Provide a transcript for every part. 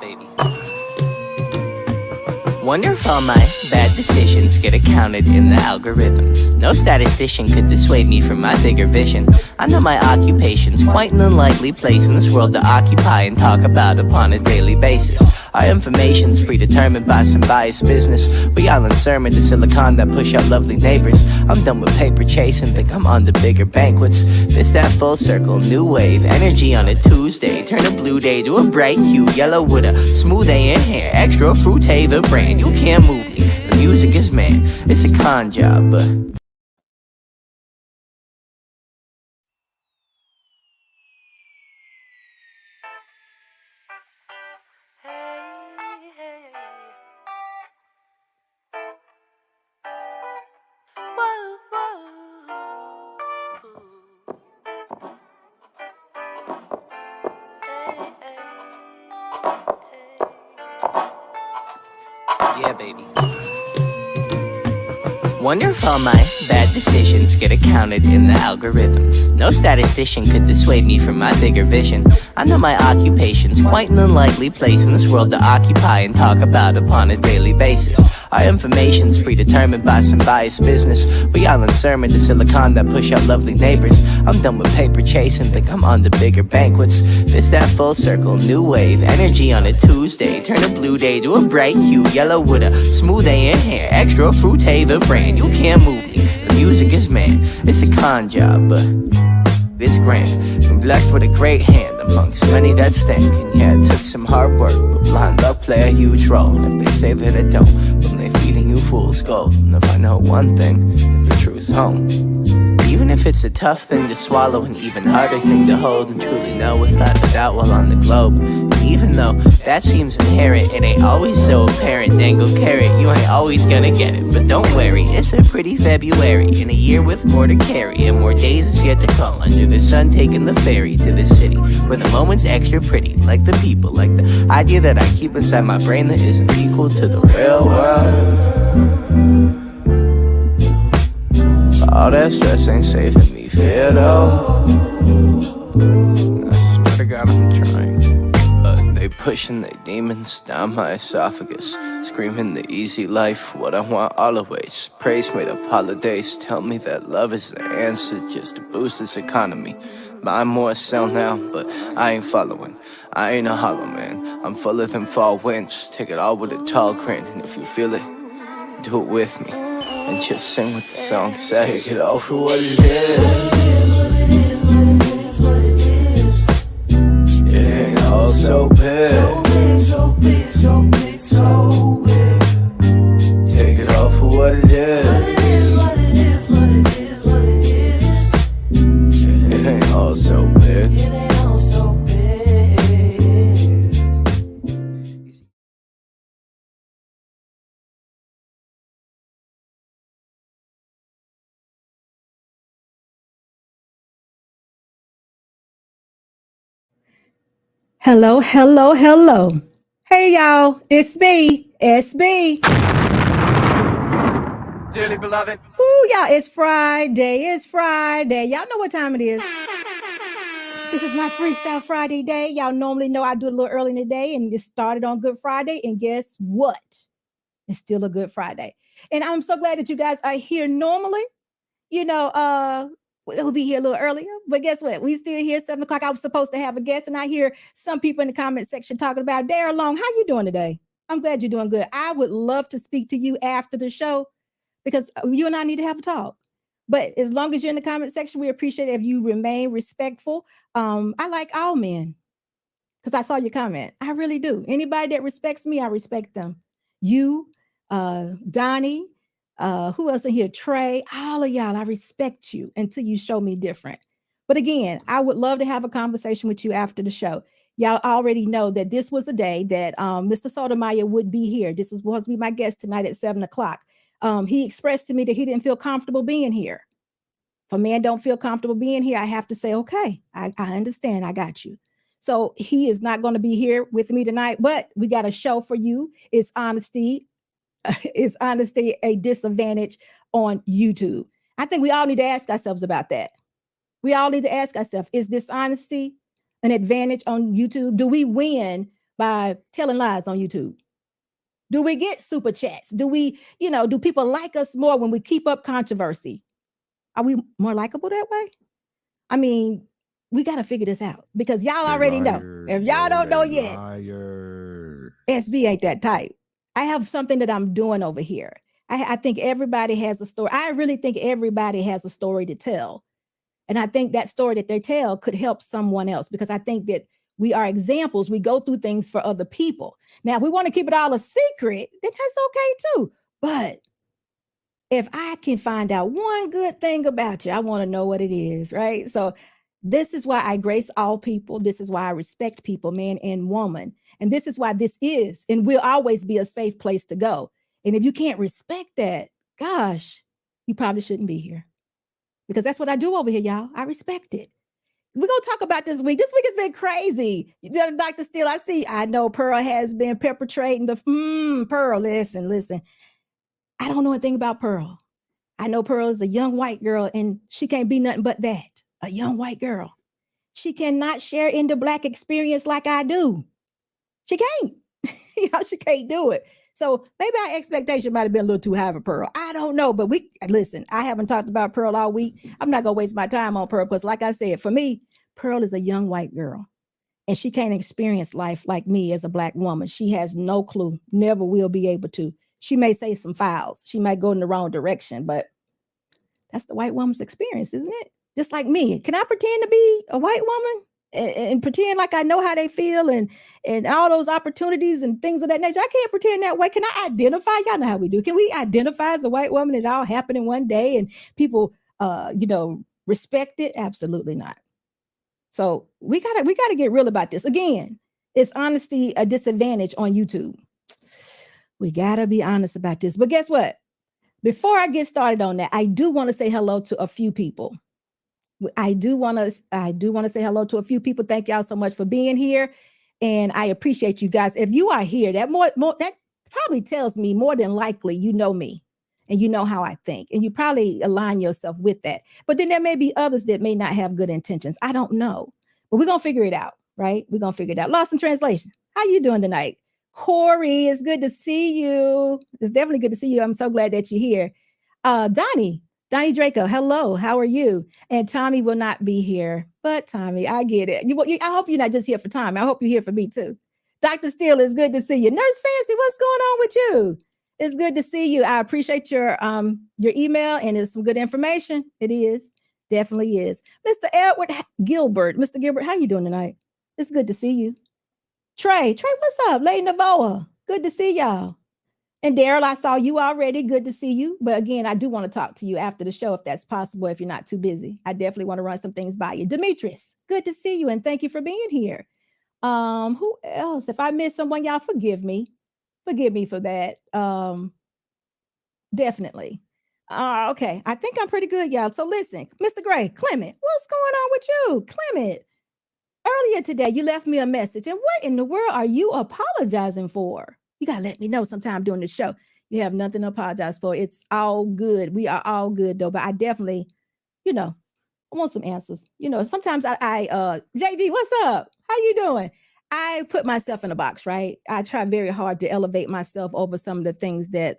baby. Wonder if all my bad decisions get accounted in the algorithms. No statistician could dissuade me from my bigger vision. I know my occupation's quite an unlikely place in this world to occupy and talk about upon a daily basis. Our information's predetermined by some biased business. We all in sermon to silicon that push out lovely neighbors. I'm done with paper chasing, think I'm on to bigger banquets. This that full circle, new wave, energy on a Tuesday. Turn a blue day to a bright hue, yellow with a smooth A in hair. Extra fruit, the brand, you can't move me. The music is man, it's a con job, but... Yeah, baby. Wonder if all my bad decisions get accounted in the algorithms. No statistician could dissuade me from my bigger vision. I know my occupation's quite an unlikely place in this world to occupy and talk about upon a daily basis. Our information's predetermined by some biased business. We all in sermon to silicon that push out lovely neighbors. I'm done with paper chasing, think I'm on to bigger banquets. This that full circle, new wave, energy on a Tuesday. Turn a blue day to a bright hue, yellow with a smooth A in hair. Extra fruit, the brand, you can't move me. The music is man, it's a con job, but this grand. Been blessed with a great hand amongst many that stank. And yeah, it took some hard work, but blind luck play a huge role. And if they say that it don't, when they feeding you fool's gold. And if I know one thing, the truth's home. Even if it's a tough thing to swallow, an even harder thing to hold and truly know without a doubt while on the globe. And even though that seems inherent, it ain't always so apparent. Dangle carrot, you ain't always gonna get it. But don't worry, it's a pretty February in a year with more to carry and more days is yet to come. Under the sun, taking the ferry to the city where the moment's extra pretty, like the people, like the idea that I keep inside my brain that isn't equal to the real world. All that stress ain't saving me fear though. I swear to God I'm trying, but they pushing their demons down my esophagus, screaming the easy life, what I want always. Praise made up holidays, tell me that love is the answer just to boost this economy. Mine more sell now, but I ain't following. I ain't a hollow man, I'm fuller than fall winds. Take it all with a tall grin, and if you feel it, do it with me. And just sing what the song says. Take it all for what it is. It ain't all so big. So big, so big, so big. Take it all for what it is. What it is, what it is, what it is. It ain't all so big. It ain't all so big. Hello, hello, hello. Hey, y'all. It's me, SB. Dearly beloved. Ooh, y'all, it's Friday. It's Friday. Y'all know what time it is. This is my Freestyle Friday day. Y'all normally know I do it a little early in the day, and it started on Good Friday. And guess what? It's still a Good Friday. And I'm so glad that you guys are here. Normally, we'll be here a little earlier, but guess what? We still here 7 o'clock. I was supposed to have a guest, and I hear some people in the comment section talking about Darren Long. How you doing today? I'm glad you're doing good. I would love to speak to you after the show because you and I need to have a talk. But as long as you're in the comment section, we appreciate it if you remain respectful. I like all men because I saw your comment. I really do. Anybody that respects me, I respect them. You, Donnie, who else in here? Trey, all of y'all, I respect you until you show me different. But again, I would love to have a conversation with you after the show. Y'all already know that this was a day that Mr. Sotomayor would be here. This was supposed to be my guest tonight at 7 o'clock. He expressed to me that he didn't feel comfortable being here. If a man don't feel comfortable being here, I have to say, okay, I understand. I got you. So he is not going to be here with me tonight, but we got a show for you. It's honesty. Is honesty a disadvantage on YouTube? I think we all need to ask ourselves about that. We all need to ask ourselves, is dishonesty an advantage on YouTube? Do we win by telling lies on YouTube? Do we get super chats? Do we, do people like us more when we keep up controversy? Are we more likable that way? I mean, we got to figure this out because y'all already know. If y'all don't know yet, SB ain't that type. I have something that I'm doing over here. I think everybody has a story. I really think everybody has a story to tell. And I think that story that they tell could help someone else because I think that we are examples. We go through things for other people. Now, if we want to keep it all a secret, then that's okay too. But if I can find out one good thing about you, I want to know what it is, right? So this is why I grace all people. This is why I respect people, man and woman. And this is why this is and will always be a safe place to go. And if you can't respect that, gosh, you probably shouldn't be here. Because that's what I do over here, y'all. I respect it. We're going to talk about this week. This week has been crazy. Dr. Steele, I know Pearl has been perpetrating Pearl, listen. I don't know anything about Pearl. I know Pearl is a young white girl and she can't be nothing but that, a young white girl. She cannot share in the Black experience like I do. She can't. She can't do it. So maybe our expectation might have been a little too high for Pearl. I don't know, but listen, I haven't talked about Pearl all week. I'm not going to waste my time on Pearl because like I said, for me, Pearl is a young white girl and she can't experience life like me as a Black woman. She has no clue, never will be able to. She may say some fouls. She might go in the wrong direction, but that's the white woman's experience, isn't it? Just like me. Can I pretend to be a white woman and pretend like I know how they feel and all those opportunities and things of that nature? I can't pretend that way. Can I identify? Y'all know how we do. Can we identify as a white woman? It all happened in one day and people, respect it? Absolutely not. So we gotta get real about this. Again, is honesty a disadvantage on YouTube? We gotta be honest about this. But guess what? Before I get started on that, I do want to say hello to a few people. I do want to say hello to a few people. Thank y'all so much for being here. And I appreciate you guys. If you are here, that probably tells me more than likely you know me and you know how I think. And you probably align yourself with that. But then there may be others that may not have good intentions. I don't know. But we're going to figure it out, right? We're going to figure it out. Lost in translation. How you doing tonight? Corey, it's good to see you. It's definitely good to see you. I'm so glad that you're here. Donnie Draco, hello. How are you? And Tommy will not be here. But Tommy, I get it. I hope you're not just here for Tommy. I hope you're here for me too. Dr. Steele, it's good to see you. Nurse Fancy, what's going on with you? It's good to see you. I appreciate your email and it's some good information. It is. Definitely is. Mr. Edward Gilbert. Mr. Gilbert, how you doing tonight? It's good to see you. Trey, what's up? Lady Navoa, good to see y'all. And Daryl, I saw you already. Good to see you. But again, I do want to talk to you after the show if that's possible, if you're not too busy. I definitely want to run some things by you. Demetrius, good to see you. And thank you for being here. Who else? If I missed someone, y'all forgive me. Forgive me for that. Definitely. Okay. I think I'm pretty good, y'all. So listen, Mr. Gray, Clement, what's going on with you? Clement, earlier today, you left me a message. And what in the world are you apologizing for? You got to let me know sometime during the show. You have nothing to apologize for. It's all good. We are all good, though. But I definitely, I want some answers. Sometimes JG, what's up? How you doing? I put myself in a box, right? I try very hard to elevate myself over some of the things that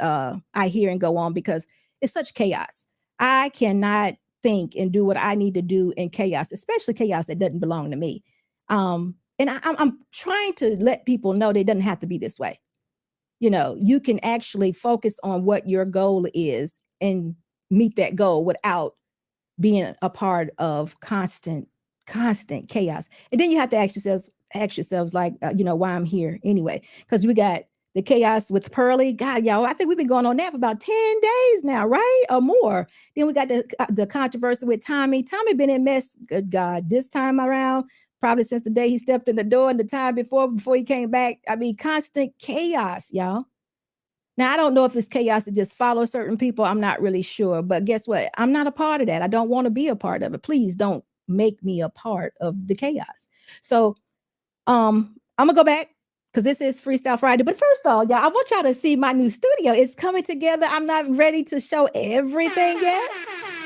I hear and go on because it's such chaos. I cannot think and do what I need to do in chaos, especially chaos that doesn't belong to me. And I'm trying to let people know they doesn't have to be this way. You can actually focus on what your goal is and meet that goal without being a part of constant chaos. And then you have to ask yourselves like, why I'm here anyway, because we got the chaos with Pearly. God, y'all, I think we've been going on that for about 10 days now, right? Or more. Then we got the controversy with Tommy. Tommy been in mess. Good God, this time around, probably since the day he stepped in the door and the time before he came back. I mean, constant chaos, y'all. Now, I don't know if it's chaos to just follow certain people. I'm not really sure. But guess what? I'm not a part of that. I don't want to be a part of it. Please don't make me a part of the chaos. So I'm going to go back because this is Freestyle Friday. But first of all, y'all, I want y'all to see my new studio. It's coming together. I'm not ready to show everything yet.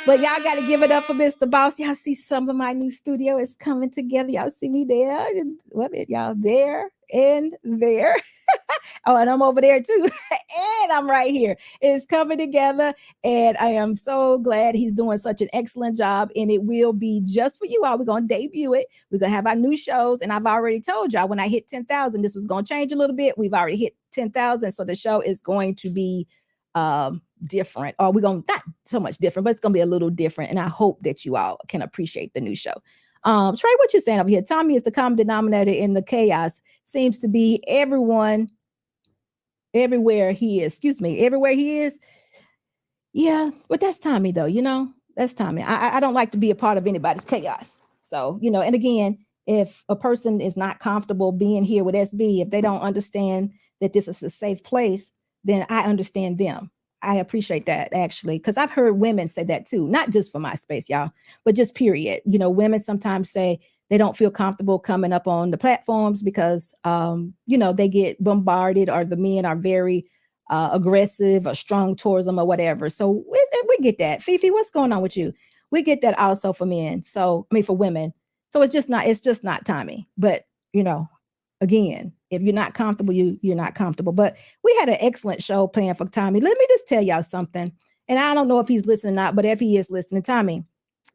But y'all got to give it up for Mr. Boss. Y'all see some of my new studio is coming together. Y'all see me there. What it, y'all there and there. Oh, and I'm over there too. And I'm right here. It's coming together. And I am so glad he's doing such an excellent job. And it will be just for you all. We're going to debut it. We're going to have our new shows. And I've already told y'all when I hit 10,000, this was going to change a little bit. We've already hit 10,000. So the show is going to be different, or we're going to not so much different, but it's going to be a little different. And I hope that you all can appreciate the new show. Trey, what you saying over here? Tommy is the common denominator in the chaos. Seems to be everyone, everywhere he is. Excuse me, everywhere he is. Yeah, but that's Tommy though. You know, that's Tommy. I don't like to be a part of anybody's chaos. So, you know, and again, if a person is not comfortable being here with SB, if they don't understand that this is a safe place, then I understand them. I appreciate that actually, because I've heard women say that too, not just for my space, y'all, but just period. You know, women sometimes say they don't feel comfortable coming up on the platforms because, you know, they get bombarded or the men are very aggressive or strong towards them or whatever. So we get that. Fifi, what's going on with you? We get that also for men. So, I mean, for women. So it's just not Tommy. But, you know, again, if you're not comfortable, you're not comfortable. But we had an excellent show planned for Tommy. Let me just tell y'all something. And I don't know if he's listening or not, but if he is listening, Tommy,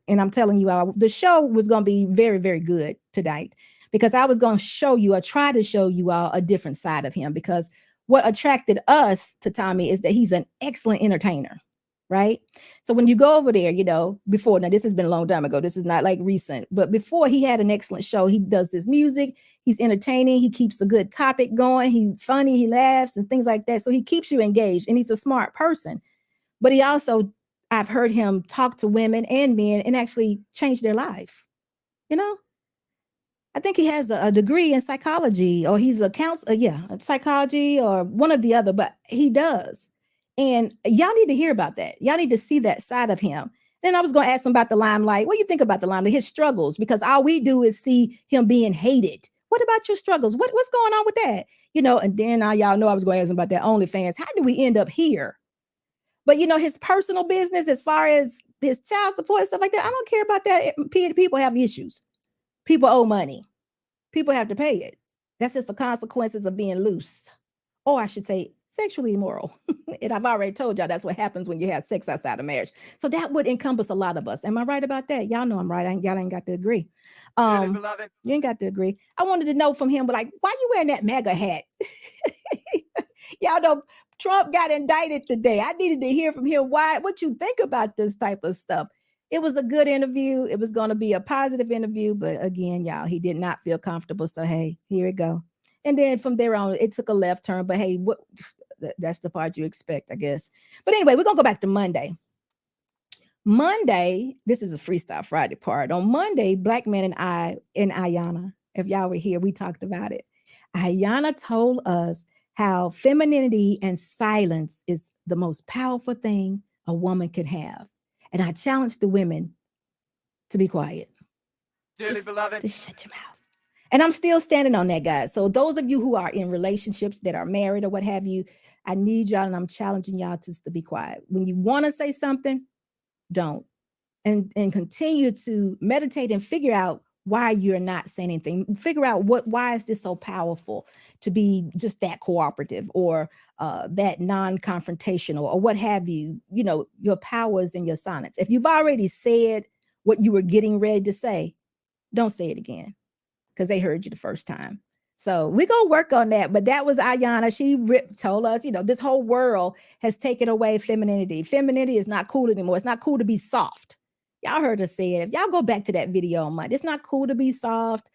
and I'm telling you all, the show was going to be very, very good tonight because I was going to show you, or try to show you all a different side of him, because what attracted us to Tommy is that he's an excellent entertainer. Right. So when you go over there, you know, before, now this has been a long time ago. This is not like recent, but before, he had an excellent show. He does his music. He's entertaining. He keeps a good topic going. He's funny. He laughs and things like that. So he keeps you engaged, and he's a smart person. But he also, I've heard him talk to women and men and actually change their life. You know, I think he has a degree in psychology, or he's a counselor. Yeah, psychology or one of the other, but he does. And y'all need to hear about that. Y'all need to see that side of him. Then I was going to ask him about the limelight. What do you think about the limelight, his struggles? Because all we do is see him being hated. What about your struggles? What's going on with that? You know, and then y'all know I was going to ask him about that OnlyFans. How do we end up here? But, you know, his personal business, as far as his child support and stuff like that, I don't care about that. People have issues. People owe money. People have to pay it. That's just the consequences of being loose. Or I should say, sexually immoral. And I've already told y'all that's what happens when you have sex outside of marriage. So that would encompass a lot of us. Am I right about that? Y'all know I'm right. Y'all ain't got to agree. You ain't got to agree. I wanted to know from him, but like, why you wearing that MAGA hat? Y'all know Trump got indicted today. I needed to hear from him what you think about this type of stuff. It was a good interview. It was going to be a positive interview, but again, y'all, he did not feel comfortable. So hey, here we go. And then from there on, it took a left turn. But hey, that's the part you expect, I guess. But anyway, we're going to go back to Monday. Monday, this is a Freestyle Friday part. On Monday, Black Man and I and Ayana, if y'all were here, we talked about it. Ayana told us how femininity and silence is the most powerful thing a woman could have. And I challenged the women to be quiet. Dearly beloved, just shut your mouth. And I'm still standing on that, guys. So those of you who are in relationships that are married or what have you, I need y'all, and I'm challenging y'all to be quiet. When you want to say something, don't. And continue to meditate and figure out why you're not saying anything. Figure out why is this so powerful to be just that cooperative or that non-confrontational or what have you. You know, your powers in your silence. If you've already said what you were getting ready to say, don't say it again, because they heard you the first time. So we're going to work on that. But that was Ayana. She told us, you know, this whole world has taken away femininity. Femininity is not cool anymore. It's not cool to be soft. Y'all heard her say it. If y'all go back to that video on Monday, it's not cool to be soft.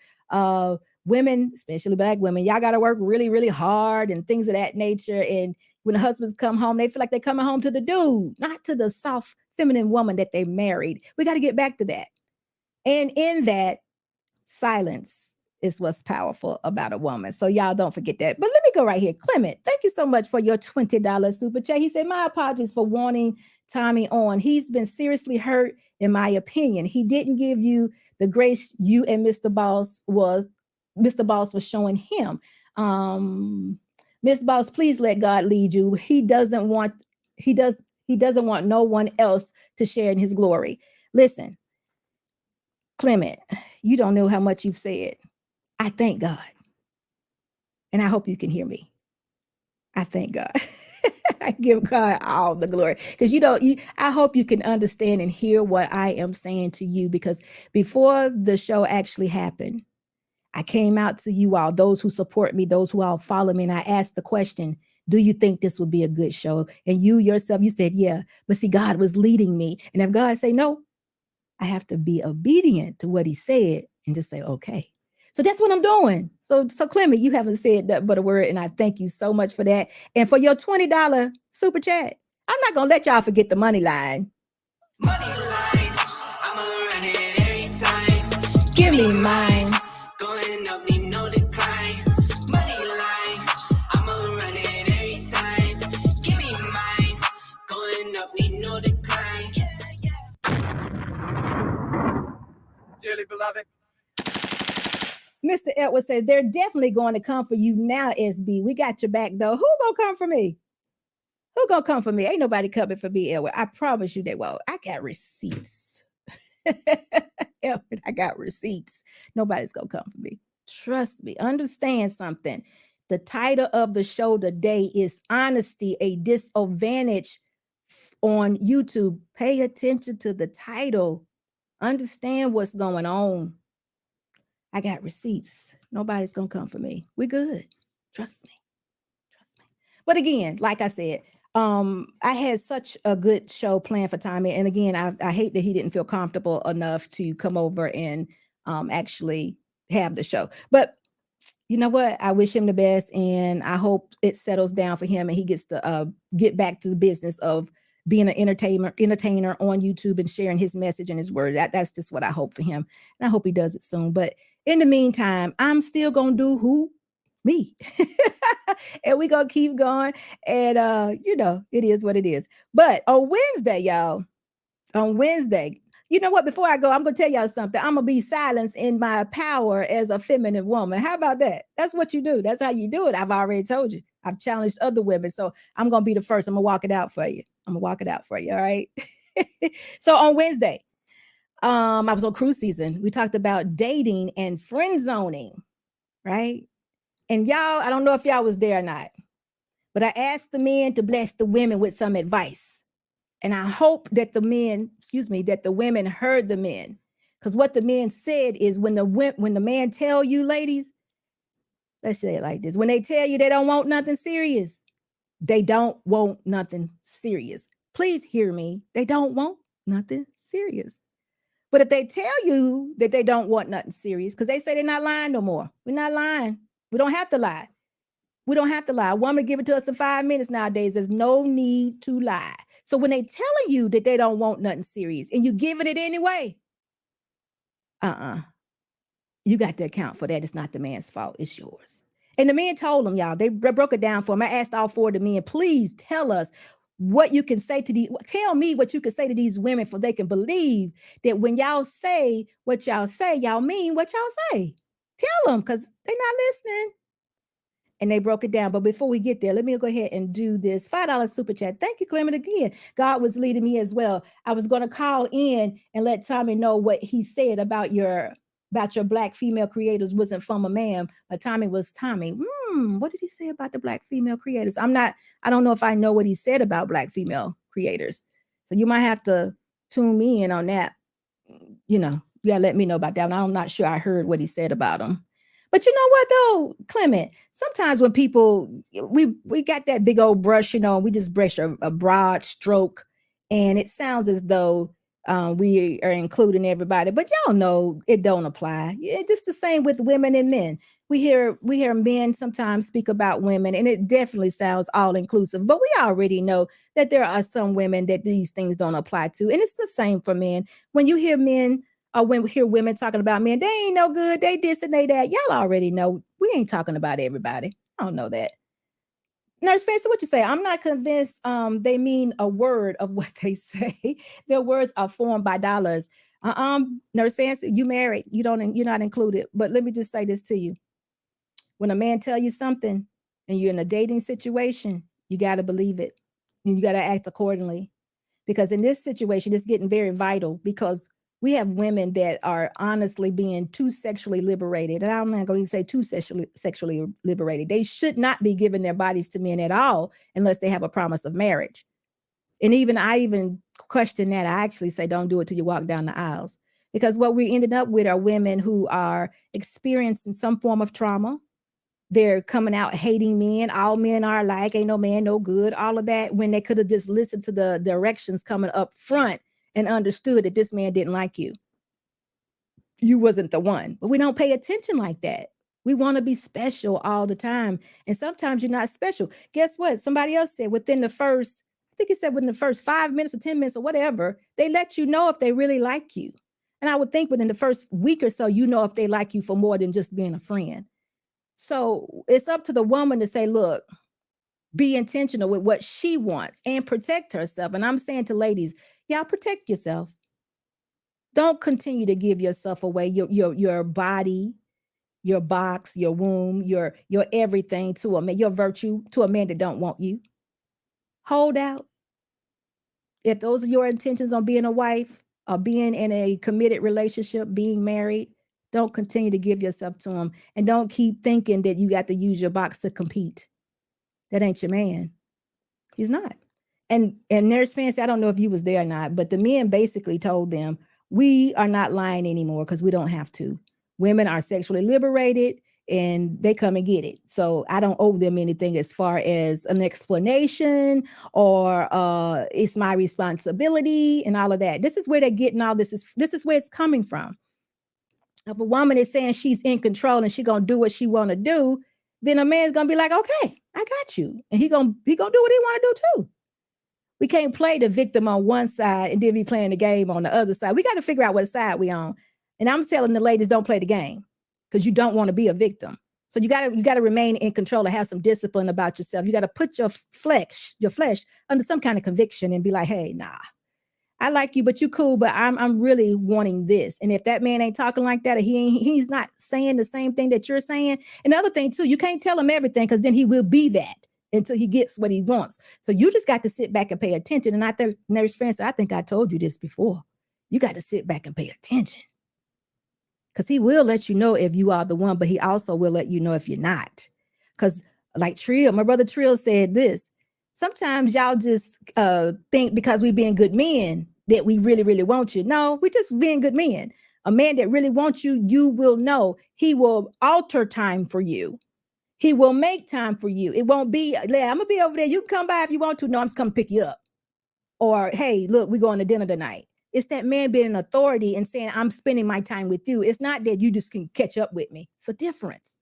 Women, especially Black women, y'all got to work really, really hard and things of that nature. And when the husbands come home, they feel like they're coming home to the dude, not to the soft, feminine woman that they married. We got to get back to that. And in that, silence is what's powerful about a woman. So y'all don't forget that. But let me go right here. Clement, thank you so much for your $20 super chat. He said, my apologies for wanting Tommy on. He's been seriously hurt, in my opinion. He didn't give you the grace you and Mr. Boss was showing him. Miss Boss, please let God lead you. He does He doesn't want no one else to share in his glory. Listen, Clement, you don't know how much you've said. I thank God. And I hope you can hear me. I thank God. I give God all the glory, because I hope you can understand and hear what I am saying to you, because before the show actually happened, I came out to you all, those who support me, those who all follow me, and I asked the question, do you think this would be a good show? And you yourself, you said, yeah, but see, God was leading me. And if God say no, I have to be obedient to what he said and just say, okay. So that's what I'm doing. So Clement, you haven't said that but a word, and I thank you so much for that. And for your $20 super chat, I'm not going to let y'all forget the money line. Money line, I'ma run it every time. Give me mine. Going up, need no decline. Money line, I'ma run it every time. Give me mine. Going up, need no decline. Dearly beloved. Mr. Edwards said, they're definitely going to come for you now, SB. We got your back, though. Who gonna come for me? Who gonna come for me? Ain't nobody coming for me, Edward. I promise you they won't. I got receipts. Edward, I got receipts. Nobody's gonna come for me. Trust me. Understand something. The title of the show today is Honesty, a Disadvantage on YouTube. Pay attention to the title. Understand what's going on. I got receipts. Nobody's gonna come for me. We good. Trust me. Trust me. But again, like I said, I had such a good show planned for Tommy. And again, I hate that he didn't feel comfortable enough to come over and actually have the show. But you know what? I wish him the best, and I hope it settles down for him and he gets to get back to the business of being an entertainer on YouTube and sharing his message and his word. That's just what I hope for him. And I hope he does it soon. But in the meantime, I'm still gonna do me. And we gonna keep going. And it is what it is. But on Wednesday, y'all, you know what? Before I go, I'm gonna tell y'all something. I'm gonna be silenced in my power as a feminine woman. How about that? That's what you do. That's how you do it. I've already told you. I've challenged other women. So I'm gonna be the first. I'm gonna walk it out for you. All right. So on Wednesday, I was on cruise season. We talked about dating and friend zoning, right? And y'all, I don't know if y'all was there or not, but I asked the men to bless the women with some advice. And I hope that the women heard the men. Because what the men said is when the man tell you, ladies, let's say it like this. When they tell you they don't want nothing serious, they don't want nothing serious. Please hear me. They don't want nothing serious. But if they tell you that they don't want nothing serious, because they say they're not lying no more. We're not lying. We don't have to lie. We don't have to lie. A woman give it to us in 5 minutes nowadays. There's no need to lie. So when they telling you that they don't want nothing serious and you giving it anyway, you got to account for that. It's not the man's fault. It's yours. And the men told them, y'all, they broke it down for them. I asked all 4 of the men, please tell us what you can say to tell me what you can say to these women for they can believe that when y'all say what y'all say, y'all mean what y'all say. Tell them, because they're not listening. And they broke it down. But before we get there, let me go ahead and do this $5 super chat. Thank you, Clement. Again, God was leading me as well. I was going to call in and let Tommy know what he said about your Black female creators wasn't from a man, but Tommy was Tommy. What did he say about the Black female creators? I don't know if I know what he said about Black female creators. So you might have to tune me in on that. You gotta let me know about that. And I'm not sure I heard what he said about them. But you know what though, Clement, sometimes when people, we got that big old brush, and we just brush a broad stroke and it sounds as though we are including everybody, but y'all know it don't apply. It's just the same with women and men. We hear men sometimes speak about women and it definitely sounds all inclusive, but we already know that there are some women that these things don't apply to. And it's the same for men. When you hear men or when we hear women talking about men, they ain't no good, they this and they that. Y'all already know we ain't talking about everybody. I don't know that. Nurse Fancy, what you say? I'm not convinced they mean a word of what they say. Their words are formed by dollars. Nurse Fancy, you married, you're not included. But let me just say this to you. When a man tell you something and you're in a dating situation, you got to believe it. And you got to act accordingly. because in this situation, it's getting very vital because we have women that are honestly being too sexually liberated. And I'm not going to say too sexually liberated. They should not be giving their bodies to men at all unless they have a promise of marriage. And I even question that. I actually say, don't do it till you walk down the aisles, because what we ended up with are women who are experiencing some form of trauma. They're coming out hating men. All men are alike. Ain't no man no good. All of that, when they could have just listened to the directions coming up front and understood that this man didn't like you. You wasn't the one. But we don't pay attention like that. We want to be special all the time. And sometimes you're not special. Guess what? Somebody else said within the first 5 minutes or 10 minutes or whatever, they let you know if they really like you. And I would think within the first week or so, you know if they like you for more than just being a friend. So it's up to the woman to say, look, be intentional with what she wants and protect herself. And I'm saying to ladies, y'all protect yourself. Don't continue to give yourself away, your body, your box, your womb, your everything to a man, your virtue to a man that don't want you. Hold out. If those are your intentions on being a wife or being in a committed relationship, being married, don't continue to give yourself to him. And don't keep thinking that you got to use your box to compete. That ain't your man. He's not. And Nurse Fancy, I don't know if you was there or not, but the men basically told them, we are not lying anymore because we don't have to. Women are sexually liberated and they come and get it. So I don't owe them anything as far as an explanation or it's my responsibility and all of that. This is where they're getting all this. This is where it's coming from. If a woman is saying she's in control and she's going to do what she want to do, then a man's going to be like, okay, I got you. And he gonna do what he want to do too. We can't play the victim on one side and then be playing the game on the other side. We got to figure out what side we on. And I'm telling the ladies, don't play the game because you don't want to be a victim. So you got to remain in control and have some discipline about yourself. You got to put your flesh under some kind of conviction and be like, hey, nah, I like you, but you cool, but I'm really wanting this. And if that man ain't talking like that, or he's not saying the same thing that you're saying. And the other thing too, you can't tell him everything because then he will be that until he gets what he wants. So you just got to sit back and pay attention. And I think, Nurse Francis, I think I told you this before. You got to sit back and pay attention because he will let you know if you are the one, but he also will let you know if you're not. Because like Trill, my brother Trill said this, sometimes y'all just think because we being good men that we really, really want you. No, we just being good men. A man that really wants you, you will know. He will alter time for you. He will make time for you. It won't be, I'm going to be over there. You can come by if you want to. No, I'm just coming to pick you up. Or, hey, look, we're going to dinner tonight. It's that man being an authority and saying, I'm spending my time with you. It's not that you just can catch up with me. It's a difference.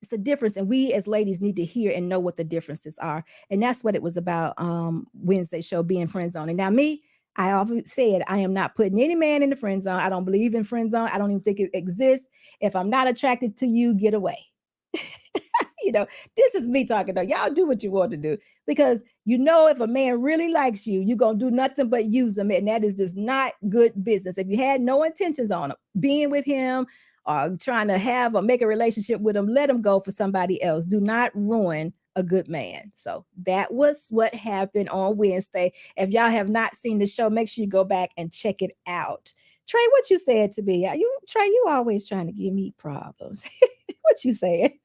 It's a difference. And we as ladies need to hear and know what the differences are. And that's what it was about Wednesday show, being friend zone. And now me, I often said, I am not putting any man in the friend zone. I don't believe in friend zone. I don't even think it exists. If I'm not attracted to you, get away. This is me talking though. Y'all do what you want to do because if a man really likes you, you're going to do nothing but use him. And that is just not good business. If you had no intentions on him, being with him or trying to have or make a relationship with him, let him go for somebody else. Do not ruin a good man. So that was what happened on Wednesday. If y'all have not seen the show, make sure you go back and check it out. Trey, what you said to me? Trey, you always trying to give me problems. What you saying?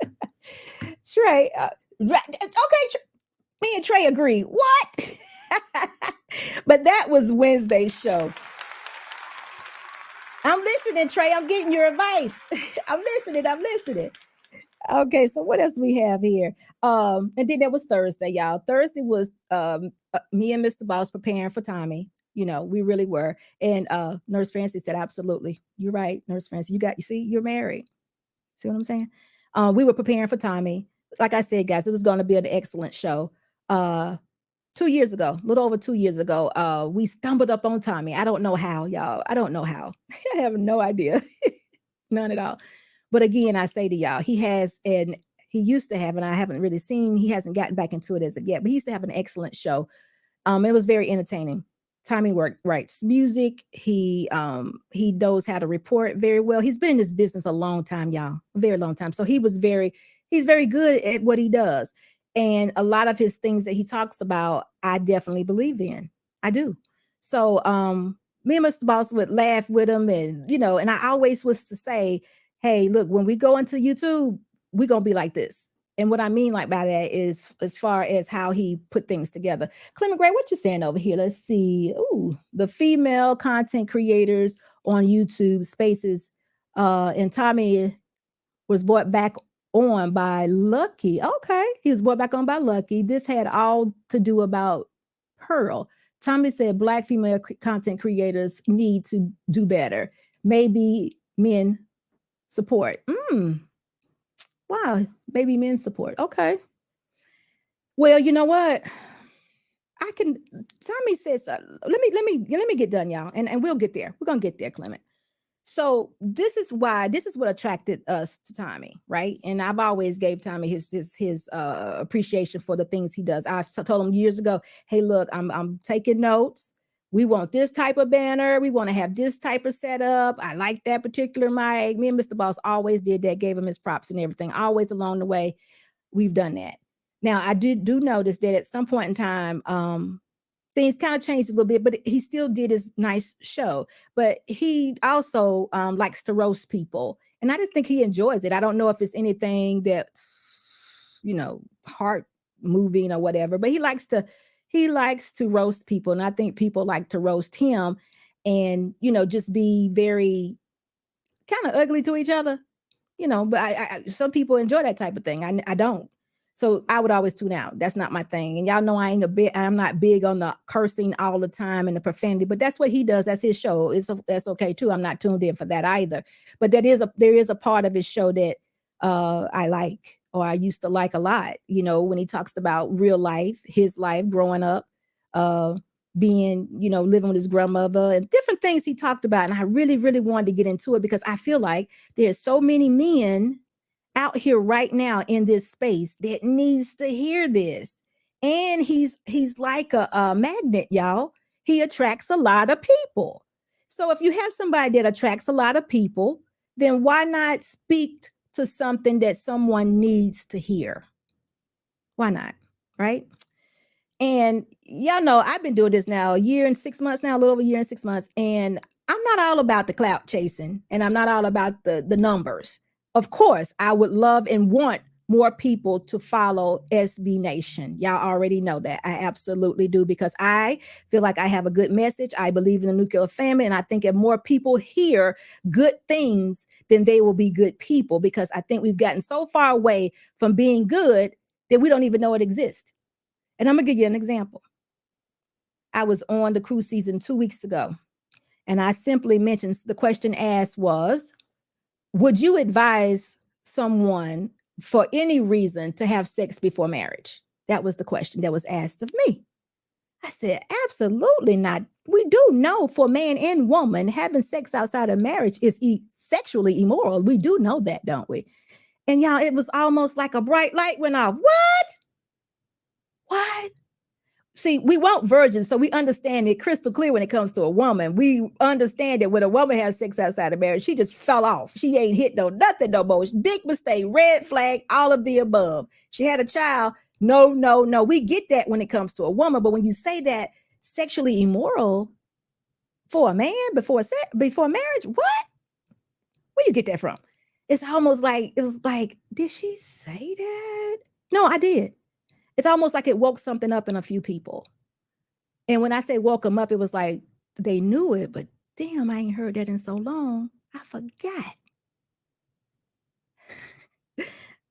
Trey, okay, me and Trey agree. What? But that was Wednesday's show. I'm listening, Trey. I'm getting your advice. I'm listening. Okay, so what else we have here? And then there was Thursday, y'all. Thursday was me and Mr. Boss preparing for Tommy. We really were. And Nurse Francie said, absolutely. You're right, Nurse Francie. You're married. See what I'm saying? We were preparing for Tommy. Like I said, guys, it was going to be an excellent show. 2 years ago, a little over 2 years ago, we stumbled up on Tommy. I don't know how, y'all. I don't know how. I have no idea. None at all. But again, I say to y'all, he used to have, and I haven't really seen, he hasn't gotten back into it as of yet, but he used to have an excellent show. It was very entertaining. Tommy writes music. He knows how to report very well. He's been in this business a long time, y'all, a very long time. So he's very good at what he does. And a lot of his things that he talks about, I definitely believe in. I do. So me and Mr. Boss would laugh with him, and and I always was to say, hey, look, when we go into YouTube, we're gonna be like this. And what I mean like by that is as far as how he put things together. Clement Gray, what you saying over here? Let's see. Ooh, the female content creators on YouTube spaces. And Tommy was brought back on by Lucky. Okay, he was brought back on by Lucky. This had all to do about Pearl. Tommy said Black female content creators need to do better. Maybe men support. Wow, maybe men support. Okay. Well, you know what? I can. Tommy says, let me get done, y'all, and we'll get there. We're gonna get there, Clement. So this is what attracted us to Tommy, right? And I've always gave Tommy his appreciation for the things he does. I told him years ago, hey, look, I'm taking notes. We want this type of banner. We want to have this type of setup. I like that particular mic. Me and Mr. Boss always did that, gave him his props and everything. Always along the way, we've done that. Now, I do notice that at some point in time, things kind of changed a little bit, but he still did his nice show. But he also likes to roast people. And I just think he enjoys it. I don't know if it's anything that's, heart moving or whatever, but he likes to roast people. And I think people like to roast him and, just be very kind of ugly to each other, but I some people enjoy that type of thing. I don't. So I would always tune out. That's not my thing. And y'all know I'm not big on the cursing all the time and the profanity, but that's what he does. That's his show. That's okay too. I'm not tuned in for that either. But there is a part of his show that I like, or I used to like a lot, when he talks about real life, his life growing up, being, living with his grandmother and different things he talked about. And I really, really wanted to get into it because I feel like there's so many men out here right now in this space that needs to hear this. And he's like a magnet, y'all. He attracts a lot of people. So if you have somebody that attracts a lot of people, then why not speak to something that someone needs to hear? Why not? Right? And y'all know I've been doing this now a year and 6 months now, a little over a year and 6 months. And I'm not all about the clout chasing, and I'm not all about the numbers. Of course, I would love and want more people to follow SB Nation. Y'all already know that. I absolutely do, because I feel like I have a good message. I believe in the nuclear family. And I think if more people hear good things, then they will be good people, because I think we've gotten so far away from being good that we don't even know it exists. And I'm going to give you an example. I was on the cruise season 2 weeks ago, and I simply mentioned, the question asked was, would you advise someone for any reason to have sex before marriage? That was the question that was asked of me. I said, absolutely not. We do know for man and woman, having sex outside of marriage is sexually immoral. We do know that, don't we? And y'all, it was almost like a bright light went off. What? See, we want virgins, so we understand it crystal clear when it comes to a woman. We understand that when a woman has sex outside of marriage, she just fell off. She ain't hit nothing no more. Big mistake, red flag, all of the above. She had a child. No. We get that when it comes to a woman, but when you say that sexually immoral for a man before marriage, what? Where you get that from? It's almost like, it was like, did she say that? No, I did. It's almost like it woke something up in a few people. And when I say woke them up, it was like they knew it, but damn, I ain't heard that in so long. I forgot.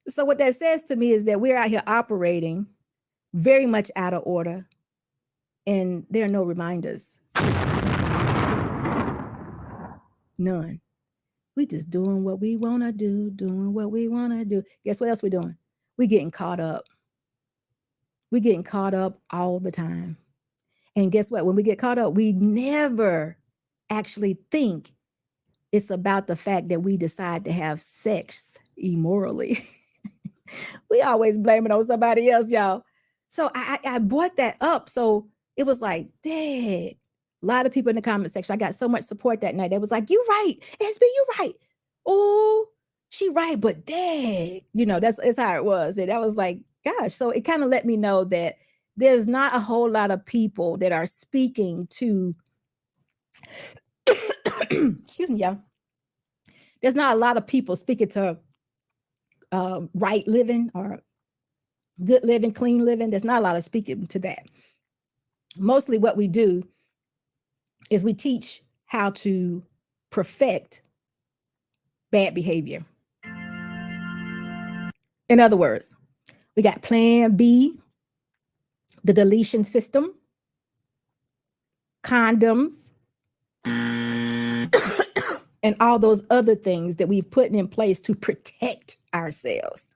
So what that says to me is that we're out here operating very much out of order, and there are no reminders. None. We just doing what we want to do, Guess what else we're doing? We're getting caught up. We're getting caught up all the time. And guess what? When we get caught up, we never actually think it's about the fact that we decide to have sex immorally. We always blame it on somebody else, y'all. So I brought that up. So it was like, dang, a lot of people in the comment section, I got so much support that night. They was like, you right, SB, you right. Oh, she right, but dang, that's how it was. And that was like, gosh, so it kind of let me know that there's not a whole lot of people that are speaking to excuse me, y'all. There's not a lot of people speaking to right living or good living, clean living. There's not a lot of speaking to that. Mostly what we do is we teach how to perfect bad behavior. In other words, we got plan B, the deletion system, condoms, and all those other things that we've put in place to protect ourselves.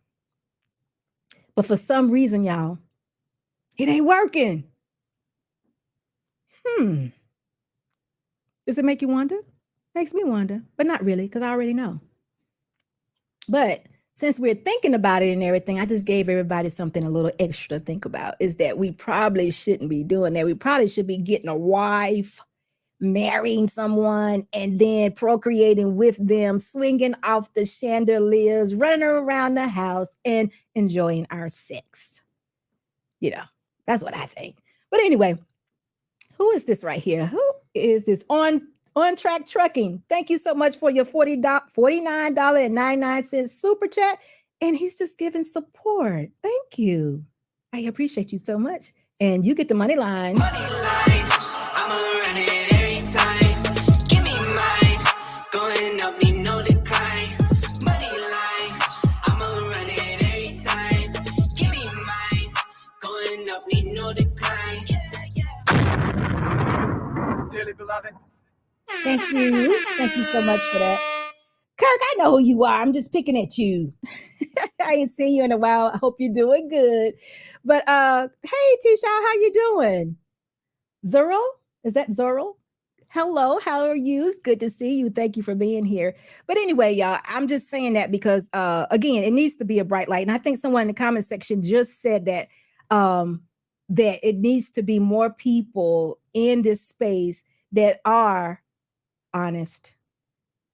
But for some reason, y'all, it ain't working. Does it make you wonder? Makes me wonder, but not really, because I already know. But since we're thinking about it and everything, I just gave everybody something a little extra to think about, is that we probably shouldn't be doing that. We probably should be getting a wife, marrying someone, and then procreating with them, swinging off the chandeliers, running around the house, and enjoying our sex. You know, that's what I think. But anyway, who is this right here? Who is this? On Track Trucking. Thank you so much for your $49.99 super chat. And he's just giving support. Thank you. I appreciate you so much. And you get the money line. Money line, I'ma run it every time. Give me mine, going up, need no decline. Money line, I'ma run it every time. Give me mine, going up, need no decline. Dearly beloved. Thank you. Thank you so much for that. Kirk, I know who you are. I'm just picking at you. I ain't seen you in a while. I hope you're doing good. But hey, Tisha, how you doing? Zorro? Is that Zorro? Hello, how are you? It's good to see you. Thank you for being here. But anyway, y'all, I'm just saying that because again, it needs to be a bright light. And I think someone in the comment section just said that that it needs to be more people in this space that are honest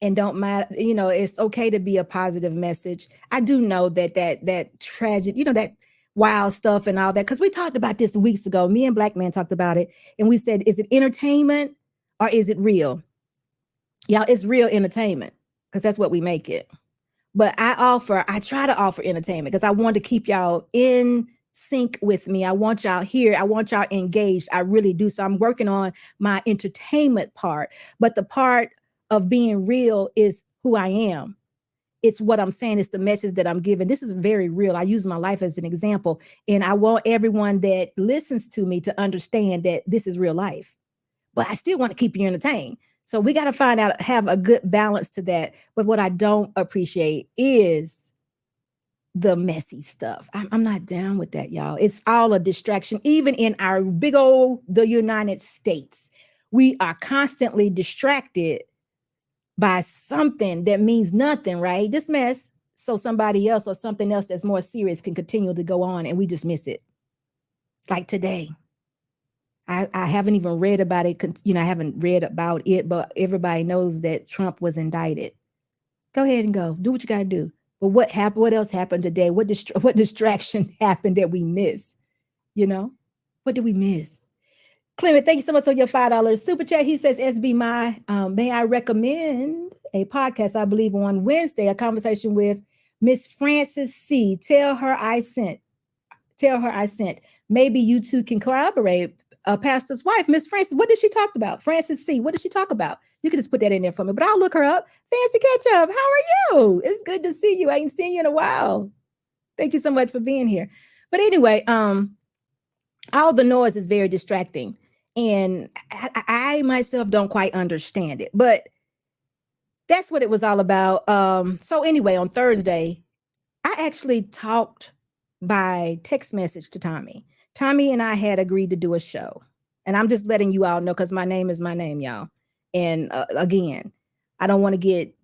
and don't matter. You know, it's okay to be a positive message. I do know that tragic, you know, that wild stuff and all that, because we talked about this weeks ago. Me and Black Man talked about it, and we said, is it entertainment or is it real? Y'all, it's real entertainment, because that's what we make it. But I try to offer entertainment because I want to keep y'all in sync with me. I want y'all here. I want y'all engaged. I really do. So I'm working on my entertainment part, but the part of being real is who I am. It's what I'm saying. It's the message that I'm giving. This is very real. I use my life as an example, and I want everyone that listens to me to understand that this is real life, but I still want to keep you entertained. So we got to find out, have a good balance to that. But what I don't appreciate is the messy stuff. I'm not down with that, y'all. It's all a distraction. Even in our big old, the United States, we are constantly distracted by something that means nothing, right? This mess, so somebody else or something else that's more serious can continue to go on, and we just miss it. Like today, I haven't even read about it. You know, I haven't read about it, but everybody knows that Trump was indicted. Go ahead and go. Do what you got to do. But what happened? What else happened today? What distraction happened that we missed? You know, what did we miss? Clement, thank you so much for your $5 super chat. He says, SB, may I recommend a podcast, I believe on Wednesday, a conversation with Miss Frances C. Tell her I sent. Maybe you two can collaborate. Pastor's wife, Miss Frances, what did she talk about? Frances C. What did she talk about? You can just put that in there for me, but I'll look her up. Fancy Ketchup, how are you? It's good to see you. I ain't seen you in a while. Thank you so much for being here. But anyway, all the noise is very distracting, and I myself don't quite understand it, but that's what it was all about. So anyway, on Thursday, I actually talked by text message to Tommy. Tommy and I had agreed to do a show, and I'm just letting you all know because my name is my name, y'all. And again, I don't want to get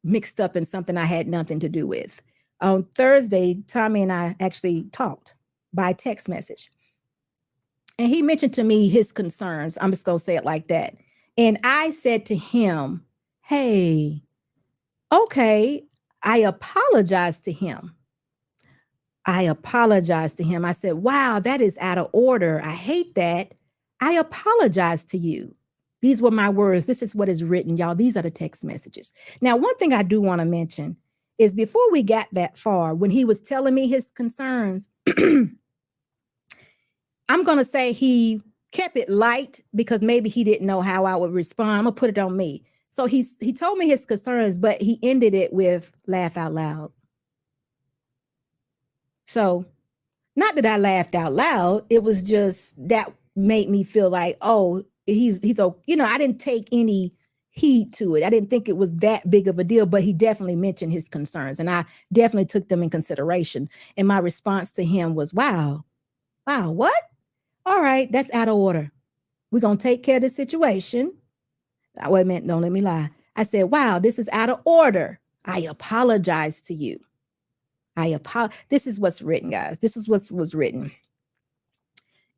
mixed up in something I had nothing to do with. On Thursday, Tommy and I actually talked by text message, and he mentioned to me his concerns. I'm just going to say it like that. And I said to him, hey, okay, I apologized to him. I said, wow, that is out of order. I hate that. I apologize to you These were my words. This is what is written, y'all. These are the text messages. Now, one thing I do want to mention is before we got that far, when he was telling me his concerns, I'm going to say he kept it light because maybe he didn't know how I would respond. I'm going to put it on me. So he told me his concerns, but he ended it with laugh out loud. So not that I laughed out loud. It was just that made me feel like, oh, he's I didn't take any heed to it. I didn't think it was that big of a deal, but he definitely mentioned his concerns and I definitely took them in consideration. And my response to him was, wow, what? All right, that's out of order. We're going to take care of the situation. Wait a minute, don't let me lie. I said, wow, this is out of order. I apologize to you. This is what's written, guys. This is what was written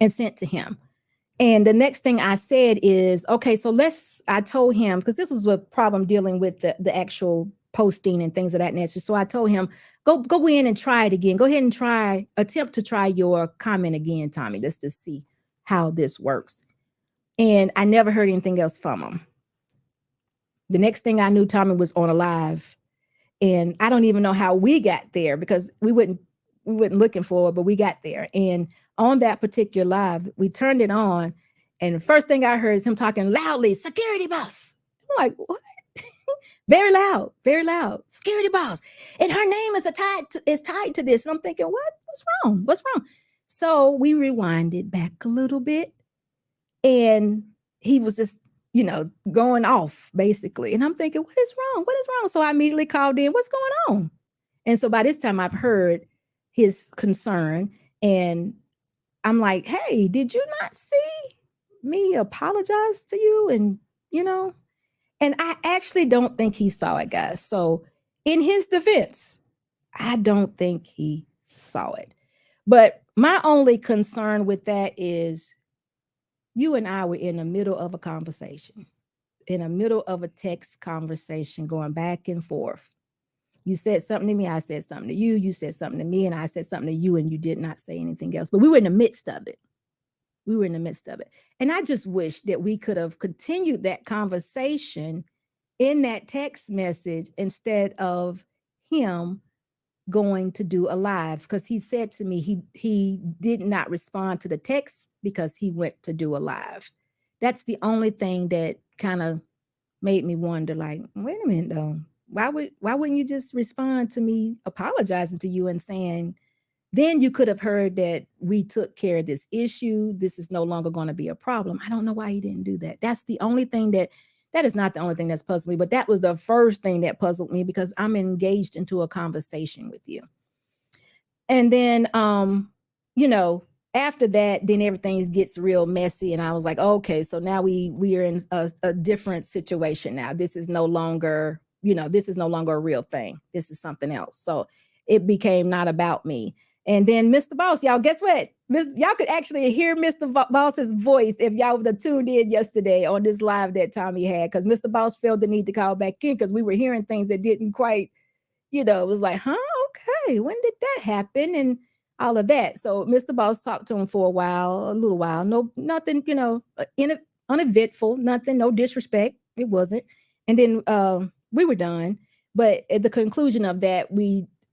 and sent to him. And the next thing I said is, okay, so I told him, because this was a problem dealing with the actual posting and things of that nature. So I told him, go in and try it again. Go ahead and attempt to try your comment again, Tommy, just to see how this works. And I never heard anything else from him. The next thing I knew, Tommy was on a live. And I don't even know how we got there because we weren't looking for it, but we got there. And on that particular live, we turned it on. And the first thing I heard is him talking loudly, security boss. I'm like, what? Very loud, security boss. And her name is tied to this. And I'm thinking, what? What's wrong? So we rewinded back a little bit. And he was just, going off basically. And I'm thinking, what is wrong? So I immediately called in, what's going on? And so by this time I've heard his concern and I'm like, hey, did you not see me apologize to you? And, and I actually don't think he saw it, guys. So in his defense, I don't think he saw it. But my only concern with that is you and I were in the middle of a conversation, in the middle of a text conversation going back and forth. You said something to me, I said something to you, you said something to me, and I said something to you, and you did not say anything else. But we were in the midst of it. And I just wish that we could have continued that conversation in that text message instead of him going to do a live, because he said to me he did not respond to the text because he went to do a live. That's the only thing that kind of made me wonder, like, wait a minute though, why wouldn't you just respond to me apologizing to you and saying, then you could have heard that we took care of this issue, this is no longer going to be a problem. I don't know why he didn't do that. That's the only thing that is not the only thing that's puzzling me, but that was the first thing that puzzled me because I'm engaged into a conversation with you. And then, after that, then everything gets real messy. And I was like, okay, so now we are in a different situation now. This is no longer, a real thing. This is something else. So it became not about me. And then Mr. Boss, y'all, guess what? Y'all could actually hear Mr. Boss's voice if y'all would have tuned in yesterday on this live that Tommy had, because Mr. Boss felt the need to call back in because we were hearing things that didn't quite, it was like, okay, when did that happen? And all of that. So Mr. Boss talked to him for a little while. No, nothing, uneventful, nothing, no disrespect. It wasn't. And then we were done. But at the conclusion of that,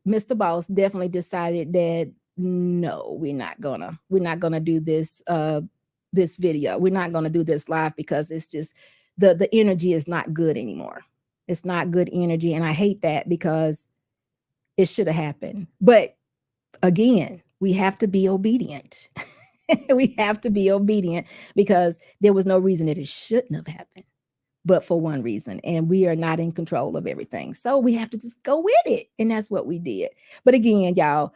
Mr. Boss definitely decided that no, we're not gonna do this this video. We're not gonna do this live because it's just the energy is not good anymore. It's not good energy, and I hate that because it should have happened. But again, we have to be obedient. We have to be obedient because there was no reason that it shouldn't have happened, but for one reason, and we are not in control of everything. So we have to just go with it. And that's what we did. But again, y'all,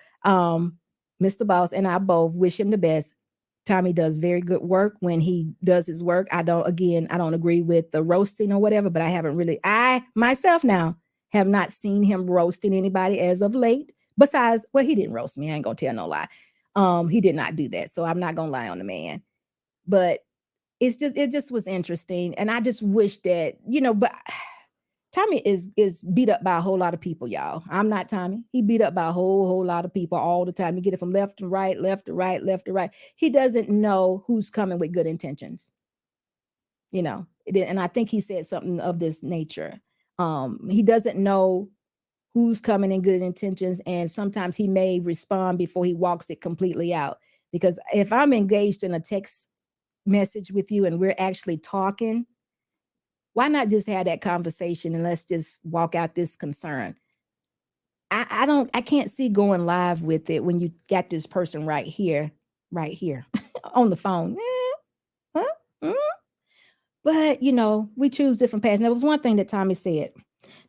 Mr. Boss and I both wish him the best. Tommy does very good work when he does his work. I don't agree with the roasting or whatever, but I myself now have not seen him roasting anybody as of late. Besides, well, he didn't roast me. I ain't gonna tell no lie. He did not do that. So I'm not gonna lie on the man. But it just was interesting. And I just wish that, but Tommy is beat up by a whole lot of people, y'all. I'm not Tommy. He beat up by a whole lot of people all the time. You get it from left to right, left to right, left to right. He doesn't know who's coming with good intentions. you know, and I think he said something of this nature. He doesn't know who's coming in good intentions, and sometimes he may respond before he walks it completely out. Because if I'm engaged in a text message with you and we're actually talking, why not just have that conversation and let's just walk out this concern? I can't see going live with it when you got this person right here on the phone. Huh? Mm. But you know, we choose different paths. And there was one thing that Tommy said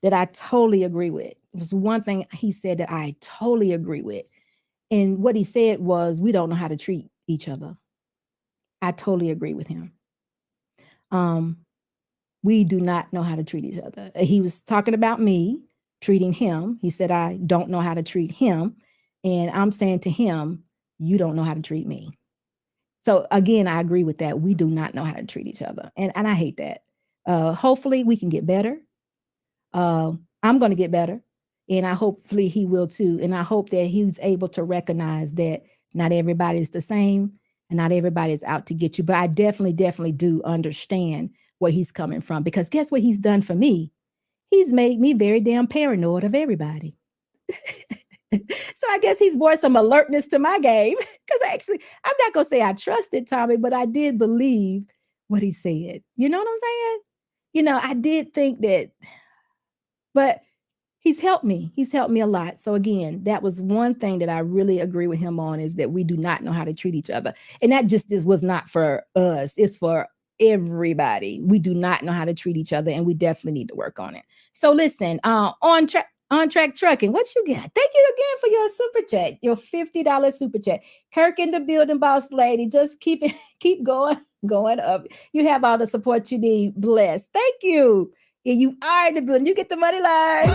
that I totally agree with. It was one thing he said that I totally agree with. And what he said was, we don't know how to treat each other. I totally agree with him. We do not know how to treat each other. He was talking about me treating him. He said, I don't know how to treat him. And I'm saying to him, you don't know how to treat me. So again, I agree with that. We do not know how to treat each other. And I hate that. Hopefully we can get better. I'm going to get better. And I hopefully he will too. And I hope that he's able to recognize that not everybody is the same and not everybody is out to get you. But I definitely do understand where he's coming from, because guess what he's done for me? He's made me very damn paranoid of everybody. So I guess he's brought some alertness to my game, because actually, I'm not going to say I trusted Tommy, but I did believe what he said. You know what I'm saying? You know, I did think that, but he's helped me. He's helped me a lot. So again, that was one thing that I really agree with him on, is that we do not know how to treat each other. And that just was not for us. It's for everybody. We do not know how to treat each other, and we definitely need to work on it. So listen, on track trucking, what you got? Thank you again for your super chat, your $50 super chat. Kirk in the building, boss lady. Just keep going up. You have all the support you need. Bless. Thank you. And you are in the building. You get the money line.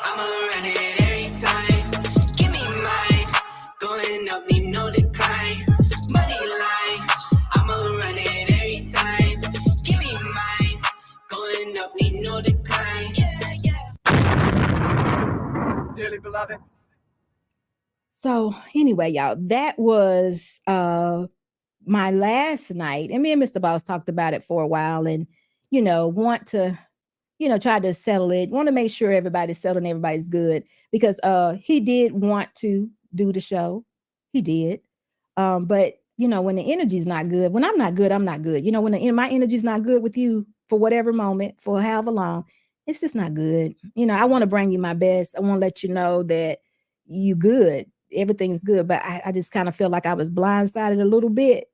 I'ma run it every time. Give me mine. Going up, need no decline. Money line. I'ma run it every time. Give me mine. Going up, need no decline. Dearly beloved. So anyway, y'all, that was my last night. And me and Mr. Boss talked about it for a while, and want to try to settle it, want to make sure everybody's settled and everybody's good, because he did want to do the show. He did. But when the energy's not good, when I'm not good, I'm not good. When my energy's not good with you for whatever moment, for however long, it's just not good. I want to bring you my best. I want to let you know that you good. Everything's good. But I just kind of feel like I was blindsided a little bit.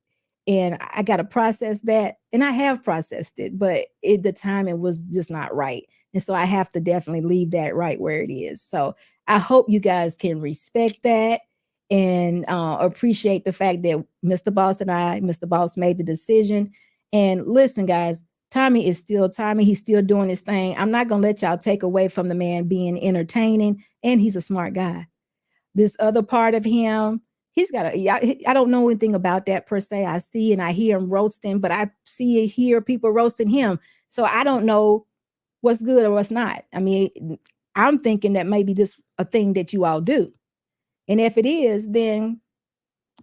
And I got to process that. And I have processed it, but the timing was just not right. And so I have to definitely leave that right where it is. So I hope you guys can respect that and appreciate the fact that Mr. Boss made the decision. And listen, guys, Tommy is still Tommy. He's still doing his thing. I'm not going to let y'all take away from the man being entertaining. And he's a smart guy. This other part of him, I don't know anything about that per se. I see and I hear him roasting, but I see and hear people roasting him. So I don't know what's good or what's not. I mean, I'm thinking that maybe this a thing that you all do. And if it is, then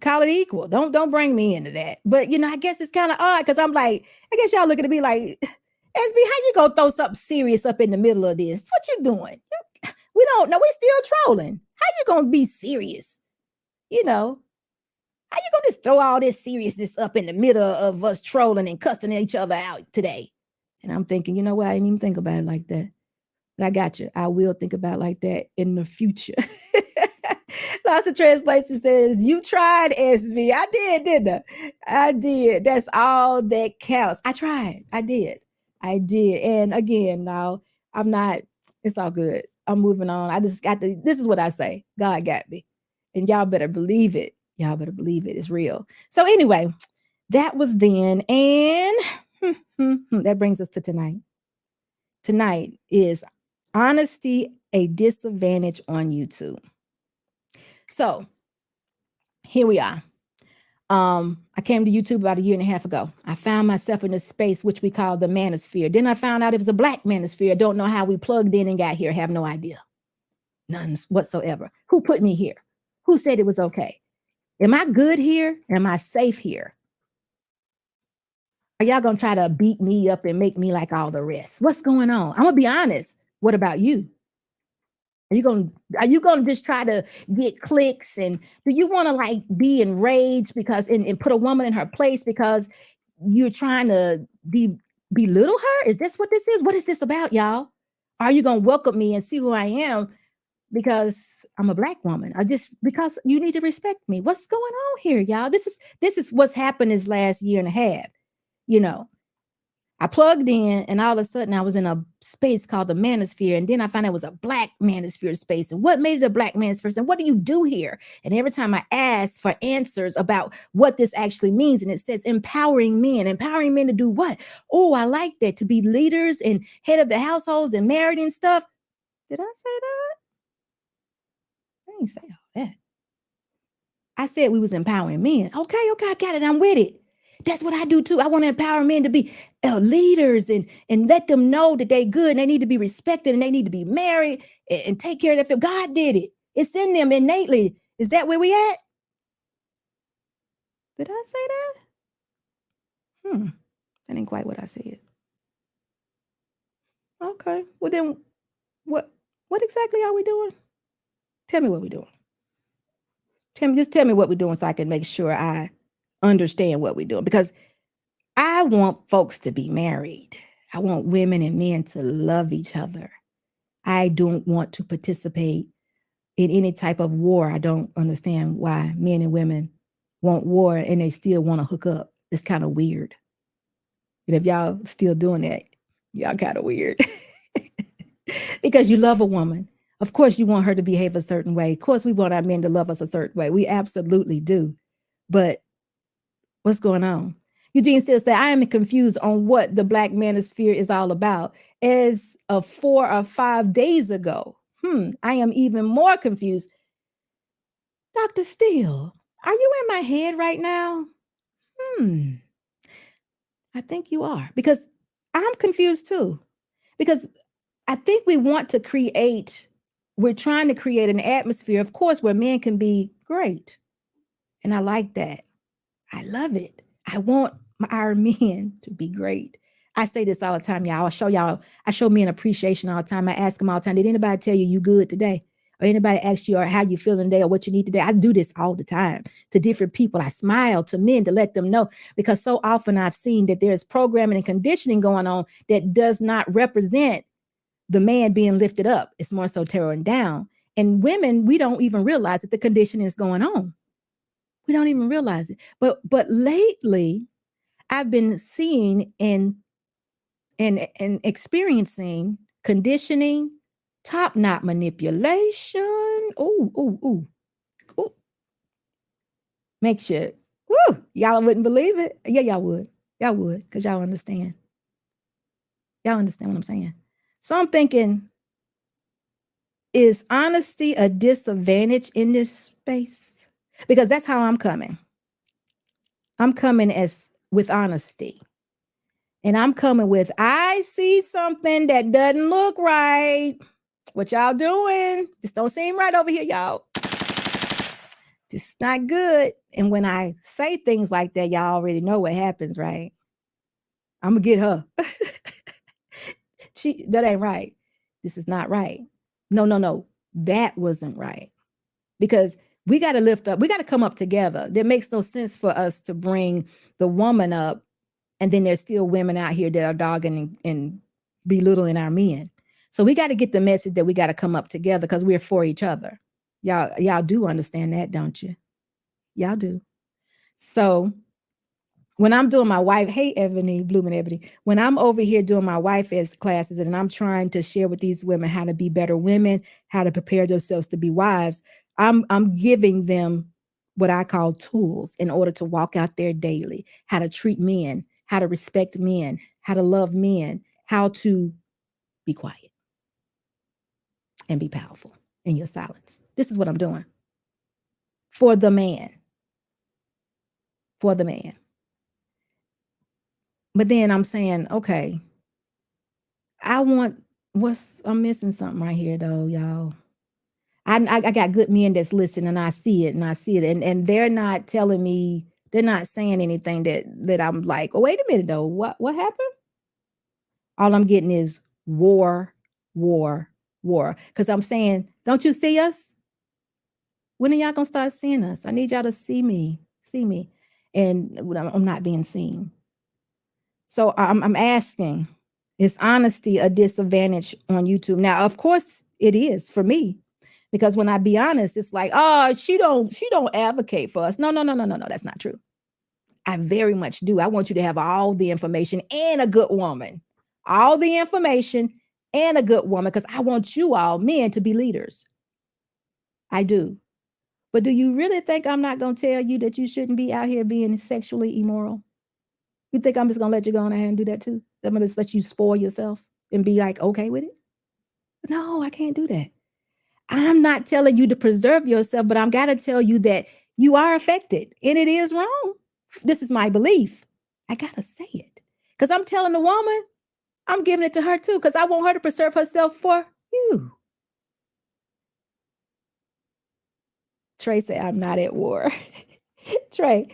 call it equal. Don't bring me into that. But I guess it's kind of odd, because I'm like, I guess y'all looking at me like, SB, how you gonna throw something serious up in the middle of this? What you doing? We don't know. We still trolling. How you gonna be serious? How you gonna just throw all this seriousness up in the middle of us trolling and cussing each other out today? And I'm thinking, you know what? I didn't even think about it like that. But I got you. I will think about it like that in the future. Lots of translation says, you tried, SB. I did, didn't I? I did. That's all that counts. I tried. I did. And again, now I'm not, it's all good. I'm moving on. I just got to, this is what I say. God got me. And y'all better believe it. Y'all better believe it. It's real. So anyway, that was then. And that brings us to tonight. Tonight is honesty, a disadvantage on YouTube. So here we are. I came to YouTube about 1.5 years ago. I found myself in this space, which we call the manosphere. Then I found out it was a Black manosphere. Don't know how we plugged in and got here. Have no idea. None whatsoever. Who put me here? Who said it was okay? Am I good here? Am I safe here? Are y'all gonna try to beat me up and make me like all the rest? What's going on? I'm gonna be honest. What about you? Are you gonna just try to get clicks? And do you want to like be enraged because and put a woman in her place because you're trying to belittle her? Is this what this is? What is this about, y'all? Are you gonna welcome me and see who I am because I'm a black woman? Or just because you need to respect me? What's going on here, y'all? This is what's happened this last year and a half. You know, I plugged in and all of a sudden I was in a space called the manosphere. And then I found out it was a black manosphere space. And what made it a black manosphere? And what do you do here? And every time I ask for answers about what this actually means, and it says empowering men to do what? Oh, I like that, to be leaders and head of the households and married and stuff. Did I say that? I didn't say all that. I said we was empowering men. Okay, I got it. I'm with it. That's what I do too. I want to empower men to be leaders and let them know that they good and they need to be respected and they need to be married and take care of their family. God did it. It's in them innately. Is that where we at? Did I say that? That ain't quite what I said. Okay. Well then, what exactly are we doing? Tell me what we're doing. Just tell me what we're doing so I can make sure I understand what we're doing, because I want folks to be married. I want women and men to love each other. I don't want to participate in any type of war. I don't understand why men and women want war and they still want to hook up. It's kind of weird. And if y'all still doing that, y'all kind of weird. Because you love a woman. Of course, you want her to behave a certain way. Of course, we want our men to love us a certain way. We absolutely do. But what's going on? Eugene still say, I am confused on what the black manosphere is all about. As of 4 or 5 days ago, I am even more confused. Dr. Steele, are you in my head right now? I think you are, because I'm confused too. Because I think we're trying to create an atmosphere, of course, where men can be great. And I like that. I love it. I want our men to be great. I say this all the time, y'all. I show men appreciation all the time. I ask them all the time, did anybody tell you good today? Or anybody ask you or how you feeling today or what you need today? I do this all the time to different people. I smile to men to let them know, because so often I've seen that there's programming and conditioning going on that does not represent the man being lifted up. It's more so tearing down. And women, we don't even realize that the conditioning is going on. We don't even realize it. But lately, I've been seeing and experiencing conditioning, top-knot manipulation. Ooh. Make sure. Woo, y'all wouldn't believe it. Yeah, y'all would. Y'all would, because y'all understand. Y'all understand what I'm saying? So I'm thinking, is honesty a disadvantage in this space? Because that's how I'm coming. I'm coming with honesty. And I'm coming with, I see something that doesn't look right. What y'all doing? This don't seem right over here, y'all. Just not good. And when I say things like that, y'all already know what happens, right? I'm gonna get her. That ain't right. This is not right. No. That wasn't right. Because we got to lift up. We got to come up together. There makes no sense for us to bring the woman up, and then there's still women out here that are dogging and belittling our men. So we got to get the message that we got to come up together because we're for each other. Y'all do understand that, don't you? Y'all do. So when I'm doing my wife, hey, Blooming Ebony, when I'm over here doing my wife as classes and I'm trying to share with these women how to be better women, how to prepare themselves to be wives, I'm giving them what I call tools in order to walk out there daily, how to treat men, how to respect men, how to love men, how to be quiet and be powerful in your silence. This is what I'm doing for the man. For the man. But then I'm saying, okay, I'm missing something right here though, y'all. I got good men that's listening and I see it. And they're not telling me They're not saying anything that I'm like, oh, wait a minute though. What happened? All I'm getting is war, war, war. Because I'm saying, don't you see us? When are y'all gonna start seeing us? I need y'all to see me. And I'm not being seen. So I'm asking, is honesty a disadvantage on YouTube? Now, of course it is for me, because when I be honest, it's like, oh, she don't advocate for us. No, that's not true. I very much do. I want you to have all the information and a good woman. All the information and a good woman, because I want you all men to be leaders. I do. But do you really think I'm not going to tell you that you shouldn't be out here being sexually immoral? You think I'm just going to let you go on ahead and do that too? I'm going to just let you spoil yourself and be like, okay with it? No, I can't do that. I'm not telling you to preserve yourself, but I'm got to tell you that you are affected and it is wrong. This is my belief. I got to say it because I'm telling the woman, I'm giving it to her too, because I want her to preserve herself for you. Trey said, I'm not at war. Trey,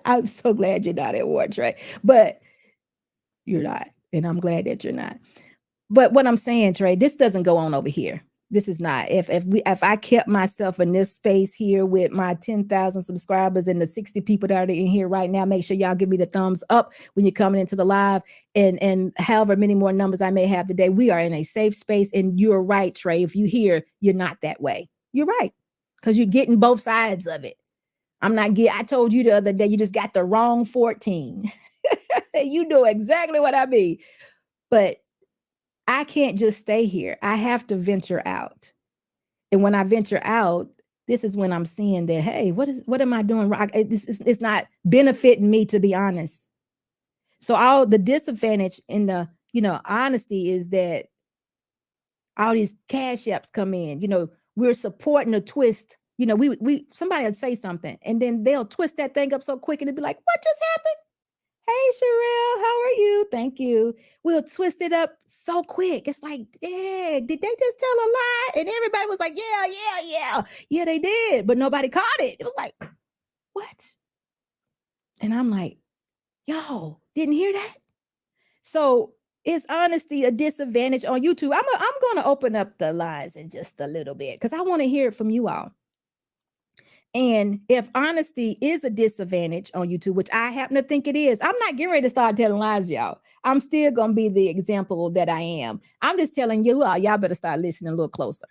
I'm so glad you're not at war, Trey, but you're not. And I'm glad that you're not. But what I'm saying, Trey, this doesn't go on over here. This is not. If I kept myself in this space here with my 10,000 subscribers and the 60 people that are in here right now, make sure y'all give me the thumbs up when you're coming into the live, and however many more numbers I may have today. We are in a safe space, and you're right, Trey. If you hear, you're not that way. You're right, because you're getting both sides of it. I told you the other day, you just got the wrong 14. You know exactly what I mean. But I can't just stay here. I have to venture out. And when I venture out, this is when I'm seeing that, hey, what am I doing wrong? It's not benefiting me, to be honest. So all the disadvantage in the, honesty is that all these cash apps come in, we're supporting a twist. Somebody will say something and then they'll twist that thing up so quick and it'll be like, what just happened? Hey, Sherelle, how are you? Thank you. We'll twist it up so quick. It's like, yeah, did they just tell a lie? And everybody was like, yeah. Yeah, they did. But nobody caught it. It was like, what? And I'm like, yo, didn't hear that? So is honesty a disadvantage on YouTube? I'm going to open up the lines in just a little bit because I want to hear it from you all. And if honesty is a disadvantage on YouTube, which I happen to think it is, I'm not getting ready to start telling lies, y'all. I'm still going to be the example that I am. I'm just telling you, y'all better start listening a little closer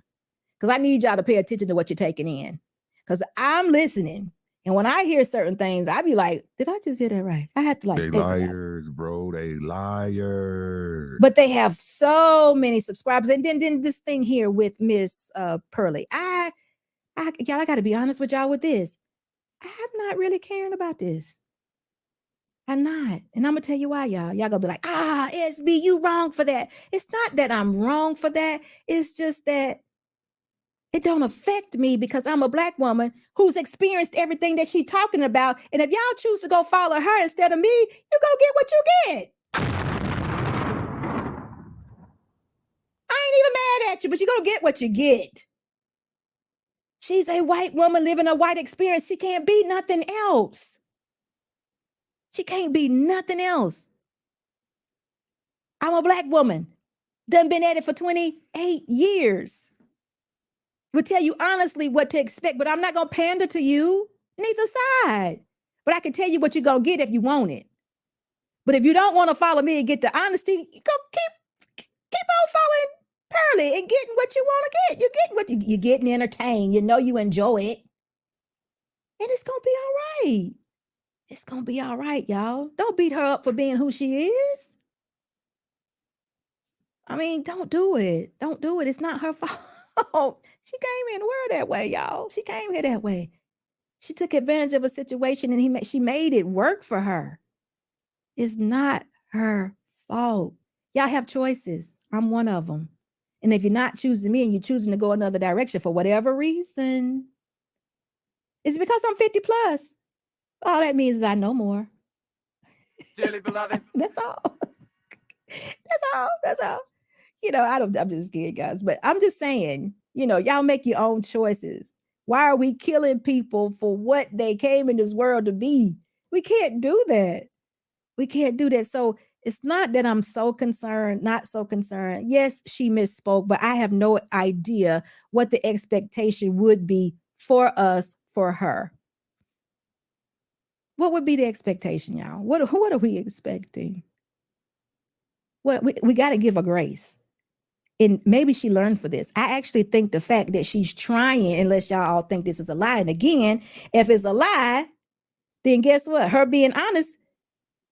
because I need y'all to pay attention to what you're taking in, because I'm listening. And when I hear certain things, I be like, did I just hear that right? I had to like. They liars, bro. They liars. But they have so many subscribers. And then this thing here with Miss Pearly, y'all, I got to be honest with y'all with this. I'm not really caring about this. I'm not. And I'm going to tell you why, y'all. Y'all going to be like, SB, you wrong for that. It's not that I'm wrong for that. It's just that it don't affect me because I'm a Black woman who's experienced everything that she's talking about. And if y'all choose to go follow her instead of me, you're going to get what you get. I ain't even mad at you, but you're going to get what you get. She's a white woman living a white experience. She can't be nothing else. She can't be nothing else. I'm a Black woman. Done been at it for 28 years. Will tell you honestly what to expect, but I'm not going to pander to you, neither side. But I can tell you what you're going to get if you want it. But if you don't want to follow me and get the honesty, you go keep on following Pearly and getting what you want to get. You're getting what you're getting entertained. You know you enjoy it. And it's going to be all right. It's going to be all right, y'all. Don't beat her up for being who she is. I mean, don't do it. Don't do it. It's not her fault. She came in the world that way, y'all. She came here that way. She took advantage of a situation and she made it work for her. It's not her fault. Y'all have choices. I'm one of them. And if you're not choosing me and you're choosing to go another direction for whatever reason, it's because I'm 50 plus. All that means is I know more. Dearly beloved. That's all. That's all. I'm just kidding, guys. But I'm just saying, y'all make your own choices. Why are we killing people for what they came in this world to be? We can't do that. We can't do that. So it's not that I'm so concerned, not so concerned. Yes, she misspoke, but I have no idea what the expectation would be for us, for her. What would be the expectation, y'all? What are we expecting? What we got to give her grace. And maybe she learned for this. I actually think the fact that she's trying, unless y'all all think this is a lie. And again, if it's a lie, then guess what? Her being honest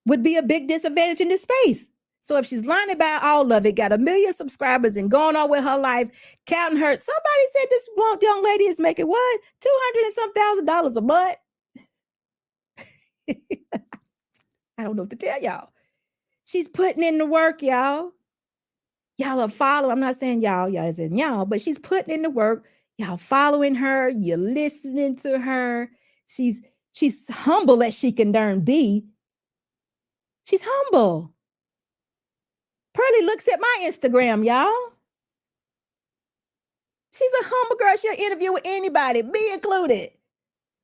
would be a big disadvantage in this space. So if she's lying about all of it, got 1 million subscribers and going on with her life, counting her, somebody said this one young lady is making what? $200 and some $1,000 a month. I don't know what to tell y'all. She's putting in the work, y'all. Y'all are following. I'm not saying y'all as in y'all, but she's putting in the work. Y'all following her. You're listening to her. She's humble as she can darn be. She's humble. Pearlie looks at my Instagram, y'all. She's a humble girl. She'll interview with anybody, me included.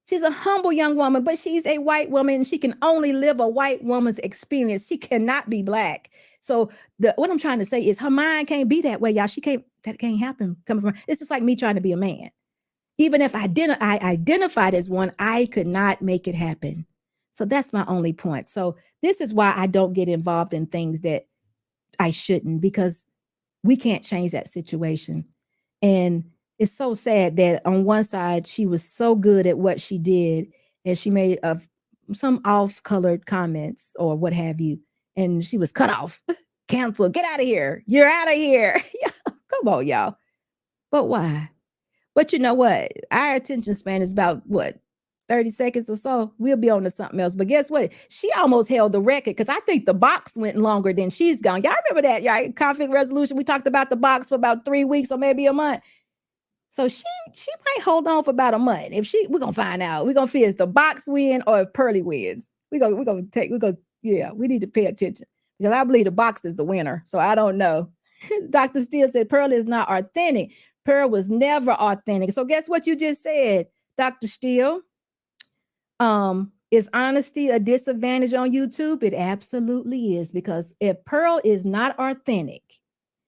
She's a humble young woman, but she's a white woman and she can only live a white woman's experience. She cannot be black. So what I'm trying to say is her mind can't be that way, y'all. That can't happen coming from her. It's just like me trying to be a man. Even if I identified as one, I could not make it happen. So that's my only point. So this is why I don't get involved in things that I shouldn't, because we can't change that situation. And it's so sad that on one side, she was so good at what she did and she made some off-colored comments or what have you. And she was cut off, canceled, get out of here. You're out of here. Come on, y'all. But why? But you know what? Our attention span is about what? 30 seconds or so. We'll be on to something else. But guess what? She almost held the record because I think the box went longer than she's gone. Y'all remember that, y'all? Conflict resolution. We talked about the box for about 3 weeks or maybe a month. So she might hold on for about a month. We're gonna find out. We're gonna see if the box win or if Pearlie wins. We need to pay attention because I believe the box is the winner. So I don't know. Dr. Steele said Pearlie is not authentic. Pearl was never authentic. So guess what you just said, Dr. Steele? Is honesty a disadvantage on YouTube? It absolutely is, because if Pearl is not authentic,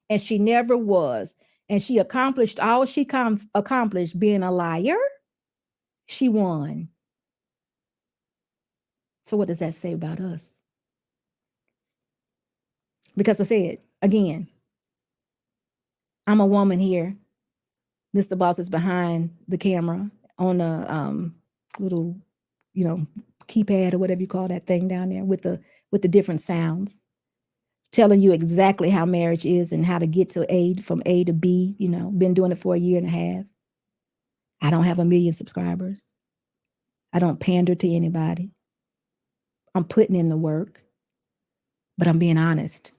and she never was, and she accomplished all she accomplished being a liar, she won. So what does that say about us? Because I said, again, I'm a woman here. Mr. Boss is behind the camera on a little, keypad or whatever you call that thing down there with the different sounds, telling you exactly how marriage is and how to get from A to B. Been doing it for 1.5 years. I don't have 1 million subscribers. I don't pander to anybody. I'm putting in the work, but I'm being honest.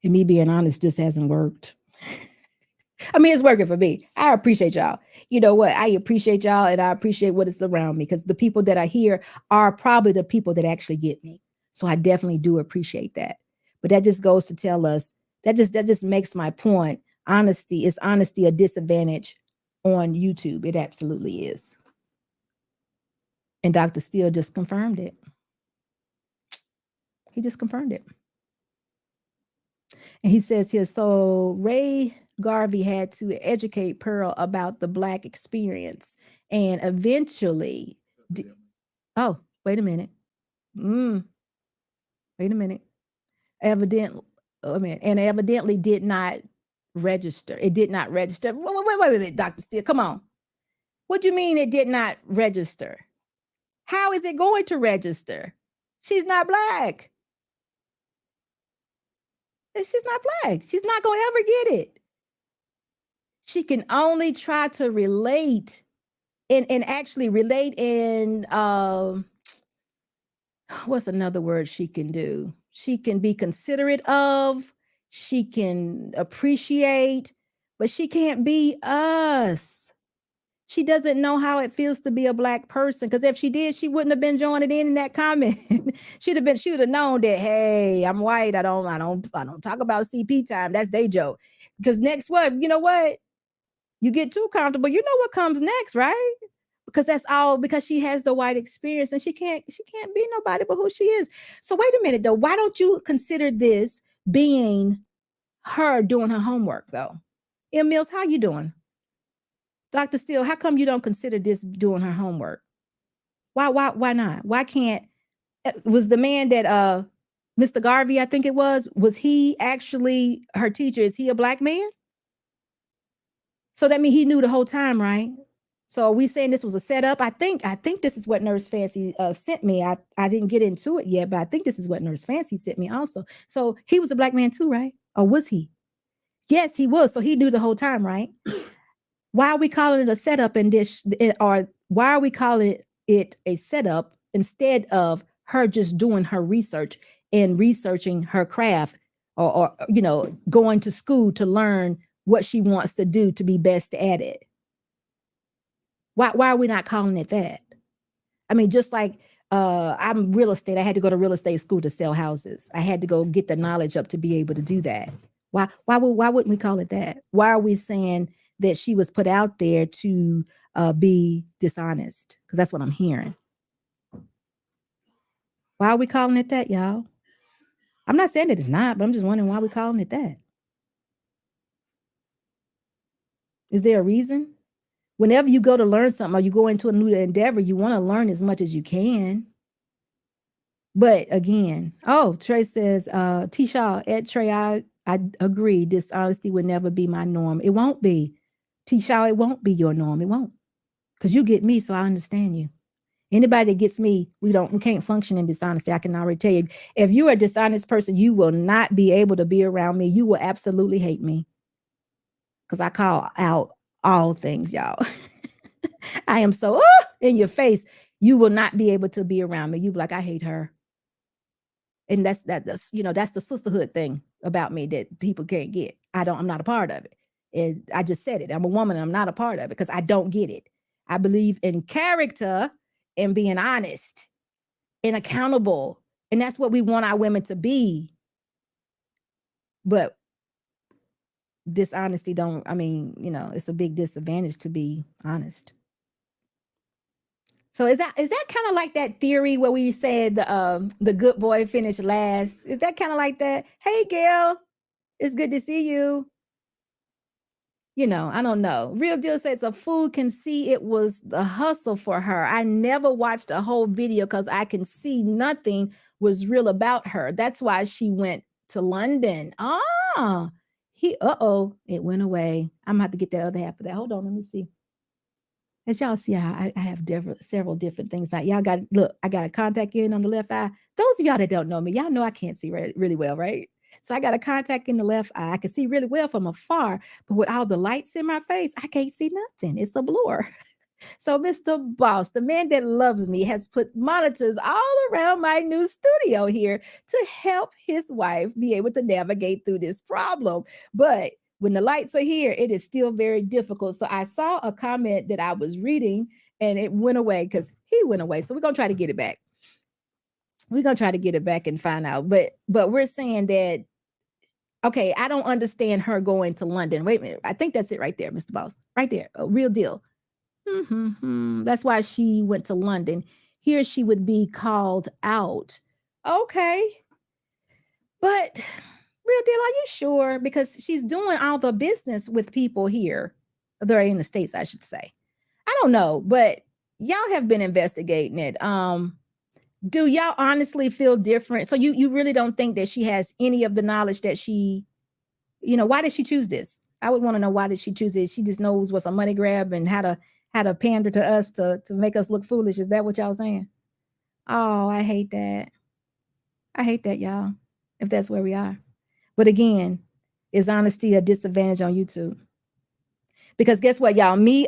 And me being honest just hasn't worked. I mean, it's working for me. I appreciate y'all. You know what? I appreciate y'all and I appreciate what is around me, because the people that are here are probably the people that actually get me. So I definitely do appreciate that. But that just goes to tell us, that just makes my point. Is honesty a disadvantage on YouTube? It absolutely is. And Dr. Steele just confirmed it. He just confirmed it. And he says here, so Ray Garvey had to educate Pearl about the Black experience and eventually, oh, wait a minute. Wait a minute. Evidently did not register. It did not register. Wait, Dr. Steele, come on. What do you mean it did not register? How is it going to register? She's not Black. She's not Black. She's not going to ever get it. She can only try to relate and actually relate in, what's another word she can do? She can be considerate of, she can appreciate, but she can't be us. She doesn't know how it feels to be a Black person. Because if she did, she wouldn't have been joining in that comment. She would have known that, hey, I'm white. I don't talk about CP time. That's day joke. Because next what? You know what? You get too comfortable. You know what comes next, right? Because that's all because she has the white experience and she can't be nobody but who she is. So wait a minute though. Why don't you consider this being her doing her homework though? M. Mills, how you doing? Dr. Steele, how come you don't consider this doing her homework? Why not? Why can't, was the man that Mr. Garvey, I think it was he actually her teacher? Is he a Black man? So that means he knew the whole time, right? So are we saying this was a setup? I think this is what Nurse Fancy sent me. I didn't get into it yet, but I think this is what Nurse Fancy sent me also. So he was a Black man too, right? Or was he? Yes, he was. So he knew the whole time, right? Why are we calling it a setup in this, or why are we calling it a setup instead of her just doing her research and researching her craft or going to school to learn what she wants to do to be best at it? Why are we not calling it that? I mean, just like I'm real estate. I had to go to real estate school to sell houses. I had to go get the knowledge up to be able to do that. Why wouldn't we call it that? Why are we saying that she was put out there to be dishonest? Because that's what I'm hearing. Why are we calling it that, y'all? I'm not saying that it's not, but I'm just wondering why we're calling it that. Is there a reason? Whenever you go to learn something or you go into a new endeavor, you want to learn as much as you can. But again, Trey says, T-Shaw, at Trey, I agree. Dishonesty would never be my norm. It won't be. T-Shaw, it won't be your norm. It won't. Because you get me, so I understand you. Anybody that gets me, we can't function in dishonesty. I can already tell you. If you're a dishonest person, you will not be able to be around me. You will absolutely hate me. Because I call out all things, y'all. I am so in your face. You will not be able to be around me. You be like, I hate her. And that's the sisterhood thing about me that people can't get. I'm not a part of it. And I just said it. I'm a woman and I'm not a part of it because I don't get it. I believe in character and being honest and accountable. And that's what we want our women to be. But dishonesty it's a big disadvantage to be honest. So is that kind of like that theory where we said the good boy finished last? Is that kind of like that? Hey, Gail, it's good to see you. I don't know. Real Deal says a fool can see it was the hustle for her. I never watched a whole video because I can see nothing was real about her. That's why she went to London. It went away. I'm gonna have to get that other half of that. Hold on, let me see. As y'all see, I have several different things. Now, y'all I got a contact in on the left eye. Those of y'all that don't know me, y'all know I can't see really well, right? So I got a contact in the left eye. I can see really well from afar, but with all the lights in my face, I can't see nothing. It's a blur. So Mr. Boss, the man that loves me, has put monitors all around my new studio here to help his wife be able to navigate through this problem. But when the lights are here, it is still very difficult. So I saw a comment that I was reading and it went away because he went away. So we're going to try to get it back. We're going to try to get it back and find out. But we're saying that, okay, I don't understand her going to London. Wait a minute. I think that's it right there, Mr. Boss. Right there. A real deal. That's why she went to London. Here she would be called out. Okay. But real deal, are you sure? Because she's doing all the business with people here. They're in the States, I should say. I don't know, but y'all have been investigating it. Do y'all honestly feel different? So you really don't think that she has any of the knowledge that she, why did she choose this? I would want to know, why did she choose it? She just knows what's a money grab and how to pander to us to make us look foolish. Is that what y'all saying? Oh, I hate that. I hate that, y'all, if that's where we are. But again, is honesty a disadvantage on YouTube? Because guess what, y'all? Me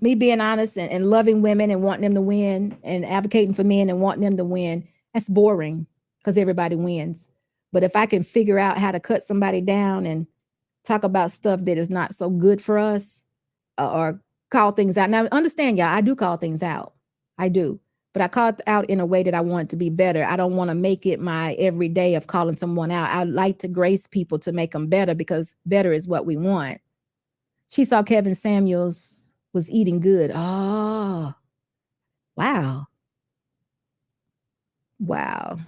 being honest and loving women and wanting them to win and advocating for men and wanting them to win, that's boring because everybody wins. But if I can figure out how to cut somebody down and talk about stuff that is not so good for us, or call things out. Now, understand, y'all, I do call things out. I do. But I call it out in a way that I want it to be better. I don't want to make it my everyday of calling someone out. I like to grace people to make them better because better is what we want. She saw Kevin Samuels was eating good. Oh, wow. Wow.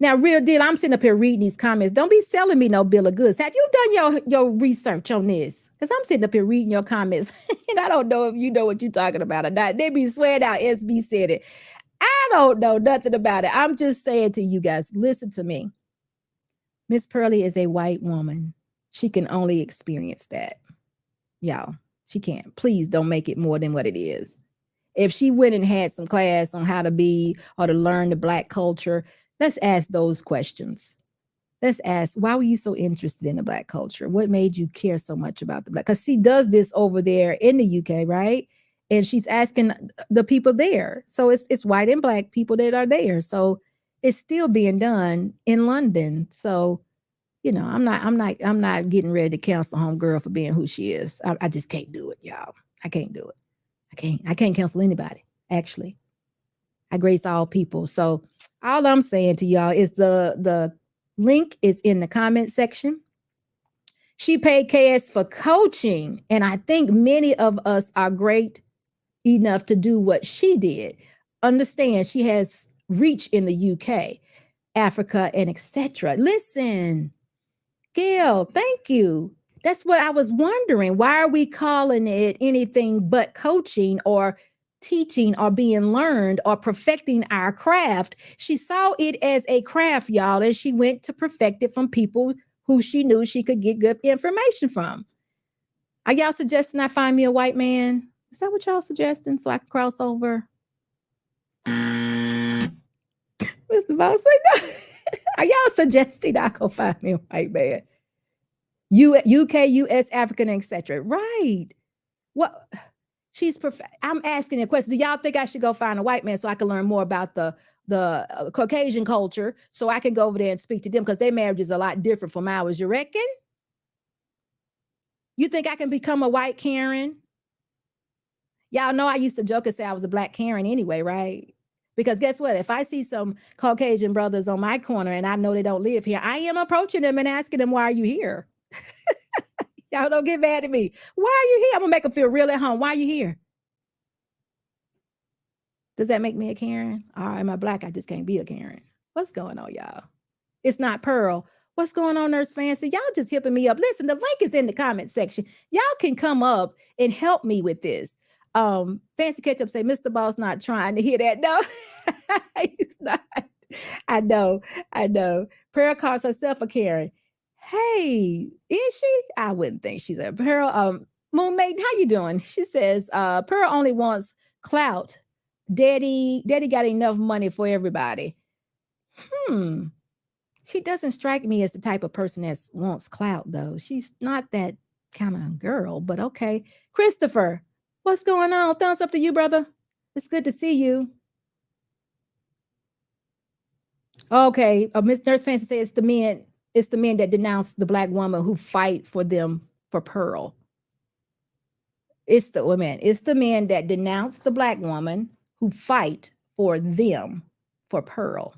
Now, real deal, I'm sitting up here reading these comments. Don't be selling me no bill of goods. Have you done your research on this? Because I'm sitting up here reading your comments, and I don't know if you know what you're talking about or not. They be swearing out SB said it. I don't know nothing about it. I'm just saying to you guys, listen to me. Miss Pearlie is a white woman. She can only experience that. Y'all, she can't. Please don't make it more than what it is. If she went and had some class on how to be or to learn the Black culture, let's ask those questions. Let's ask, why were you so interested in the Black culture? What made you care so much about the Black? Because she does this over there in the UK, right? And she's asking the people there. So it's white and Black people that are there. So it's still being done in London. So, you know, I'm not getting ready to cancel homegirl for being who she is. I just can't do it, y'all. I can't do it. I can't cancel anybody, actually. I grace all people. So all I'm saying to y'all is the link is in the comment section. She paid KS for coaching, and I think many of us are great enough to do what she did. Understand, she has reach in the UK, Africa, and etc. Listen, Gail, thank you. That's what I was wondering. Why are we calling it anything but coaching or teaching or being learned or perfecting our craft? She saw it as a craft, y'all, and she went to perfect it from people who she knew she could get good information from. Are y'all suggesting I find me a white man? Is that what y'all suggesting so I can cross over? Mr. Boss, say no. Are y'all suggesting I go find me a white man? UK, US, African, etc. Right. What? She's perfect. I'm asking a question. Do y'all think I should go find a white man so I can learn more about the Caucasian culture so I can go over there and speak to them because their marriage is a lot different from ours? You reckon? You think I can become a white Karen? Y'all know I used to joke and say I was a Black Karen anyway, right? Because guess what? If I see some Caucasian brothers on my corner and I know they don't live here, I am approaching them and asking them, why are you here? Y'all don't get mad at me. Why are you here? I'm going to make them feel real at home. Why are you here? Does that make me a Karen? Or am I Black? I just can't be a Karen. What's going on, y'all? It's not Pearl. What's going on, Nurse Fancy? Y'all just hipping me up. Listen, the link is in the comment section. Y'all can come up and help me with this. Fancy Ketchup say, Mr. Boss not trying to hear that. No, he's not. I know. Pearl calls herself a Karen. Hey, is she? I wouldn't think she's a Pearl. Moon Maiden, how you doing? She says, Pearl only wants clout. Daddy got enough money for everybody. She doesn't strike me as the type of person that wants clout, though. She's not that kind of girl, but okay. Christopher, what's going on? Thumbs up to you, brother. It's good to see you. Okay, Miss Nurse Fancy says it's the men that denounce the Black woman who fight for them for Pearl. It's the men that denounce the Black woman who fight for them for Pearl.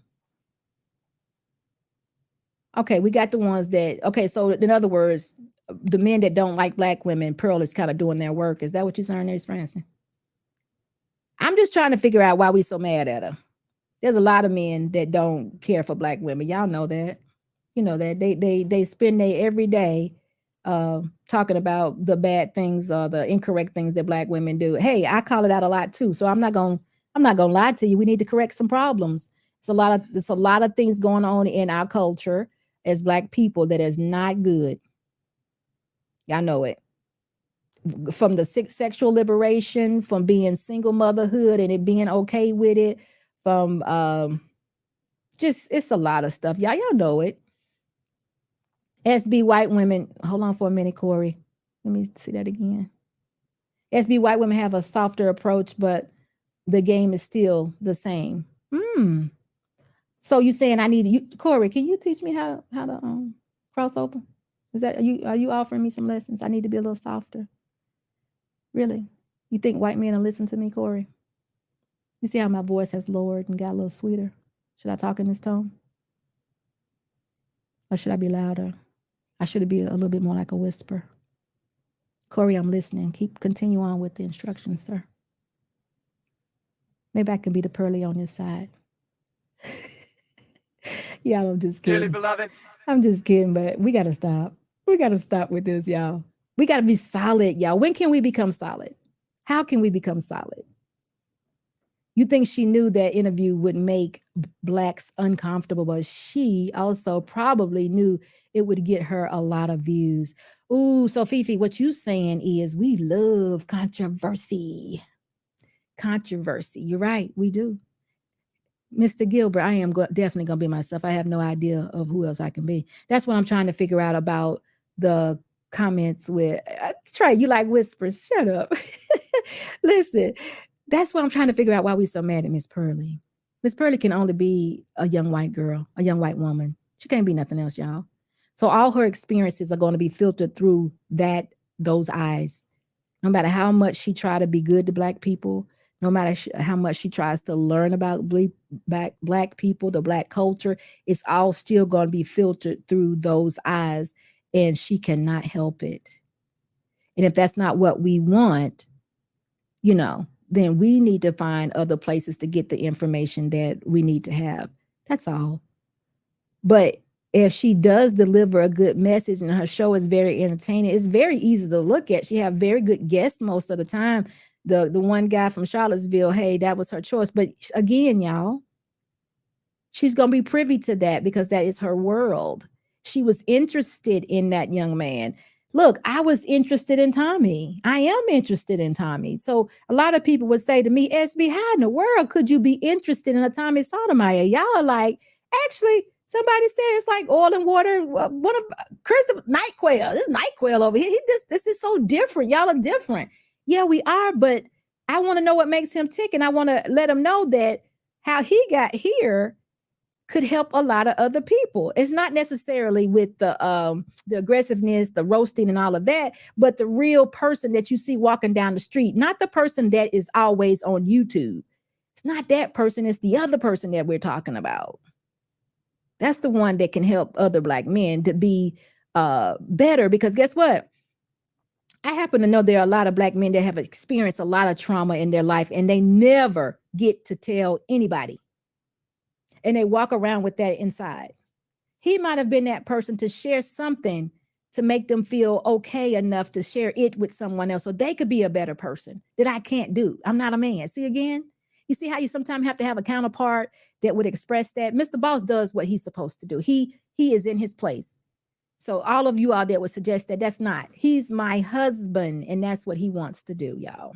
Okay, we got the ones that, okay, so in other words, the men that don't like Black women, Pearl is kind of doing their work. Is that what you're saying, Nurse Francis? I'm just trying to figure out why we so mad at her. There's a lot of men that don't care for Black women. Y'all know that. You know that they spend their every day talking about the bad things or the incorrect things that Black women do. Hey, I call it out a lot too. So I'm not gonna lie to you. We need to correct some problems. There's a lot of things going on in our culture as Black people that is not good. Y'all know it. From the sexual liberation, from being single motherhood and it being okay with it, from just it's a lot of stuff. Y'all know it. SB white women, hold on for a minute, Corey. Let me see that again. SB white women have a softer approach, but the game is still the same. So you saying I need you, Corey? Can you teach me how to cross open? Is that are you offering me some lessons? I need to be a little softer. Really? You think white men will listen to me, Corey? You see how my voice has lowered and got a little sweeter? Should I talk in this tone? Or should I be louder? I should be a little bit more like a whisper. Corey, I'm listening. Continue on with the instructions, sir. Maybe I can be the pearly on this side. Yeah, I'm just kidding. Dearly beloved. I'm just kidding, but we got to stop. We got to stop with this, y'all. We got to be solid, y'all. When can we become solid? How can we become solid? You think she knew that interview would make blacks uncomfortable, but she also probably knew it would get her a lot of views. Ooh, so Fifi, what you saying is we love controversy. Controversy. You're right. We do. Mr. Gilbert, I am definitely going to be myself. I have no idea of who else I can be. That's what I'm trying to figure out about the comments with, Trey, you like whispers. Shut up. Listen, that's what I'm trying to figure out why we so mad at Miss Pearly. Miss Pearly can only be a young white girl, a young white woman. She can't be nothing else, y'all. So all her experiences are going to be filtered through those eyes. No matter how much she try to be good to black people, no matter how much she tries to learn about black people, the black culture, it's all still going to be filtered through those eyes, and she cannot help it. And if that's not what we want, then we need to find other places to get the information that we need to have. That's all. But if she does deliver a good message and her show is very entertaining, it's very easy to look at. She have very good guests most of the time. The one guy from Charlottesville, hey, that was her choice. But again, y'all, she's going to be privy to that because that is her world. She was interested in that young man. Look, I was interested in Tommy. I am interested in Tommy. So a lot of people would say to me, SB, how in the world could you be interested in a Tommy Sotomayor? Y'all are like, actually, somebody said it's like oil and water. One of Christopher Night Quail. This is Night Quail over here. This is so different. Y'all are different. Yeah, we are, but I want to know what makes him tick. And I want to let him know that how he got here could help a lot of other people. It's not necessarily with the aggressiveness, the roasting and all of that, but the real person that you see walking down the street, not the person that is always on YouTube. It's not that person. It's the other person that we're talking about. That's the one that can help other black men to be better, because guess what? I happen to know there are a lot of black men that have experienced a lot of trauma in their life and they never get to tell anybody. And they walk around with that inside. He might have been that person to share something to make them feel okay enough to share it with someone else so they could be a better person that I can't do. I'm not a man. See again? You see how you sometimes have to have a counterpart that would express that? Mr. Boss does what he's supposed to do. He is in his place. So all of you out there would suggest that that's not. He's my husband, and that's what he wants to do, y'all.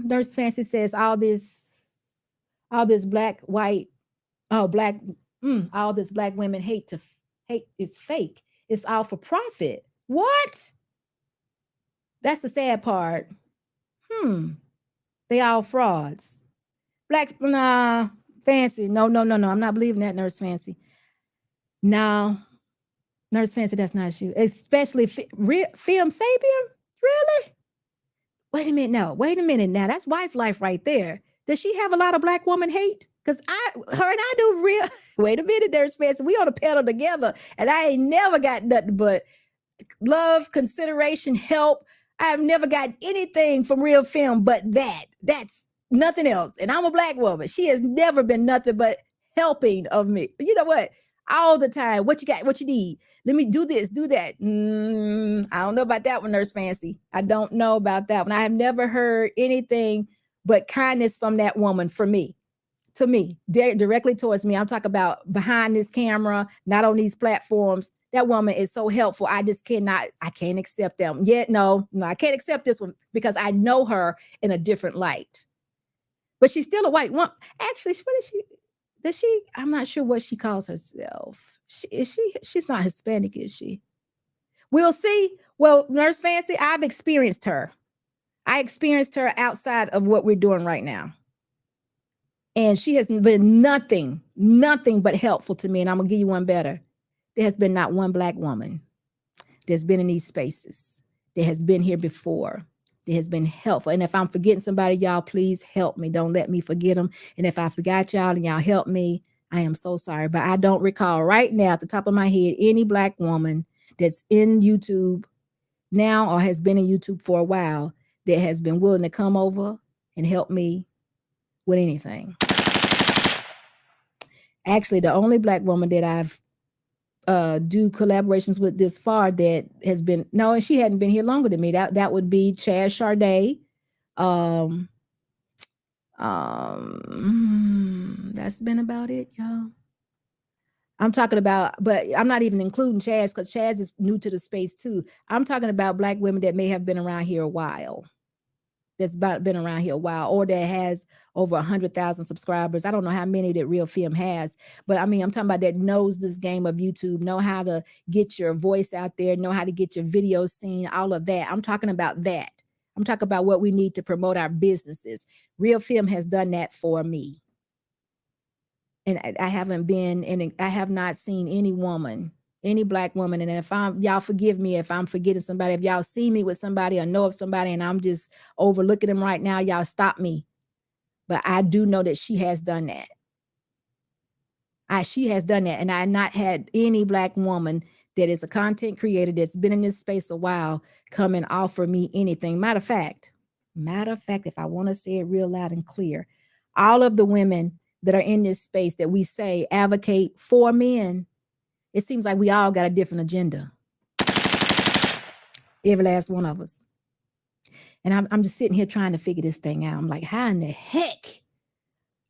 Nurse Fancy says all this black, white, all this black women hate is fake. It's all for profit. What? That's the sad part. They all frauds. Fancy. No. I'm not believing that, Nurse Fancy. No. Nurse Fancy, that's not you. Especially Film Sapien? Really? Wait a minute now. That's wife life right there. Does she have a lot of black woman hate? Because her and I do real. Wait a minute, Nurse Fancy. We on a pedal together. And I ain't never got nothing but love, consideration, help. I have never got anything from Real Film but that. That's nothing else. And I'm a black woman. She has never been nothing but helping of me. You know what? All the time. What you got? What you need? Let me do this, do that. I don't know about that one, Nurse Fancy. I don't know about that one. I have never heard anything but kindness from that woman to me, directly towards me. I'm talking about behind this camera, not on these platforms. That woman is so helpful. I can't accept them. Yet, no, I can't accept this one because I know her in a different light. But she's still a white woman. Actually, what is she? I'm not sure what she calls herself. She's not Hispanic, is she? We'll see. Well, Nurse Fancy, I've experienced her. I experienced her outside of what we're doing right now. And she has been nothing but helpful to me. And I'm going to give you one better. There has been not one black woman that's been in these spaces that has been here before that has been helpful. And if I'm forgetting somebody, y'all, please help me. Don't let me forget them. And if I forgot y'all and y'all help me, I am so sorry. But I don't recall right now at the top of my head any Black woman that's in YouTube now or has been in YouTube for a while that has been willing to come over and help me with anything. Actually, the only Black woman that I've do collaborations with this far that has been, no, and she hadn't been here longer than me. That would be Chad Sharday. That's been about it, y'all. I'm talking about, but I'm not even including Chaz because Chaz is new to the space too. I'm talking about Black women that may have been around here a while. That's been around here a while, or that has over 100,000 subscribers. I don't know how many that Real Film has, but I mean, I'm talking about that knows this game of YouTube, know how to get your voice out there, know how to get your videos seen, all of that. I'm talking about that. I'm talking about what we need to promote our businesses. Real Film has done that for me. And I haven't been, and I have not seen any woman, any Black woman. And if y'all forgive me if I'm forgetting somebody, if y'all see me with somebody or know of somebody and I'm just overlooking them right now, y'all stop me. But I do know that she has done that. She has done that. And I have not had any Black woman that is a content creator that's been in this space a while come and offer me anything. Matter of fact, if I want to say it real loud and clear, all of the women that are in this space that we say advocate for men, it seems like we all got a different agenda. Every last one of us. And I'm just sitting here trying to figure this thing out. I'm like, how in the heck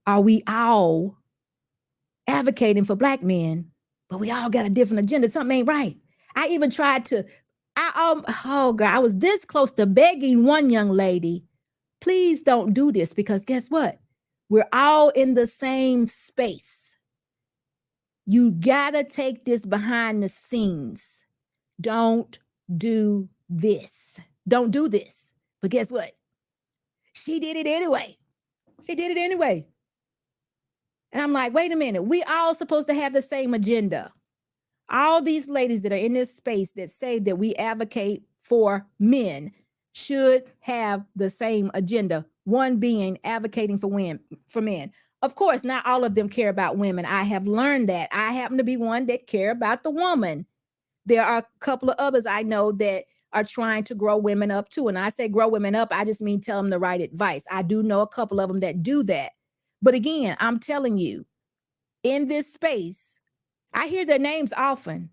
are we all advocating for Black men, but we all got a different agenda? Something ain't right. I even tried to, oh God, I was this close to begging one young lady, please don't do this, because guess what? We're all in the same space. You gotta take this behind the scenes. Don't do this. Don't do this. But guess what? She did it anyway. She did it anyway. And I'm like, wait a minute. We all supposed to have the same agenda. All these ladies that are in this space that say that we advocate for men should have the same agenda. One being advocating for men. Of course, not all of them care about women. I have learned that. I happen to be one that care about the woman. There are a couple of others I know that are trying to grow women up too. And I say grow women up, I just mean tell them the right advice. I do know a couple of them that do that. But again, I'm telling you, in this space, I hear their names often,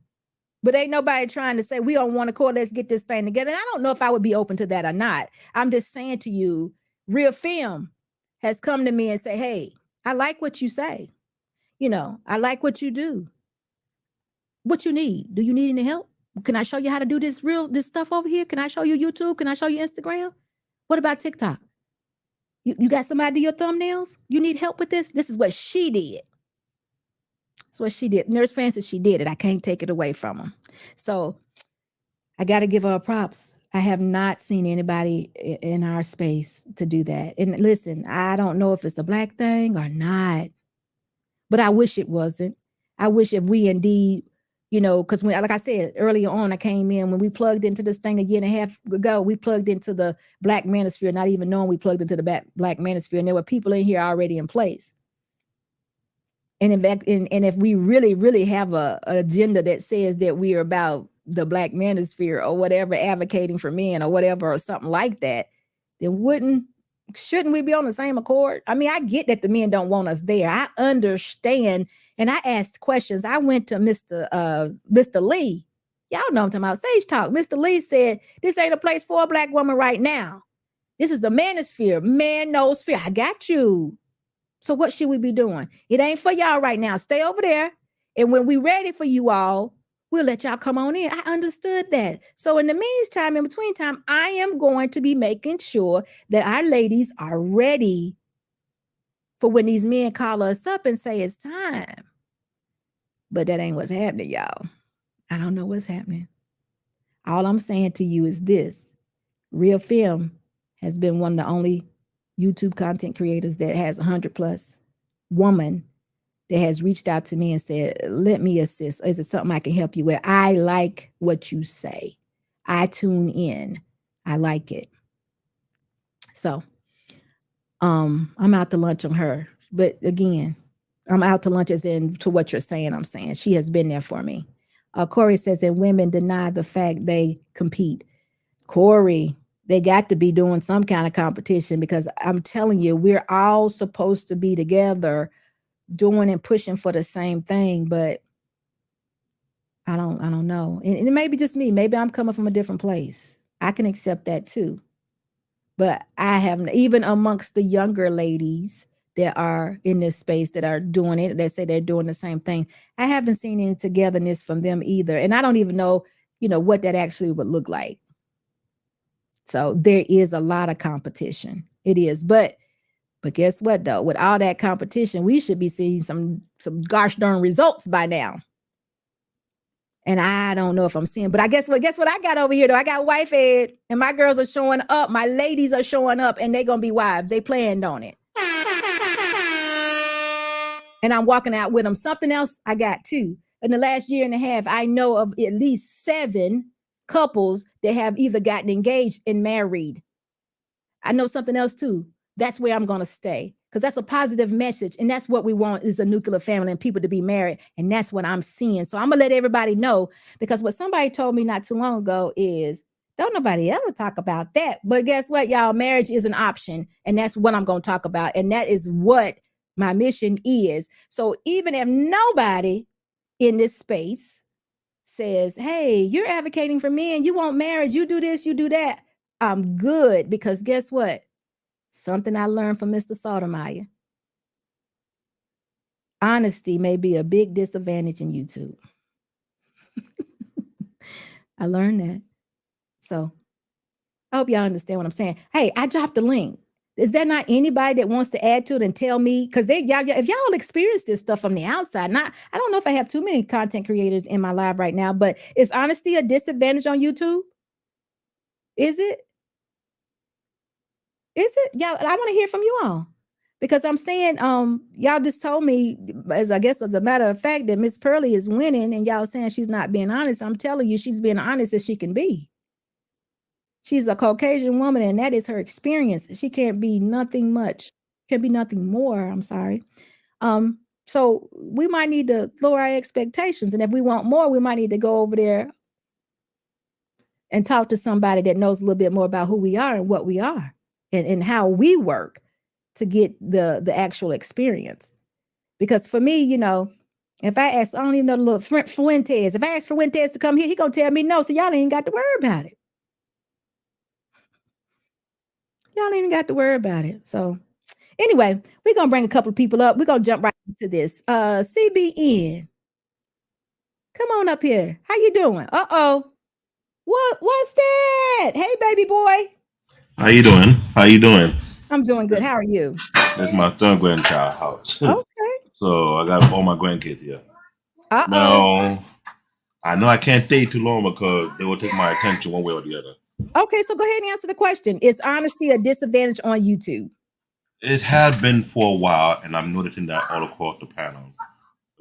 but ain't nobody trying to say we on one accord, let's get this thing together. And I don't know if I would be open to that or not. I'm just saying to you, Real Film has come to me and say, hey, I like what you say. You know, I like what you do. What you need? Do you need any help? Can I show you how to do this stuff over here? Can I show you YouTube? Can I show you Instagram? What about TikTok? You got somebody to do your thumbnails? You need help with this? This is what she did. That's what she did. Nurse Francis, she did it. I can't take it away from her. So I got to give her props. I have not seen anybody in our space to do that. And listen, I don't know if it's a Black thing or not, but I wish it wasn't. I wish if we indeed, you know, because when, like I said earlier on, I came in when we plugged into this thing a year and a half ago, we plugged into the Black manosphere, not even knowing we plugged into the Black manosphere. And there were people in here already in place. And in fact, and if we really, really have a agenda that says that we are about the Black manosphere or whatever, advocating for men or whatever, or something like that, then shouldn't we be on the same accord? I mean, I get that the men don't want us there. I understand. And I asked questions. I went to Mr. Lee. Y'all know I'm talking about Sage Talk. Mr. Lee said, this ain't a place for a Black woman right now. This is the manosphere, manosphere. I got you. So what should we be doing? It ain't for y'all right now. Stay over there. And when we ready for you all, we'll let y'all come on in. I understood that. So in the meantime, in between time, I am going to be making sure that our ladies are ready for when these men call us up and say it's time. But that ain't what's happening, y'all. I don't know what's happening. All I'm saying to you is this. Real Film has been one of the only YouTube content creators that has 100+ woman that has reached out to me and said, let me assist. Is it something I can help you with? I like what you say. I tune in. I like it. So I'm out to lunch on her. But again, I'm out to lunch as in to what you're saying. I'm saying she has been there for me. Corey says that women deny the fact they compete. Corey, they got to be doing some kind of competition because I'm telling you, we're all supposed to be together doing and pushing for the same thing. But I don't know. And it may be just me. Maybe I'm coming from a different place. I can accept that too. But I haven't, even amongst the younger ladies that are in this space that are doing it, that say they're doing the same thing, I haven't seen any togetherness from them either. And I don't even know, what that actually would look like. So there is a lot of competition. It is. But guess what though? With all that competition, we should be seeing some gosh darn results by now. And I don't know if I'm seeing, but guess what I got over here though? I got wife ed, and my girls are showing up. My ladies are showing up, and they're gonna be wives. They planned on it. And I'm walking out with them. Something else I got too. In the last year and a half, I know of at least 7 couples that have either gotten engaged and married. I know something else too. That's where I'm gonna stay. Because that's a positive message. And that's what we want, is a nuclear family and people to be married. And that's what I'm seeing. So I'm going to let everybody know, because what somebody told me not too long ago is, don't nobody ever talk about that. But guess what, y'all? Marriage is an option. And that's what I'm going to talk about. And that is what my mission is. So even if nobody in this space says, hey, you're advocating for men, you want marriage, you do this, you do that, I'm good. Because guess what? Something I learned from Mr. Sotomayor. Honesty may be a big disadvantage in YouTube. I learned that. So I hope y'all understand what I'm saying. Hey, I dropped the link. Is there not anybody that wants to add to it and tell me? Because if y'all experience this stuff from the outside, I don't know if I have too many content creators in my live right now, but is honesty a disadvantage on YouTube? Is it? Is it? Y'all, I want to hear from you all, because I'm saying, y'all just told me, as a matter of fact, that Miss Pearlie is winning, and y'all saying she's not being honest. I'm telling you, she's being honest as she can be. She's a Caucasian woman, and that is her experience. She can't be nothing more. I'm sorry. So we might need to lower our expectations, and if we want more, we might need to go over there and talk to somebody that knows a little bit more about who we are and what we are. And how we work to get the actual experience. Because for me, if I ask, I don't even know the little Fuentes. If I ask Fuentes to come here, he gonna tell me no. So y'all ain't got to worry about it. Y'all ain't even got to worry about it. So anyway, we're gonna bring a couple of people up. We're gonna jump right into this. CBN, come on up here. How you doing? What's that? Hey, baby boy. How you doing? I'm doing good. How are you? It's my third grandchild house. Okay. So I got all my grandkids here. Now, I know I can't stay too long because they will take my attention one way or the other. Okay, so go ahead and answer the question. Is honesty a disadvantage on YouTube? It has been for a while, and I'm noticing that all across the panel,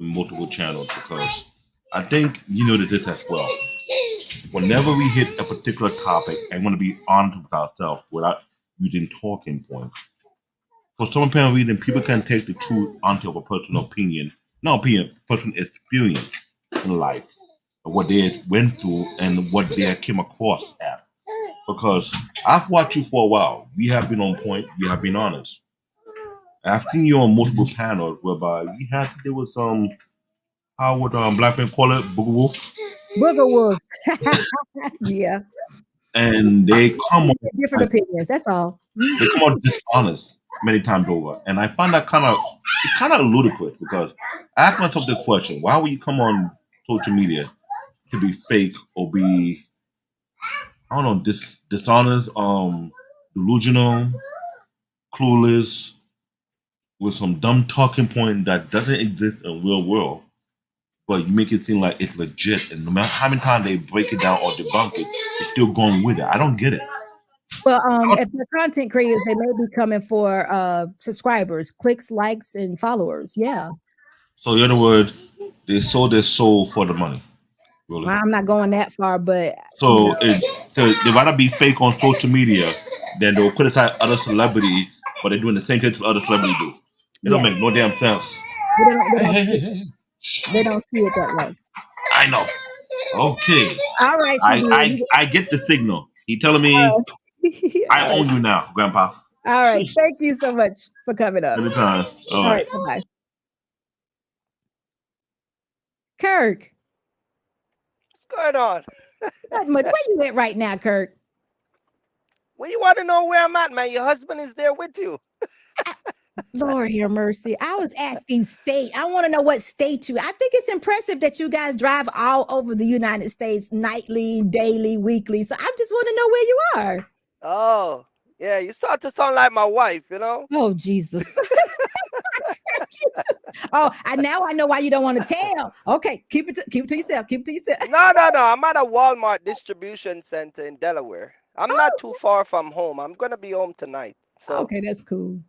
multiple channels, because I think you notice this as well. Whenever we hit a particular topic, I want to be honest with ourselves without using talking points. For some apparent reason, people can take the truth onto a personal opinion, personal experience in life, of what they went through and what they came across at. Because I've watched you for a while. We have been on point. We have been honest. I've seen you on multiple panels whereby we had to deal with some, how would black men call it, booger wolf? Booger wolf. Yeah. And they come on different opinions. That's all. They come out dishonest many times over, and I find that kind of ludicrous, because I ask myself the question: why would you come on social media to be fake or be, I don't know, dishonest, delusional, clueless, with some dumb talking point that doesn't exist in the real world, but you make it seem like it's legit, and no matter how many times they break it down or debunk it, they're still going with it. I don't get it. Well, if they're content creators, they may be coming for subscribers, clicks, likes, and followers. Yeah. So in other words, they sold their soul for the money. Really. I'm not going that far, but so they'd rather be fake on social media then they'll criticize other celebrity, but they're doing the same thing to other celebrity do. It don't Yes, make no damn sense. but Hey, hey, hey, hey. they don't see it that way. I know. Okay. All right, I, I Sylvia. I get the signal. He telling me I All right. own you now, Grandpa. All right. Thank you so much for coming up. Anytime. All All right. right. Bye-bye. Kirk, What's going on? not much. Where you at right now, Kirk? Well, you want to know where I'm at, man? Your husband is there with you. Lord have mercy. I was asking state. I want to know what state you. I think it's impressive that you guys drive all over the United States nightly, daily, weekly. So I just want to know where you are. Oh, yeah. You start to sound like my wife, you know? Oh, Jesus. Oh, now I know why you don't want to tell. Okay, keep it to yourself. Keep it to yourself. No, no, no. I'm at a Walmart distribution center in Delaware. I'm not too far from home. I'm gonna be home tonight. So Okay, that's cool.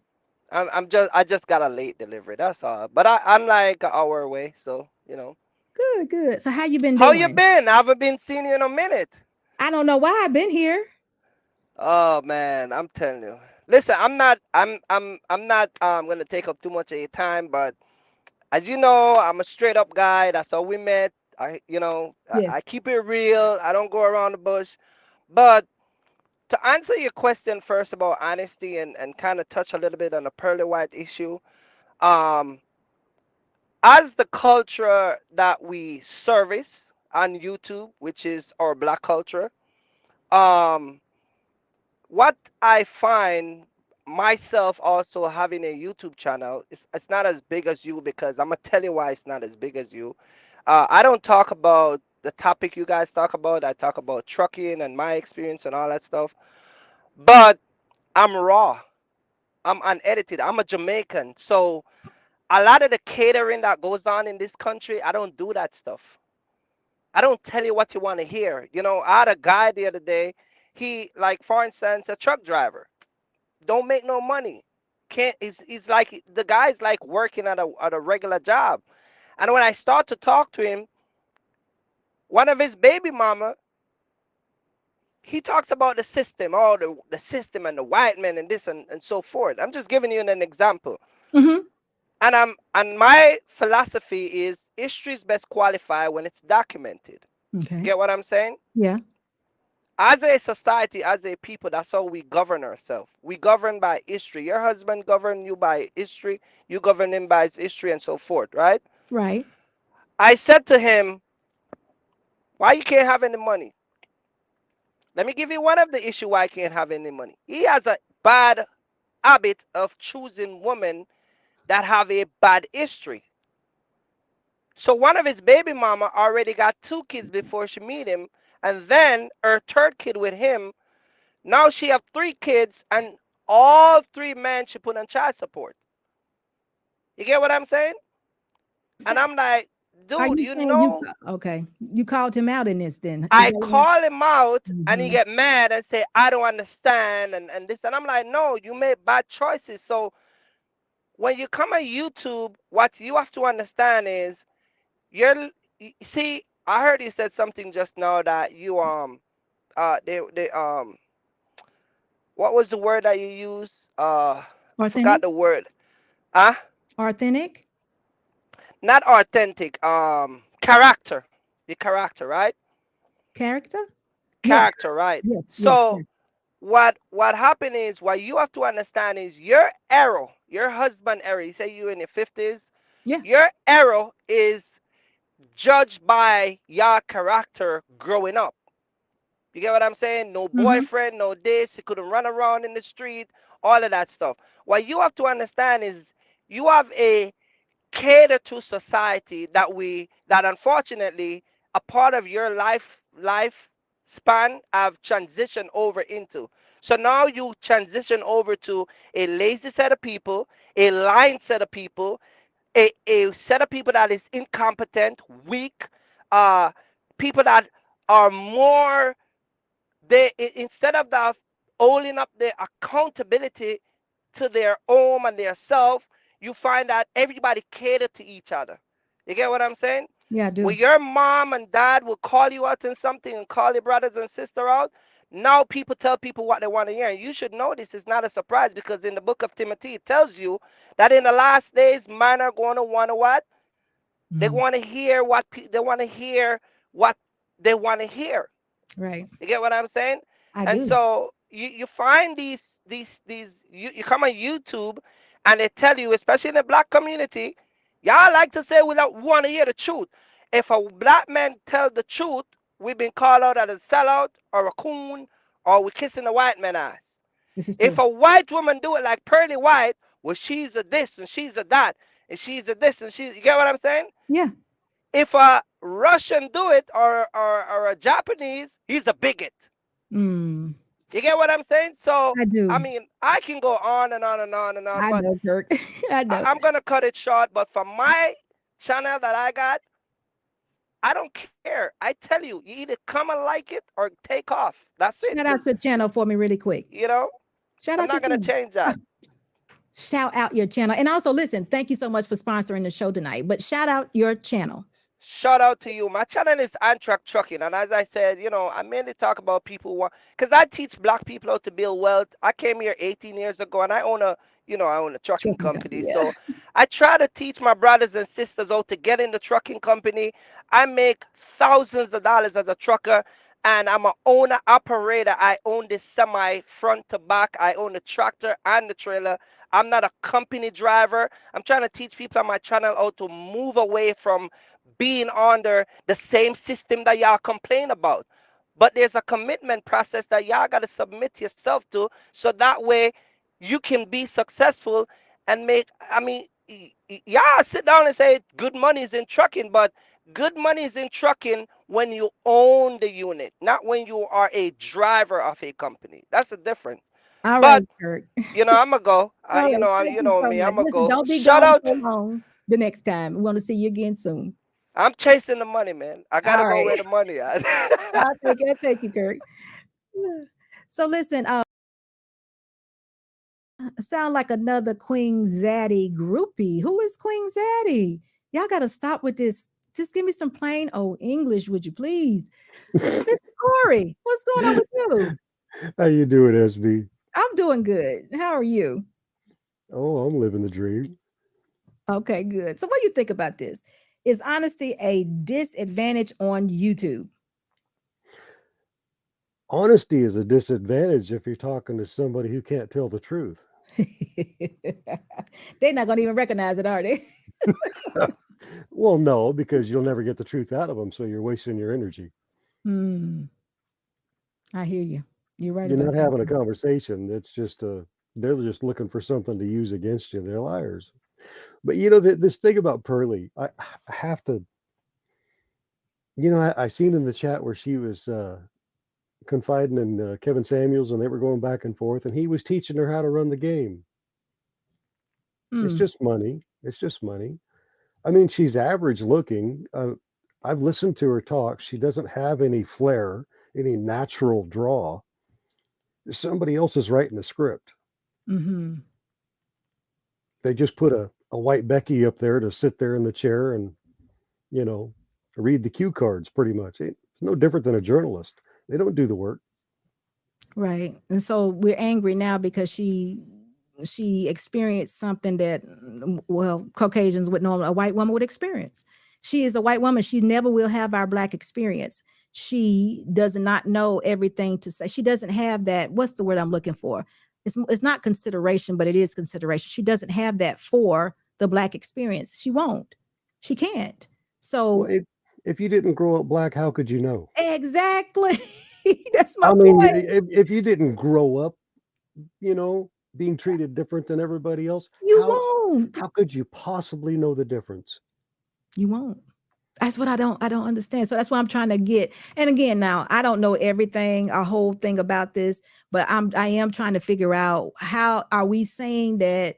I just got a late delivery. That's all. But I'm like an hour away, so you know. Good, good. So how you been How you doing? been? I haven't been seeing you in a minute. I don't know why I've been here. Oh man, I'm telling you. Listen, I'm not gonna take up too much of your time, but as you know, I'm a straight up guy. That's how we met. Yes. I keep it real. I don't go around the bush. But to answer your question first about honesty and kind of touch a little bit on the pearly white issue, um, as the culture that we service on YouTube, which is our black culture, um, what I find myself also having a YouTube channel, it's not as big as you because I'm gonna tell you why it's not as big as you. I don't talk about the topic you guys talk about. I talk about trucking and my experience and all that stuff. But I'm raw. I'm unedited. I'm a Jamaican. So a lot of the catering that goes on in this country, I don't do that stuff. I don't tell you what you want to hear. You know, I had a guy the other day. He, like, for instance, a truck driver, don't make no money. Can't. He's like the guy's like working at a regular job. And when I start to talk to him, one of his baby mama, he talks about the system, oh, the system and the white men and this and so forth. I'm just giving you an example. Mm-hmm. And my philosophy is history is best qualified when it's documented. Okay. Get what I'm saying? Yeah. As a society, as a people, that's how we govern ourselves. We govern by history. Your husband govern you by history. You govern him by his history and so forth, right? Right. I said to him, why you can't have any money? Let me give you one of the issue why I can't have any money. He has a bad habit of choosing women that have a bad history. So one of his baby mama already got 2 kids before she meet him, and then her third kid with him. Now she have 3 kids, and all 3 men she put on child support. You get what I'm saying? So And I'm like, are dude, you you saying you know, okay? You called him out in this then? Is I that what call him out and he Mhm. get mad and say, I don't understand and this. And I'm like, no, you made bad choices. So when you come on YouTube, what you have to understand is see, I heard you said something just now that you they what was the word that you used? I forgot Authentic? the word. Huh? Authentic? Not authentic. Character. The character, right? Character? Yes. Character, right? Yes. Yes. So Yes. what happened is what you have to understand is your arrow, your husband arrow. You say you in your 50s. Yeah. Your arrow is judged by your character growing up. You get what I'm saying? No Mm-hmm. boyfriend, no this. He couldn't run around in the street. All of that stuff. What you have to understand is you have a cater to society that unfortunately a part of your life span have transitioned over into. So now you transition over to a lazy set of people, a lying set of people, a set of people that is incompetent, weak, uh people that are more, instead of that owning up their accountability to their home and their self, you find that everybody cater to each other. You get what I'm saying? Yeah, I When do. your mom and dad will call you out in something and call your brothers and sister out, Now people tell people what they want to hear. And you should know this is not a surprise, because in the book of Timothy, it tells you that in the last days, men are going to want to what? They want to hear what they want to hear what they want to hear. Right. You get what I'm saying? I And do. so you find you come on YouTube and they tell you, especially in the black community, y'all like to say we don't want to hear the truth. If a black man tell the truth, we've been called out as a sellout or a coon, or we kissing the white man ass. This is If true. a white woman do it like Pearly White, well, she's a this and she's a that, and she's a this and she's, you get what I'm saying? Yeah. If a Russian do it, or a Japanese, he's a bigot. Mm, You get what I'm saying? So, I do. I mean, I can go on and on and on and on, I but know, Kirk. I know. I'm going to cut it short. But for my channel that I got, I don't care. I tell you, you either come and like it or take off. That's it. Shout out your channel for me really quick. You know, Shout I'm out your not going to channel. change that. Shout out your channel. And also, listen, thank you so much for sponsoring the show tonight. But shout out your channel. Shout out to you. My channel is On-Track Trucking. And as I said, I mainly talk about people who want, because I teach black people how to build wealth. I came here 18 years ago and I own a trucking company. Yeah. So I try to teach my brothers and sisters how to get in the trucking company. I make thousands of dollars as a trucker, and I'm an owner operator. I own this semi front to back. I own the tractor and the trailer. I'm not a company driver. I'm trying to teach people on my channel how to move away from being under the same system that y'all complain about. But there's a commitment process that y'all got to submit yourself to, so that way you can be successful and make, I mean, y'all sit down and say good money is in trucking, but good money is in trucking when you own the unit, not when you are a driver of a company. That's the difference. All But right, Kirk. I'm gonna go. All right. Thank You you know so me. much. I'm gonna Listen, go. don't be Shout gone out. so long the next time. We want to see you again soon. I'm chasing the money, man. I gotta All go right. where the money at. Thank you, Kirk. So listen, sound like another Queen Zaddy groupie. Who is Queen Zaddy? Y'all got to stop with this. Just give me some plain old English, would you please? Mr. Corey, what's going on with you? How you doing, SB? I'm doing good. How are you? Oh, I'm living the dream. Okay, good. So what do you think about this? Is honesty a disadvantage on YouTube? Honesty is a disadvantage if you're talking to somebody who can't tell the truth. They're not going to even recognize it, are they? Well, no, because you'll never get the truth out of them, so you're wasting your energy. Hmm. I hear you. You're right You're about not that. having a conversation. It's just they're just looking for something to use against you. They're liars. But this thing about Pearlie, I have to, I seen in the chat where she was confiding in Kevin Samuels, and they were going back and forth, and he was teaching her how to run the game. It's Hmm. just money. It's just money. I mean, she's average looking. I've listened to her talk. She doesn't have any flair, any natural draw. Somebody else is writing the script. Mm-hmm. They just put a white Becky up there to sit there in the chair and, read the cue cards pretty much. It's no different than a journalist. They don't do the work. Right. And so we're angry now because she experienced something that well, Caucasians would know a white woman would experience. She is a white woman. She never will have our black experience. She does not know everything to say. She doesn't have that. What's the word I'm looking for? It's not consideration, but it is consideration. She doesn't have that for the black experience. She won't. She can't. So Well, if you didn't grow up black, how could you know? exactly. That's my I mean, point. if you didn't grow up, being treated different than everybody else, You won't. how could you possibly know the difference? You won't. That's what I don't understand. So that's what I'm trying to get. And again, now I don't know everything, a whole thing about this, but I am trying to figure out, how are we saying that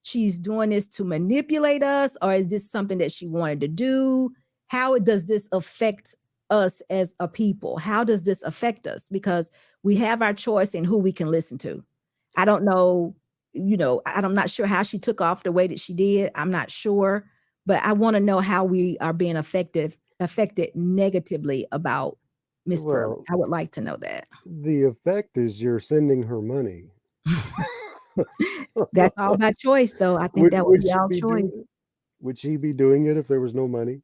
she's doing this to manipulate us, or is this something that she wanted to do? How does this affect us as a people? How does this affect us? Because we have our choice in who we can listen to. I don't know, I'm not sure how she took off the way that she did. I'm not sure, but I want to know how we are being affected negatively about Miss Pearl? Well, I would like to know that. the effect is you're sending her money. That's all by choice, though. I think Would that would would be she all be doing choice. it? Would she be doing it if there was no money?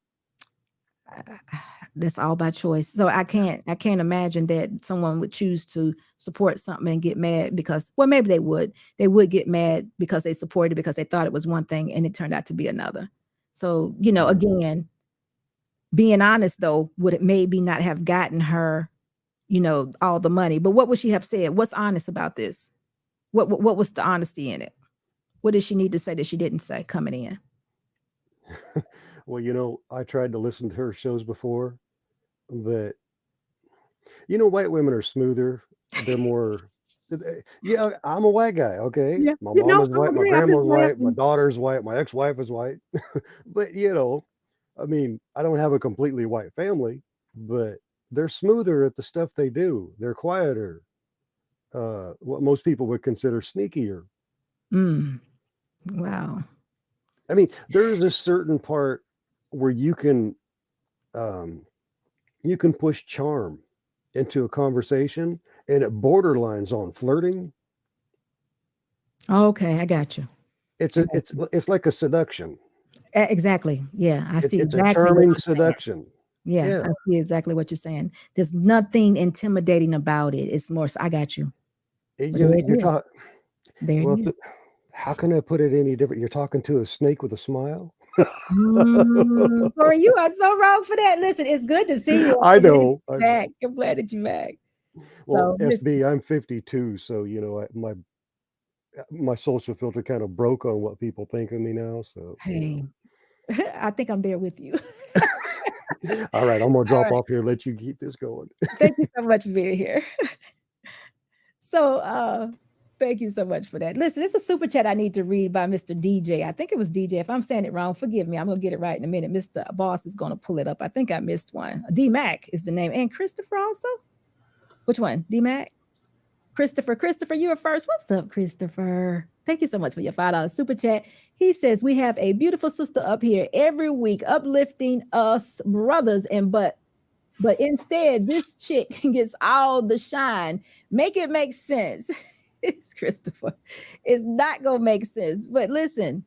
That's all by choice. So I can't imagine that someone would choose to support something and get mad because, well, maybe they would get mad because they supported it because they thought it was one thing and it turned out to be another. So, Mm. again, being honest though, would it maybe not have gotten her, all the money? But what would she have said? What's honest about this? What was the honesty in it? What did she need to say that she didn't say coming in? Well, I tried to listen to her shows before, but white women are smoother. They're more. Yeah, I'm a white guy. Okay, Yeah, my you mom know, is I white, my agree. I'm just grandma's white, my laughing. daughter's white, my ex-wife is white. But I mean, I don't have a completely white family, but they're smoother at the stuff they do. They're quieter. What most people would consider sneakier. Mm, wow. I mean, there is a certain part where um, you can push charm into a conversation, and it borderlines on flirting. Okay, I got you. It's I a, got it's you. it's like a seduction. Exactly. Yeah, I see It's a exactly what charming you're saying. seduction. Yeah, Yeah. I see exactly what you're saying. There's nothing intimidating about it. It's more, I got you. But there it You're is. talking. There it Well, is. how can I put it any different? You're talking to a snake with a smile. Corey, you are so wrong for that. Listen, it's good to see you. I I'm glad that know. I you're know. back. I'm glad that you're back. Well, So listen, SB, I'm 52, so my social filter kind of broke on what people think of me now. So. hey, I think I'm there with you. All right, I'm gonna All drop right. off here. Let you keep this going. Thank you so much for being here. So thank you so much for that. Listen, it's a super chat I need to read by Mr. DJ. I think it was DJ. If I'm saying it wrong, forgive me. I'm gonna get it right in a minute. Mr. Boss is gonna pull it up. I think I missed one. D Mac is the name. And Christopher also? Which one? D Mac? Christopher, you were first. What's up, Christopher? Thank you so much for your $5 super chat. He says, we have a beautiful sister up here every week, uplifting us brothers, but instead, this chick gets all the shine. Make it make sense. It's Christopher. It's not gonna make sense. But listen,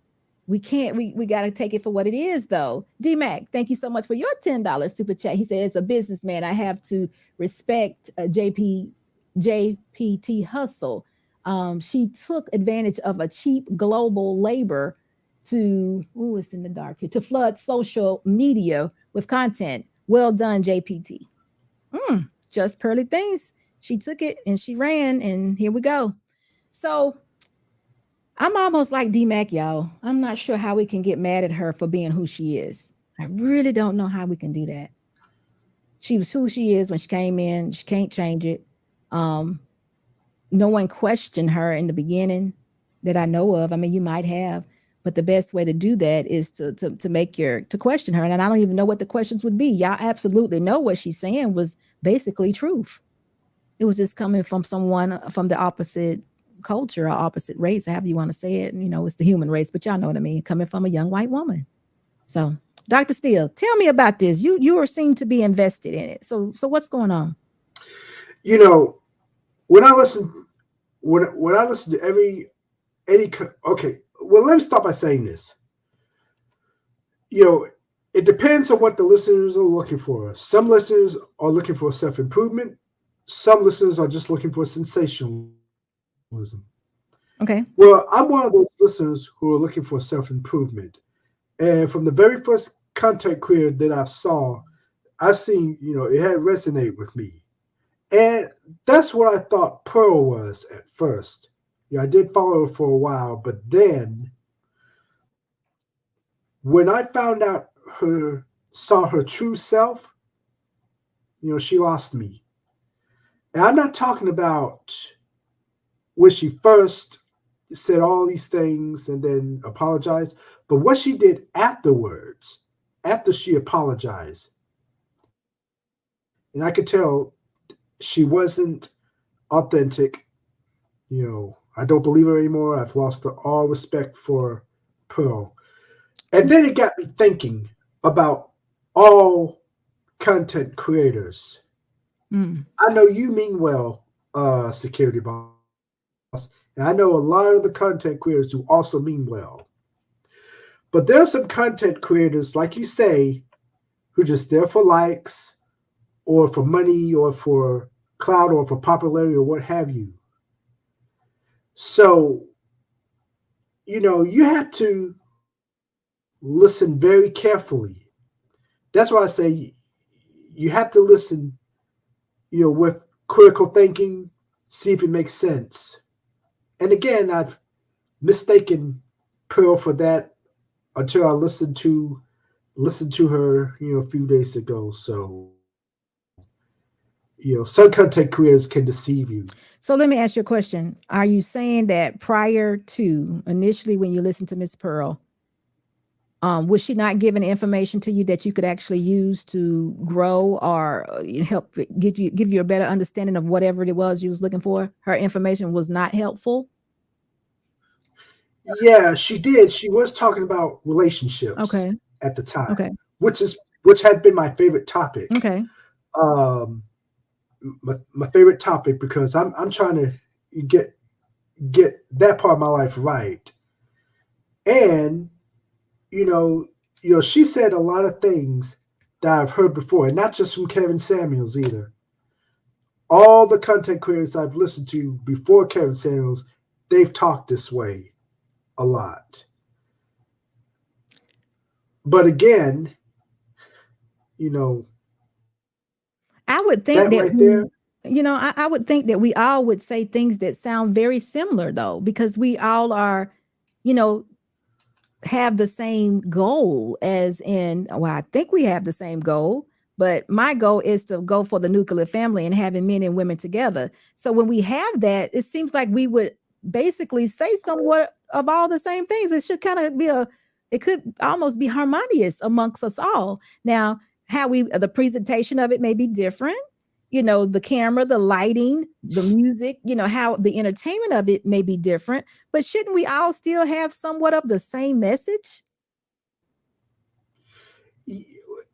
we can't, we gotta take it for what it is, though. D-Mac, thank you so much for your $10 super chat. He said, as a businessman, I have to respect JPT hustle. She took advantage of a cheap global labor to, oh, it's in the dark here, to flood social media with content. Well done, JPT. Just pearly things. She took it and she ran, and here we go. So I'm almost like D-Mac, y'all. I'm not sure how we can get mad at her for being who she is. I really don't know how we can do that. She was who she is when she came in. She can't change it. Um, no one questioned her in the beginning that I know of. I mean, you might have, but the best way to do that is to question her. And I don't even know what the questions would be. Y'all absolutely know what she's saying was basically truth. It was just coming from someone from the opposite culture or opposite race, however you want to say it. It's the human race, but y'all know what I mean, coming from a young white woman. So, Dr. Steele, tell me about this. You seem to be invested in it. So what's going on? When I listen, when I listen to okay. Well, let me start by saying this. It depends on what the listeners are looking for. Some listeners are looking for self-improvement. Some listeners are just looking for sensationalism. Okay. Well, I'm one of those listeners who are looking for self-improvement. And from the very first content creator that I've seen, it had resonated with me. And that's what I thought Pearl was at first. I did follow her for a while, but then when I found out saw her true self, she lost me. And I'm not talking about when she first said all these things and then apologized, but what she did afterwards, after she apologized. And I could tell she wasn't authentic. I don't believe her anymore. I've lost all respect for Pearl. And then it got me thinking about all content creators. Mm. I know you mean well, security boss, and I know a lot of the content creators who also mean well. But there are some content creators, like you say, who just there for likes or for money or for clout or for popularity or what have you. So, you have to listen very carefully. That's why I say you have to listen, with critical thinking, see if it makes sense. And again, I've mistaken Pearl for that until I listened to her, a few days ago. So, some content creators can deceive you. So let me ask you a question. Are you saying that prior to initially when you listened to Miss Pearl, was she not giving information to you that you could actually use to grow or help give you a better understanding of whatever it was you was looking for? Her information was not helpful. Yeah, she did. She was talking about relationships Okay. at the time, Okay. which has been my favorite topic. Okay. Um, my favorite topic because I'm trying to get that part of my life right. And she said a lot of things that I've heard before, and not just from Kevin Samuels either. All the content creators I've listened to before Kevin Samuels, they've talked this way a lot. But again, I would think that that right there, I would think that we all would say things that sound very similar though, because we all are, you know, have the same goal I think we have the same goal, but my goal is to go for the nuclear family and having men and women together. So when we have that, it seems like we would basically say somewhat of all the same things. It should kind of it could almost be harmonious amongst us all. Now, the presentation of it may be different, the camera, the lighting, the music, how the entertainment of it may be different, but shouldn't we all still have somewhat of the same message?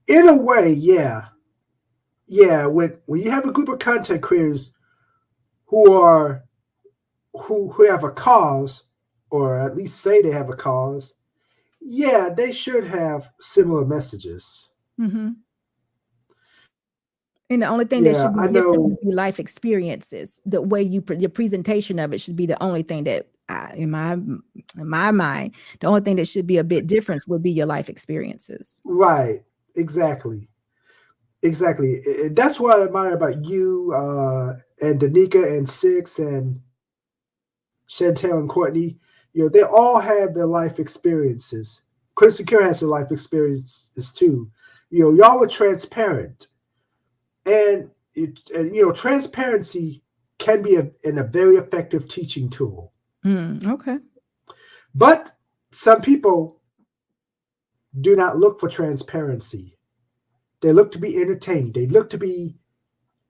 in a way, yeah. Yeah, when you have a group of content creators who are who have a cause, or at least say they have a cause, yeah, they should have similar messages. Mm-hmm. And the only thing that Yeah, should be I different know. would be life experiences. The way your presentation of it should be the only thing that, in my mind, the only thing that should be a bit different would be your life experiences. Right, exactly. Exactly. That's what I admire about you, and Danica and Six and Chantel and Courtney. They all had their life experiences. Chris Secure has their life experiences too. Y'all were transparent, and transparency can be a very effective teaching tool. Okay. But some people do not look for transparency. They look to be entertained. They look to be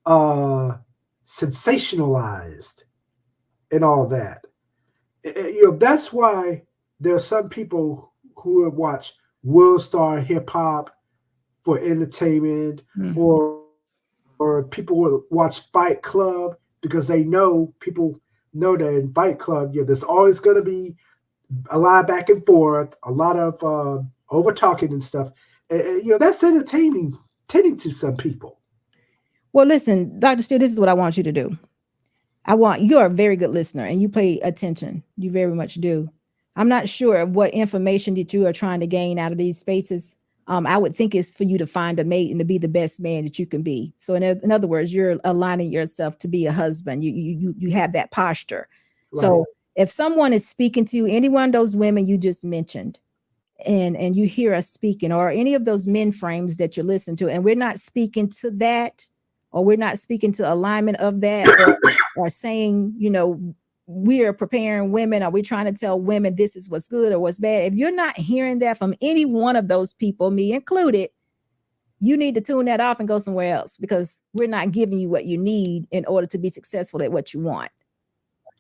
uh, sensationalized and all that. That's why there are some people who would watch World Star Hip Hop for entertainment, or people will watch Fight Club because people know that in Fight Club, there's always going to be a lot of back and forth, a lot of over talking and stuff. That's entertaining to some people. Well, listen, Dr. Steele, this is what I want you to do. You're a very good listener and you pay attention. You very much do. I'm not sure what information that you are trying to gain out of these spaces. I would think it's for you to find a mate and to be the best man that you can be. So in other words, you're aligning yourself to be a husband. You have that posture. Right. So if someone is speaking to you, any one of those women you just mentioned, and you hear us speaking, or any of those men frames that you're listening to, and we're not speaking to that, or we're not speaking to alignment of that, or saying, we are preparing women, or we're trying to tell women this is what's good or what's bad. If you're not hearing that from any one of those people, me included, you need to tune that off and go somewhere else, because we're not giving you what you need in order to be successful at what you want.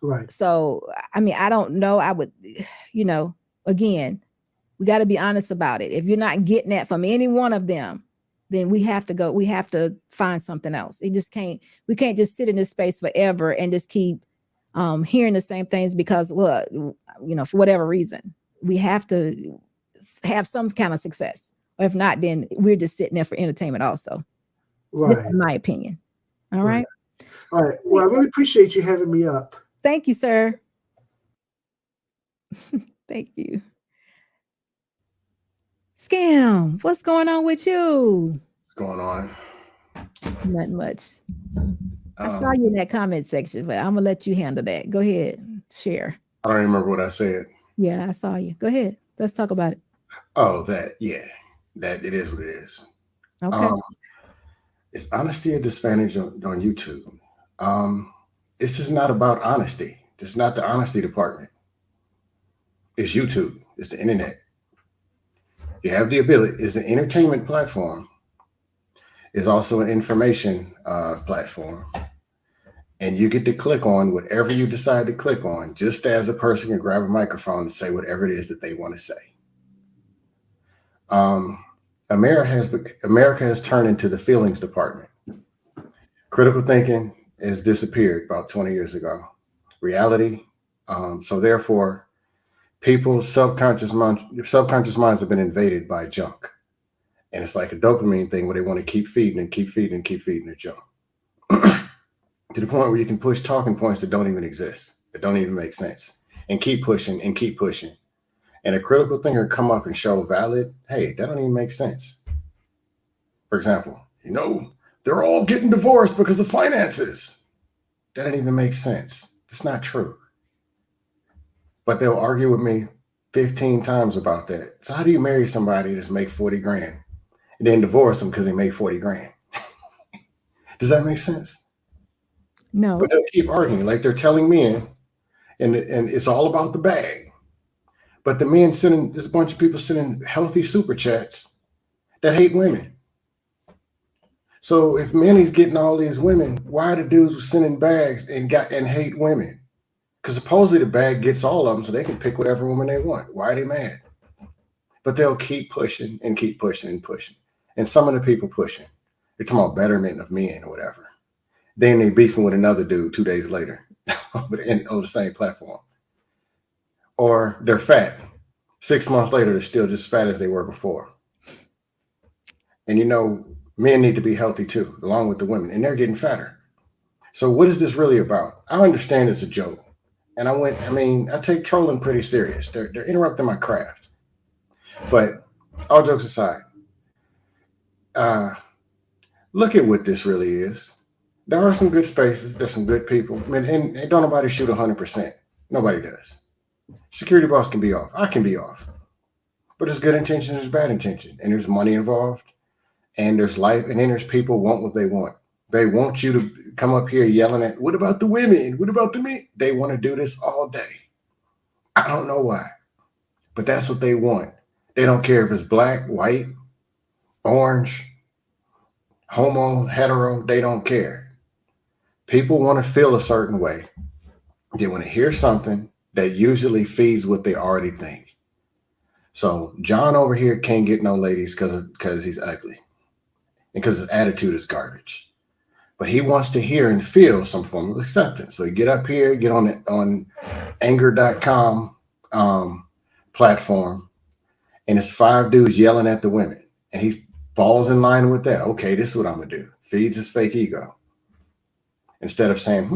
Right. So, I don't know. I would, again, we got to be honest about it. If you're not getting that from any one of them, then we have to find something else. We can't just sit in this space forever and just keep hearing the same things because, well, for whatever reason, we have to have some kind of success. Or if not, then we're just sitting there for entertainment also. Right. This is my opinion. All right. All right. Well, I really appreciate you having me up. Thank you, sir. Thank you. Scam, what's going on with you? What's going on? Not much. I saw you in that comment section, but I'm gonna let you handle that. Go ahead, share. I don't even remember what I said. Yeah, I saw you. Go ahead. Let's talk about it. Oh, that it is what it is. Okay. Is honesty a disadvantage on YouTube? This is not about honesty. This is not the honesty department. It's YouTube. It's the internet. You have the ability. It's an entertainment platform. It's also an information platform. And you get to click on whatever you decide to click on, just as a person can grab a microphone and say whatever it is that they want to say. America has turned into the feelings department. Critical thinking has disappeared about 20 years ago. Reality. So therefore, people's subconscious minds have been invaded by junk. And it's like a dopamine thing where they want to keep feeding and keep feeding and keep feeding the junk. To the point where you can push talking points that don't even exist, that don't even make sense, and keep pushing and keep pushing. And a critical thinker come up and show valid, hey, that don't even make sense. For example, they're all getting divorced because of finances. That didn't even make sense. It's not true. But they'll argue with me 15 times about that. So how do you marry somebody that's make 40 grand and then divorce them because they make 40 grand? Does that make sense? No. But they'll keep arguing like they're telling men, and it's all about the bag. But the men there's a bunch of people sending healthy super chats that hate women. So if Manny's getting all these women, why are the dudes sending bags and hate women? Because supposedly the bag gets all of them so they can pick whatever woman they want. Why are they mad? But they'll keep pushing and keep pushing and pushing. And some of the people pushing, they're talking about betterment of men or whatever. Then they beefing with another dude 2 days later on the same platform. Or they're fat. 6 months later, they're still just as fat as they were before. And men need to be healthy too, along with the women, and they're getting fatter. So what is this really about? I understand it's a joke. And I take trolling pretty serious. They're interrupting my craft. But all jokes aside, look at what this really is. There are some good spaces. There's some good people. And don't nobody shoot 100%. Nobody does. Security boss can be off. I can be off. But there's good intention, there's bad intention. And there's money involved. And there's life. And then there's people want what they want. They want you to come up here yelling at, what about the women? What about the men? They want to do this all day. I don't know why. But that's what they want. They don't care if it's black, white, orange, homo, hetero. They don't care. People want to feel a certain way. They want to hear something that usually feeds what they already think. So John over here can't get no ladies because he's ugly and because his attitude is garbage. But he wants to hear and feel some form of acceptance. So you get up here, get on anger.com platform, and it's 5 dudes yelling at the women. And he falls in line with that. Okay, this is what I'm going to do. Feeds his fake ego. Instead of saying,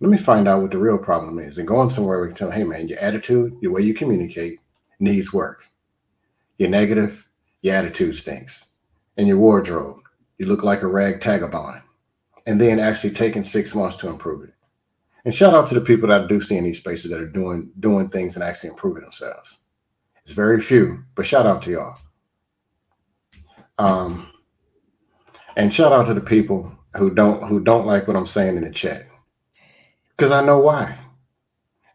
let me find out what the real problem is, and going somewhere we can tell, hey, man, your attitude, your way you communicate needs work. You're negative, your attitude stinks. And your wardrobe, you look like a ragtagabond. And then actually taking 6 months to improve it. And shout out to the people that I do see in these spaces that are doing things and actually improving themselves. It's very few, but shout out to y'all. And shout out to the people who don't like what I'm saying in the chat. Because I know why.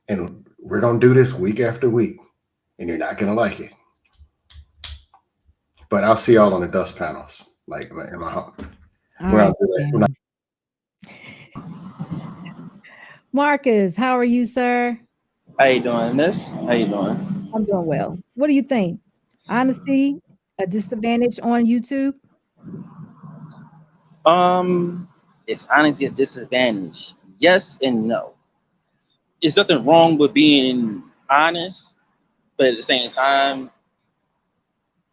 And we're going to do this week after week. And you're not going to like it. But I'll see y'all on the dust panels. Like in my home. Marcus, how are you, sir? How you doing, miss? How you doing? I'm doing well. What do you think? Honesty, a disadvantage on YouTube? It's honestly a disadvantage. Yes and no. There's nothing wrong with being honest, but at the same time,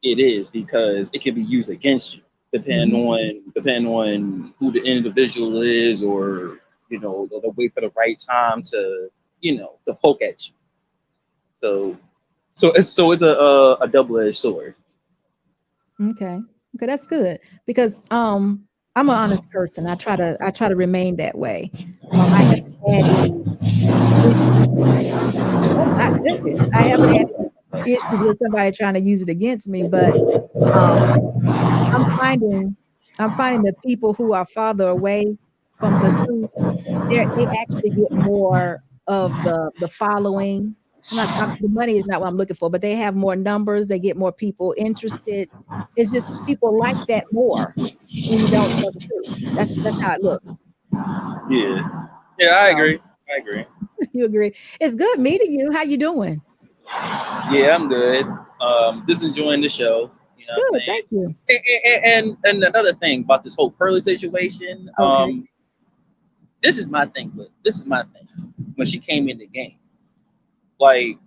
it is because it can be used against you, depending on who the individual is, or they'll wait for the right time to to poke at you. So it's a double-edged sword. Okay. Okay, that's good because I'm an honest person. I try to remain that way. I haven't had any issues. Oh my goodness, I haven't had any issues with somebody trying to use it against me, but um, I'm finding I'm finding that people who are farther away from the truth, they actually get more of the following. The money is not what I'm looking for, but they have more numbers. They get more people interested. It's just people like that more when you don't tell the truth. That's how it looks. Yeah, yeah, I So agree. I agree. you agree? It's good meeting you. How you doing? Yeah, I'm good. Just enjoying the show. You know what I'm Good, saying? thank you. And another thing about this whole Pearly situation. Okay, This is my thing. When she came in the game, like,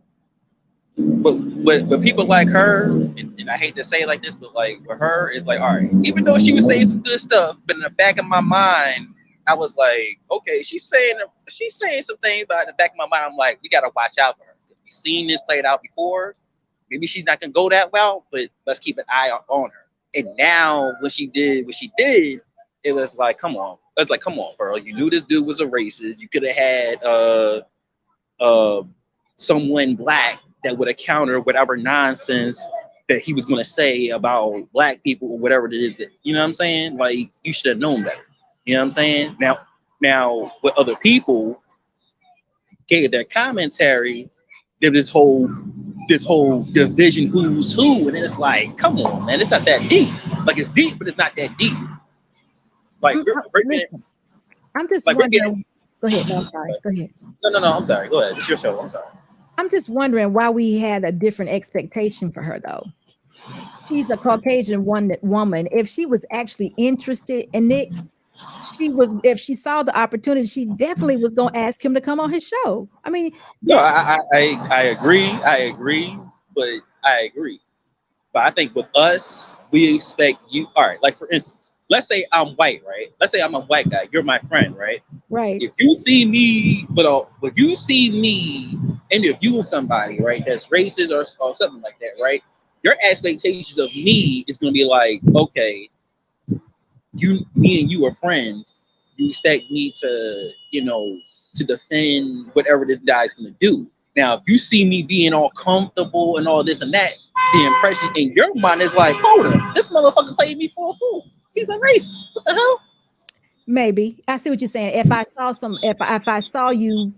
but people like her, and I hate to say it like this, but like with her, it's like, all right, even though she was saying some good stuff, but in the back of my mind, I was like, okay, she's saying some things, but in the back of my mind, I'm like, we gotta watch out for her. We've seen this played out before. Maybe she's not gonna go that well, but let's keep an eye on her. And now when she did what she did, it was like, come on. It was like, come on, Pearl. You knew this dude was a racist. You could have had uh someone black that would have countered whatever nonsense that he was gonna say about black people or whatever it is that, you know what I'm saying? Like, you should have known better. You know what I'm saying? Now with other people gave their commentary, there's this whole division who's who, and then it's like, come on, man, it's not that deep. Like, it's deep, but it's not that deep. Like, we're getting, listen, I'm just like we're getting. wondering. Go ahead. No, I'm sorry. Go ahead. No. I'm sorry. Go ahead. It's your show. I'm sorry. I'm just wondering why we had a different expectation for her, though. She's a Caucasian woman. If she was actually interested in Nick, if she saw the opportunity, she definitely was going to ask him to come on his show. I mean, No, yeah, I agree. I agree, but I agree. But I think with us, we expect you. All right, like for instance, let's say I'm white, right? Let's say I'm a white guy. You're my friend, right? right. If you see me, if you see me interviewing somebody, right, that's racist or something like that, right? Your expectations of me is going to be like, okay, me and you are friends. You expect me to, to defend whatever this guy's gonna do. Now, if you see me being all comfortable and all this and that, the impression in your mind is like, hold on, this motherfucker played me for a fool. He's a racist. What the hell? Maybe I see what you're saying. If I saw you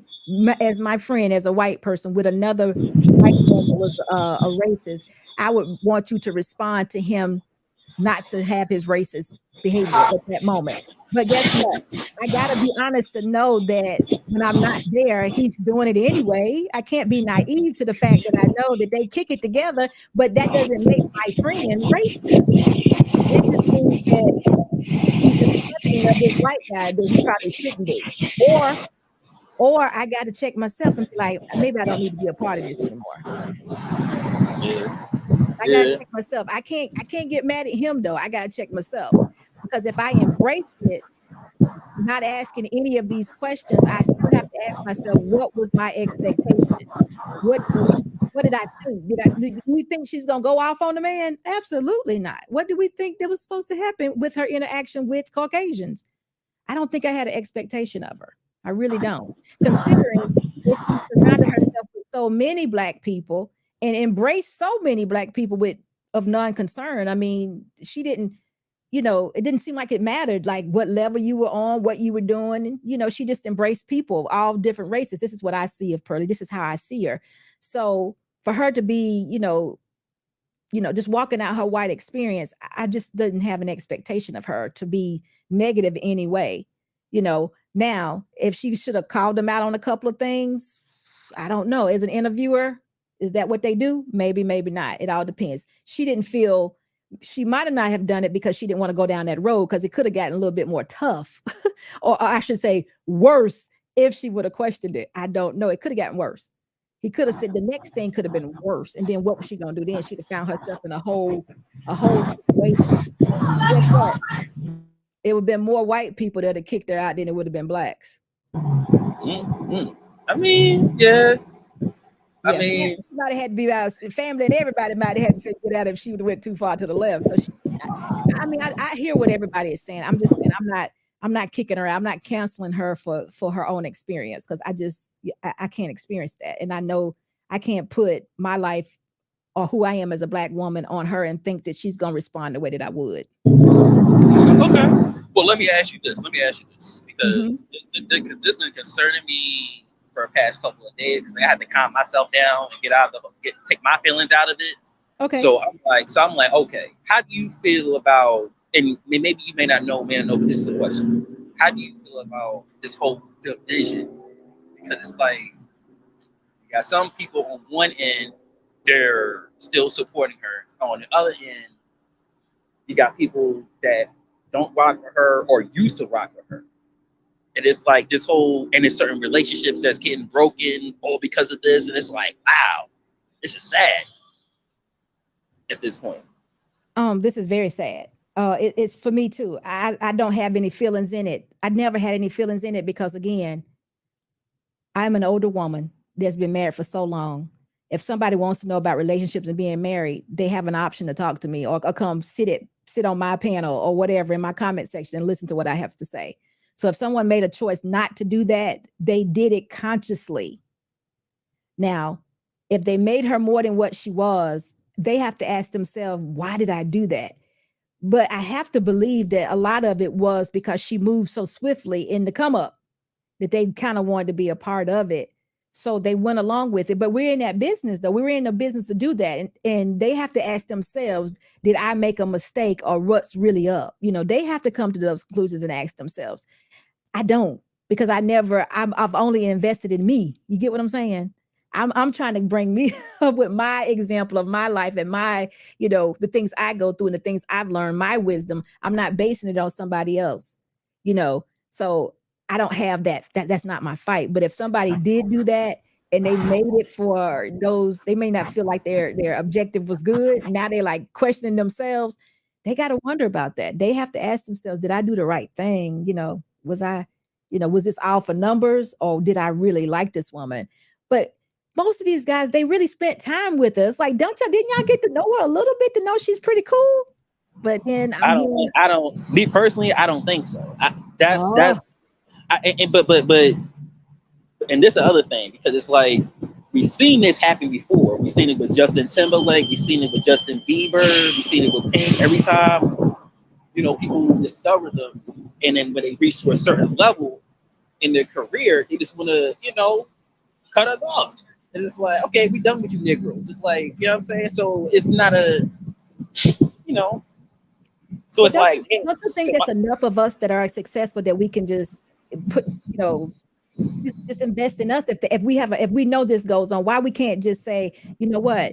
as my friend, as a white person with another white man that was a racist, I would want you to respond to him, not to have his racist behavior at that moment. But guess what? I gotta be honest to know that when I'm not there, he's doing it anyway. I can't be naive to the fact that I know that they kick it together, but that doesn't make my friend racist. It just means that he's accepting of this white guy that he probably shouldn't be. Or I got to check myself and be like, maybe I don't need to be a part of this anymore. Yeah. I gotta check myself. I can't get mad at him though. I gotta check myself because if I embraced it, not asking any of these questions, I still have to ask myself, what was my expectation? What did I think? Do we think she's gonna go off on the man? Absolutely not. What do we think that was supposed to happen with her interaction with Caucasians? I don't think I had an expectation of her. I really don't. Considering that she surrounded herself with so many black people and embraced so many black people of non-concern. I mean, she didn't, it didn't seem like it mattered like what level you were on, what you were doing. And, she just embraced people, all different races. This is what I see of Pearly. This is how I see her. So for her to be, just walking out her white experience, I just didn't have an expectation of her to be negative anyway. Now, if she should have called them out on a couple of things, I don't know. As an interviewer, is that what they do? Maybe, maybe not. It all depends. She didn't feel she might have not have done it because she didn't want to go down that road, because it could have gotten a little bit more tough, or I should say worse, if she would have questioned it. I don't know. It could have gotten worse. He could have said the next thing could have been worse. And then what was she gonna do then? She'd have found herself in a whole situation. Guess what? It would have been more white people that had kicked her out than it would have been blacks. Mm-hmm. I mean, yeah. I mean, she might have had to be out. Family and everybody might have had to say get out if she would have went too far to the left. So I hear what everybody is saying. I'm just saying I'm not kicking her out. I'm not canceling her for her own experience, because I can't experience that, and I know I can't put my life or who I am as a black woman on her and think that she's gonna respond the way that I would. Okay. Well, let me ask you this, because this has been concerning me for the past couple of days, because I had to calm myself down and take my feelings out of it. Okay. So I'm like, okay, how do you feel about, and maybe you may not know, but this is a question. How do you feel about this whole division? Because it's like, you got some people on one end, they're still supporting her. On the other end, you got people that don't rock with her or used to rock with her. And it's like this whole, and there's certain relationships that's getting broken all because of this. And it's like, wow, this is sad at this point. This is very sad. It's for me too. I don't have any feelings in it. I never had any feelings in it, because again, I'm an older woman that's been married for so long. If somebody wants to know about relationships and being married, they have an option to talk to me, or come sit on my panel or whatever in my comment section and listen to what I have to say. So if someone made a choice not to do that, they did it consciously. Now, if they made her more than what she was, they have to ask themselves, why did I do that? But I have to believe that a lot of it was because she moved so swiftly in the come up that they kind of wanted to be a part of it. So they went along with it. But we're in that business, though. We're in the business to do that. And they have to ask themselves, did I make a mistake, or what's really up? They have to come to those conclusions and ask themselves. I don't, because I've only invested in me. You get what I'm saying? I'm trying to bring me up with my example of my life and my, the things I go through and the things I've learned, my wisdom. I'm not basing it on somebody else, so I don't have that. That's not my fight. But if somebody did do that and they made it for those, they may not feel like their objective was good. Now they're like questioning themselves. They got to wonder about that. They have to ask themselves, did I do the right thing? Was I, was this all for numbers, or did I really like this woman? But most of these guys, they really spent time with us. Like, didn't y'all get to know her a little bit to know she's pretty cool? But then me personally, I don't think so. But and this is the other thing, because it's like, we've seen this happen before. We've seen it with Justin Timberlake. We've seen it with Justin Bieber. We've seen it with Pink. Every time, people discover them, and then when they reach to a certain level in their career, they just want to, cut us off. And it's like, okay, we done with you Negroes. It's like, you know what I'm saying? So it's not a, so it's like, don't you think there's enough of us that are successful that we can just put, just invest in us? If we know this goes on, why we can't just say, you know what,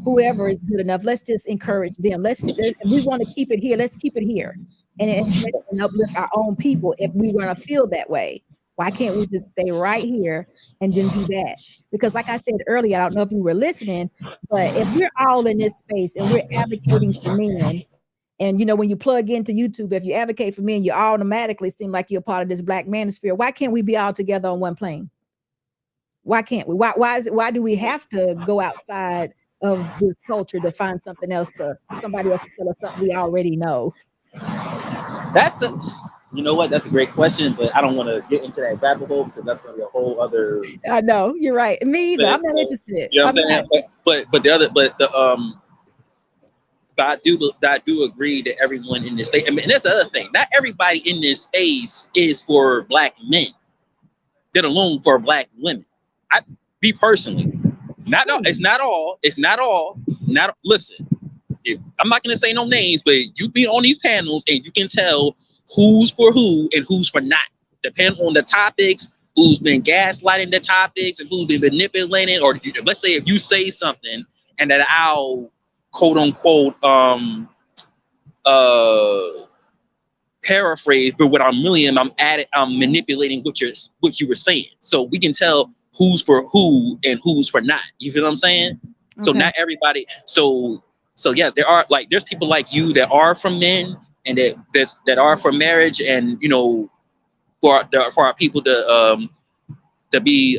whoever is good enough, let's just encourage them. If we want to keep it here, let's keep it here, and uplift our own people. If we want to feel that way, why can't we just stay right here and then do that? Because like I said earlier, I don't know if you were listening, but if we're all in this space and we're advocating for men, and when you plug into YouTube, if you advocate for men, you automatically seem like you're part of this black manosphere. Why can't we be all together on one plane? Why can't we? Why do we have to go outside of this culture to find somebody else to tell us something we already know? You know what? That's a great question, but I don't want to get into that rabbit hole, because that's going to be a whole other. I know, you're right. Me either. I'm not interested. You know what I'm saying? But I do agree that everyone in this space. I mean, and that's the other thing. Not everybody in this space is for black men, let alone for black women. Me personally, it's not all. Listen, I'm not going to say no names, but you be on these panels and you can tell who's for who and who's for not, depending on the topics, who's been gaslighting the topics and who's been manipulating. Or let's say if you say something and that I'll quote unquote paraphrase, but what I'm really am, I'm manipulating what you were saying, so we can tell who's for who and who's for not. You feel what I'm saying? So Okay. not everybody. So yes, there's people like you that are for men and that are for marriage, and for our people to be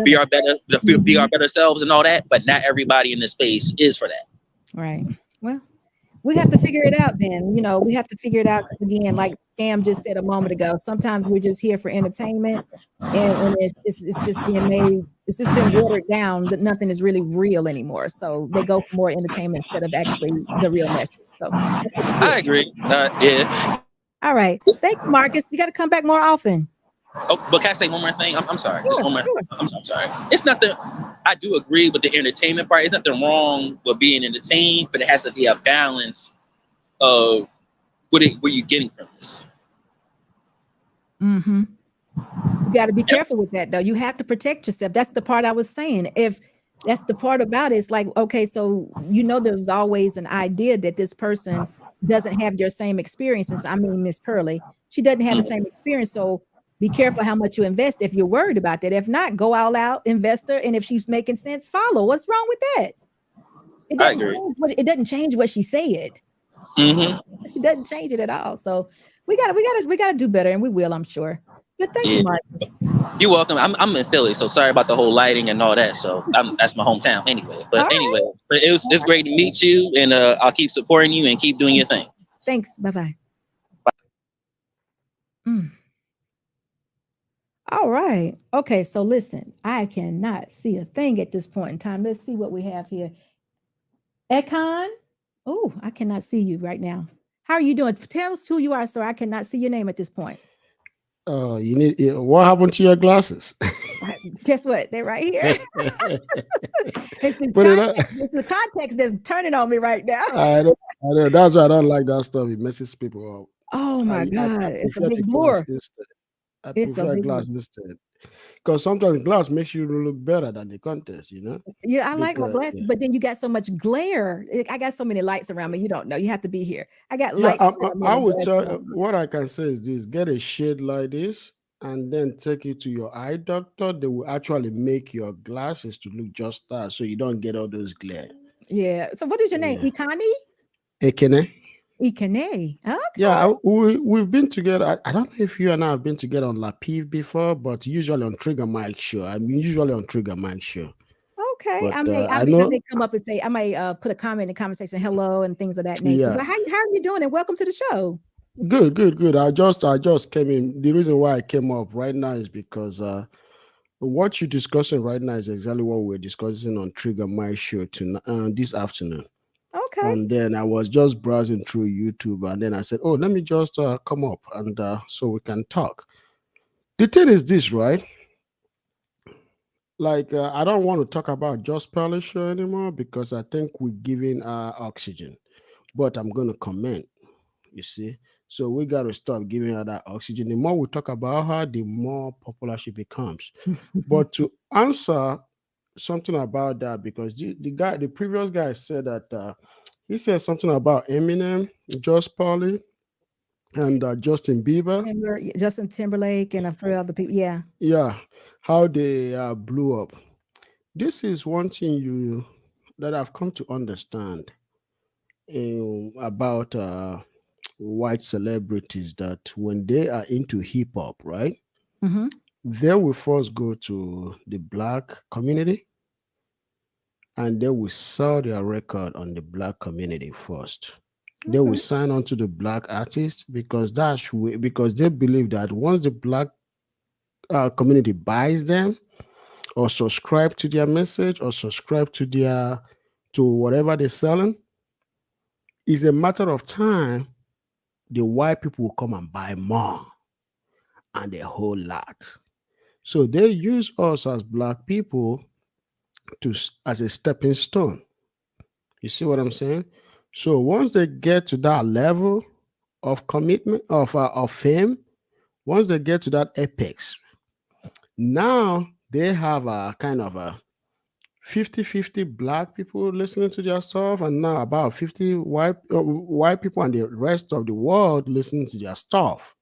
be our better be our better selves and all that. But not everybody in this space is for that. Right. Well, we have to figure it out then. We have to figure it out because, again, like Scam just said a moment ago, sometimes we're just here for entertainment, and it's just it's just been watered down that nothing is really real anymore. So they go for more entertainment instead of actually the real message. So that's what we do. I agree. Yeah. All right. Thank you, Marcus. You got to come back more often. Oh, but can I say one more thing? I'm sorry. Just Sure, one more. sure. I'm sorry. It's nothing. I do agree with the entertainment part. There's nothing wrong with being entertained, but it has to be a balance of what you're getting from this. Mm-hmm. You got to be careful with that, though. You have to protect yourself. That's the part I was saying. If that's the part about it, it's like, okay, so there's always an idea that this person doesn't have your same experiences. I mean, Miss Pearly, she doesn't have the same experience. So be careful how much you invest if you're worried about that. If not, go all out, investor, and if she's making sense, follow. What's wrong with that? I agree. It doesn't change what she said. Mm-hmm. It doesn't change it at all. So we gotta do better, and we will, I'm sure. But thank you, Mark. You're welcome. I'm in Philly, so sorry about the whole lighting and all that. So that's my hometown anyway. But All anyway, but it's great to meet you, and I'll keep supporting you and keep doing your thing. Thanks. Bye-bye. All right. Okay, so listen, I cannot see a thing at this point in time. Let's see what we have here. Ekon. Oh, I cannot see you right now. How are you doing? Tell us who you are, sir. I cannot see your name at this point. You need what happened to your glasses? Guess what? They're right here. It's the context that's turning on me right now. I know. That's why I don't like that stuff. It messes people up. Oh my God. It's a big blur. I prefer glass instead. Because sometimes glass makes you look better than the contest, Yeah, I like my glasses, but then you got so much glare. I got so many lights around me. You don't know. You have to be here. I got lights. I would tell what I can say is this: get a shade like this, and then take it to your eye doctor. They will actually make your glasses to look just that, so you don't get all those glare. Yeah. So what is your name? Ikani? Ekene. Ikene. Okay. Yeah, we've been together. I don't know if you and I have been together on Lapiv before, but usually on Trigger Mike Show. I'm usually on Trigger Mike Show. Okay. But, I may come up and say, I may put a comment in the comment section, hello, and things of that nature. Yeah. But how are you doing? And welcome to the show. Good. I just came in. The reason why I came up right now is because what you're discussing right now is exactly what we're discussing on Trigger My Show this afternoon. Okay. And then I was just browsing through YouTube, and then I said, "Oh, let me just come up and so we can talk." The thing is this, right? Like I don't want to talk about Just Pearly Show anymore because I think we're giving oxygen. But I'm going to comment. You see, so we got to stop giving her that oxygen. The more we talk about her, the more popular she becomes. But to answer something about that, because the previous guy said that he said something about Eminem, Just Pearly, and Justin Bieber, Justin Timberlake, and a few other people. Yeah, how they blew up. This is one thing that I've come to understand about white celebrities, that when they are into hip hop, right, they will first go to the black community and they will sell their record on the black community first. Okay. They will sign on to the black artist because they believe that once the black community buys them or subscribe to their message or subscribe to whatever they're selling, it's a matter of time the white people will come and buy more, and a whole lot. So they use us as black people as a stepping stone. You see what I'm saying? So once they get to that level of commitment, of fame, once they get to that apex, now they have a kind of a 50-50 black people listening to their stuff, and now about 50 white people and the rest of the world listening to their stuff.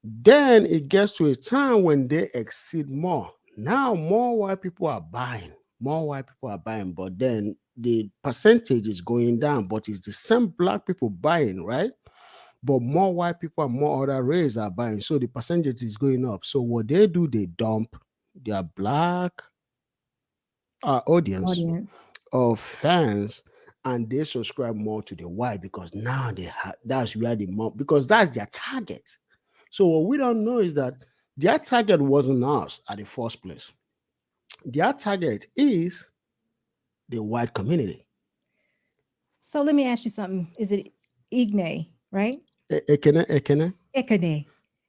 Then it gets to a time when they exceed more. Now more white people are buying. More white people are buying, but then the percentage is going down, but it's the same black people buying, right? But more white people and more other races are buying. So the percentage is going up. So what they do, they dump their black audience Audience. of fans, and they subscribe more to the white because now that's where the more, because that's their target. So what we don't know is that their target wasn't us at the first place. Their target is the white community. So let me ask you something. Is it Igne, right? Ekene. Ekene.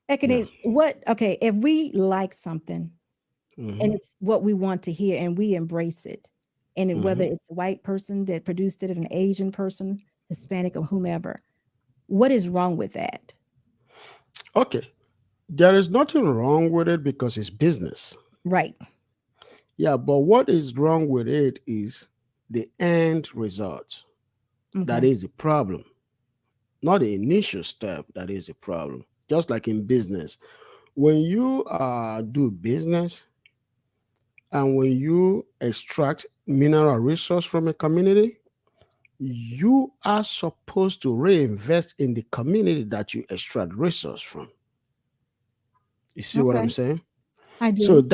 Yeah. What? Okay, if we like something and Mhm. it's what we want to hear and we embrace it, and whether Mhm. it's a white person that produced it, an Asian person, Hispanic, or whomever, what is wrong with that? Okay. There is nothing wrong with it because it's business. Right. Yeah, but what is wrong with it is the end result. That Okay. is the problem, not the initial step. That is the problem. Just like in business, when you do business and when you extract mineral resource from a community, you are supposed to reinvest in the community that you extract resource from. You see what I'm Okay. saying? I So do.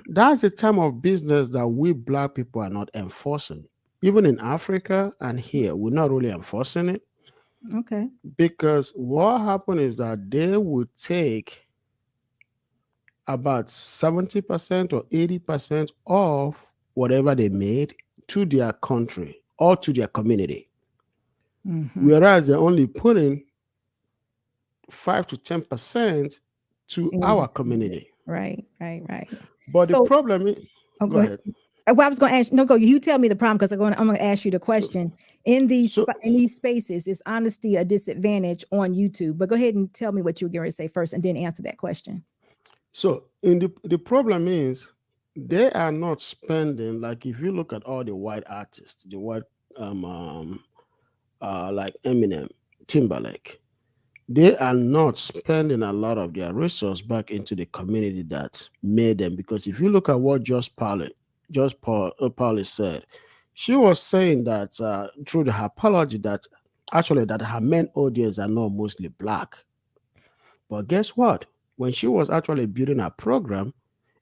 that's a time of business that we black people are not enforcing. Even in Africa and here, we're not really enforcing it, Okay. because what happened is that they would take about 70% or 80% of whatever they made to their country or to their community. Mm-hmm. Whereas they're only putting 5 to 10% to our community. Right. Right. But the So, problem is, oh, go go ahead. ahead. Well, I was going to ask. No, go. You tell me the problem because I'm going to ask you the question. So In these spaces, is honesty a disadvantage on YouTube? But go ahead and tell me what you were going to say first, and then answer that question. So in the problem is they are not spending, like if you look at all the white artists, the white like Eminem, Timberlake, they are not spending a lot of their resource back into the community that made them. Because if you look at what Pauli said, she was saying that through her apology that actually that her main audience are not mostly black. But guess what? When she was actually building her program,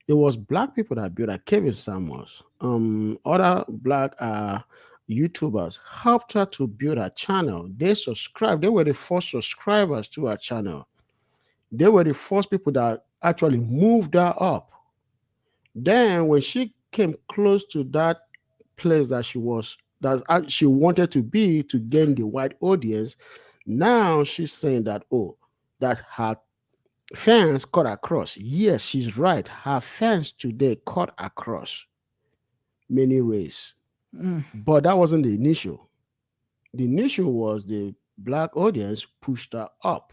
it was black people that built her. Kevin Samuels, other black YouTubers helped her to build her channel. They subscribed. They were the first subscribers to her channel. They were the first people that actually moved her up. Then when she came close to that place that she wanted to be to gain the white audience, now she's saying that, oh, that her fans cut across. Yes, she's right. Her fans today cut across many ways. Mm. But that wasn't the initial. The initial was the black audience pushed her up.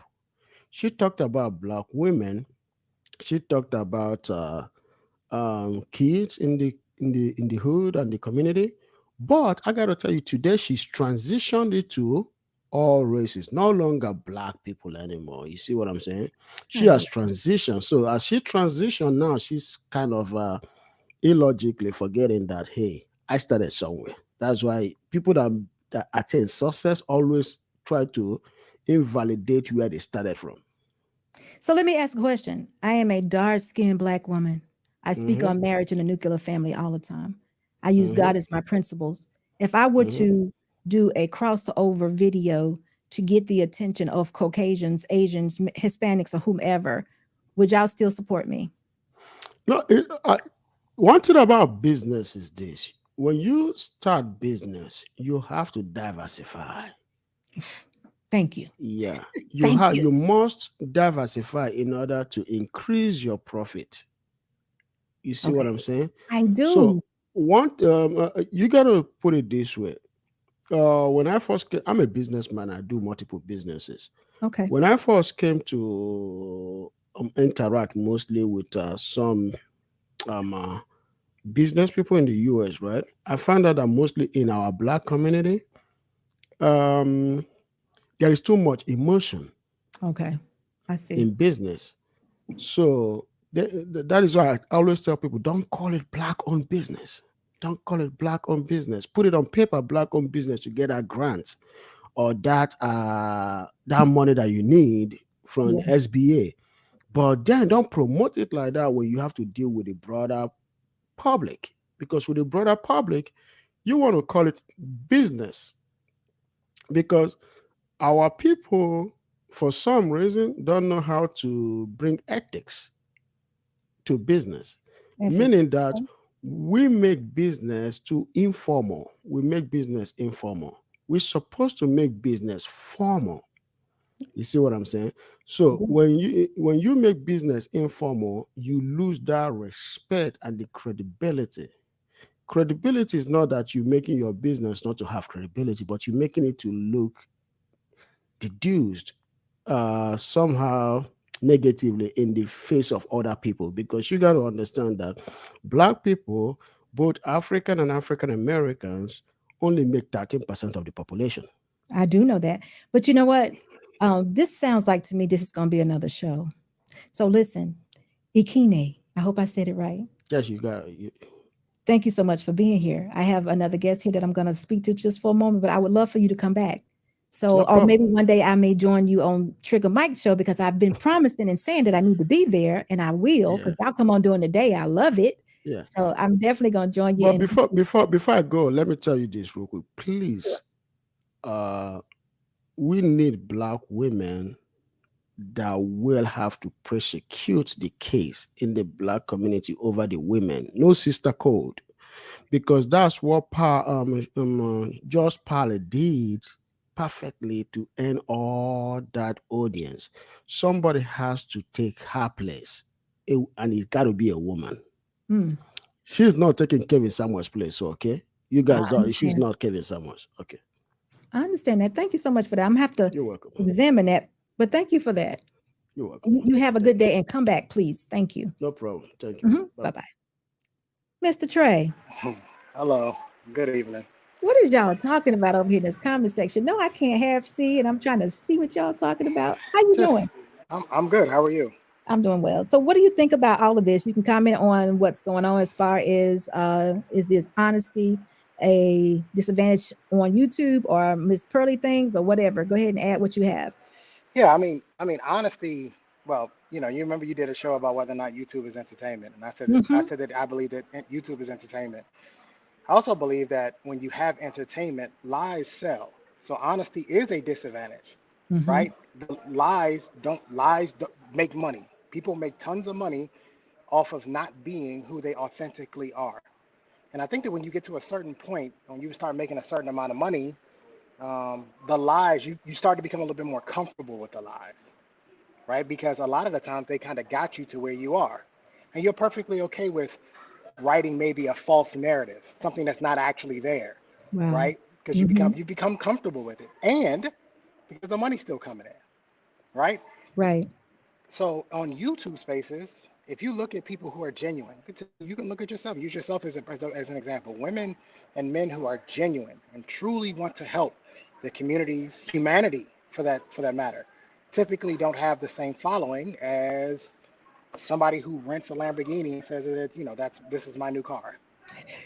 She talked about black women. She talked about kids in the hood and the community. But I gotta tell you, today she's transitioned it to all races, no longer black people anymore. You see what I'm saying? She I do. has transitioned. So as she transitioned now, she's kind of illogically forgetting that hey, I started somewhere. That's why people that attain success always try to invalidate where they started from. So let me ask a question. I am a dark-skinned black woman. I speak Mm-hmm, on marriage and a nuclear family all the time. I use mm-hmm, God as my principles. If I were mm-hmm. to do a crossover video to get the attention of Caucasians, Asians, Hispanics, or whomever, would y'all still support me? No, one thing about business is this: when you start business, you have to diversify. Thank you. Yeah, Thank you. you must diversify in order to increase your profit. You see what Okay. I'm saying? I So do. you gotta put it this way. When I first came, I'm a businessman. I do multiple businesses. Okay. When I first came to interact mostly with some um, uh, business people in the US, right? I found out that mostly in our black community, um, there is too much emotion Okay. I see. in business. So that is why I always tell people, don't call it black owned business. Don't call it black owned business. Put it on paper, black owned business, to get a grant or that money that you need from Yeah. SBA. But then don't promote it like that when you have to deal with the broader public. Because with the broader public, you want to call it business. Because our people, for some reason, don't know how to bring ethics to business, Ethics. meaning that we make business too informal. We make business informal. We're supposed to make business formal. You see what I'm saying? So when you make business informal, you lose that respect and the credibility. Credibility is not that you're making your business not to have credibility, but you're making it to look deduced somehow negatively in the face of other people, because you got to understand that black people, both African and African Americans, only make 13% of the population. I do know that. But you know what? This sounds like to me this is going to be another show. So listen, Ikine, I hope I said it right. Yes, you got you. Thank you so much for being here. I have another guest here that I'm going to speak to just for a moment, but I would love for you to come back. So, No or problem. maybe one day I may join you on Trigger Mike's show, because I've been promising and saying that I need to be there, and I will, because y'all come on during the day. I love it. Yeah. So I'm definitely going to join you. But And before I go, let me tell you this real quick. Please, we need black women that will have to prosecute the case in the black community over the women. No sister code. Because that's what Josh Parley did perfectly to earn all that audience. Somebody has to take her place, and it got to be a woman. She's not taking Kevin Samuel's place, so okay? You guys don't. She's understand. not Kevin Samuel's. Okay. I understand that. Thank you so much for that. I'm going to have You're to welcome. examine that, but thank you for that. You're welcome. You have a good day and come back, please. Thank you. No problem. Thank you. Bye-bye. Mr. Trey, Hello. Good evening. what is y'all talking about over here in this comment section? No, I can't half see, and I'm trying to see what y'all talking about. How you doing? I'm good. How are you? I'm doing well. So what do you think about all of this? You can comment on what's going on as far as is this honesty a disadvantage on YouTube or Miss Pearly things or whatever? Go ahead and add what you have. Yeah, I mean, honesty. Well, you remember you did a show about whether or not YouTube is entertainment, and I said that I believe that YouTube is entertainment. I also believe that when you have entertainment, lies sell. So honesty is a disadvantage, right? The lies don't make money. People make tons of money off of not being who they authentically are. And I think that when you get to a certain point, when you start making a certain amount of money, the lies, you start to become a little bit more comfortable with the lies, right? Because a lot of the times they kind of got you to where you are. And you're perfectly okay with writing maybe a false narrative, something that's not actually there, Wow. right? Because you become comfortable with it. And because the money's still coming in, right? Right. So on YouTube Spaces, if you look at people who are genuine, you can look at yourself, use yourself as an example. Women and men who are genuine and truly want to help the communities, humanity for that matter, typically don't have the same following as somebody who rents a Lamborghini and says that this is my new car.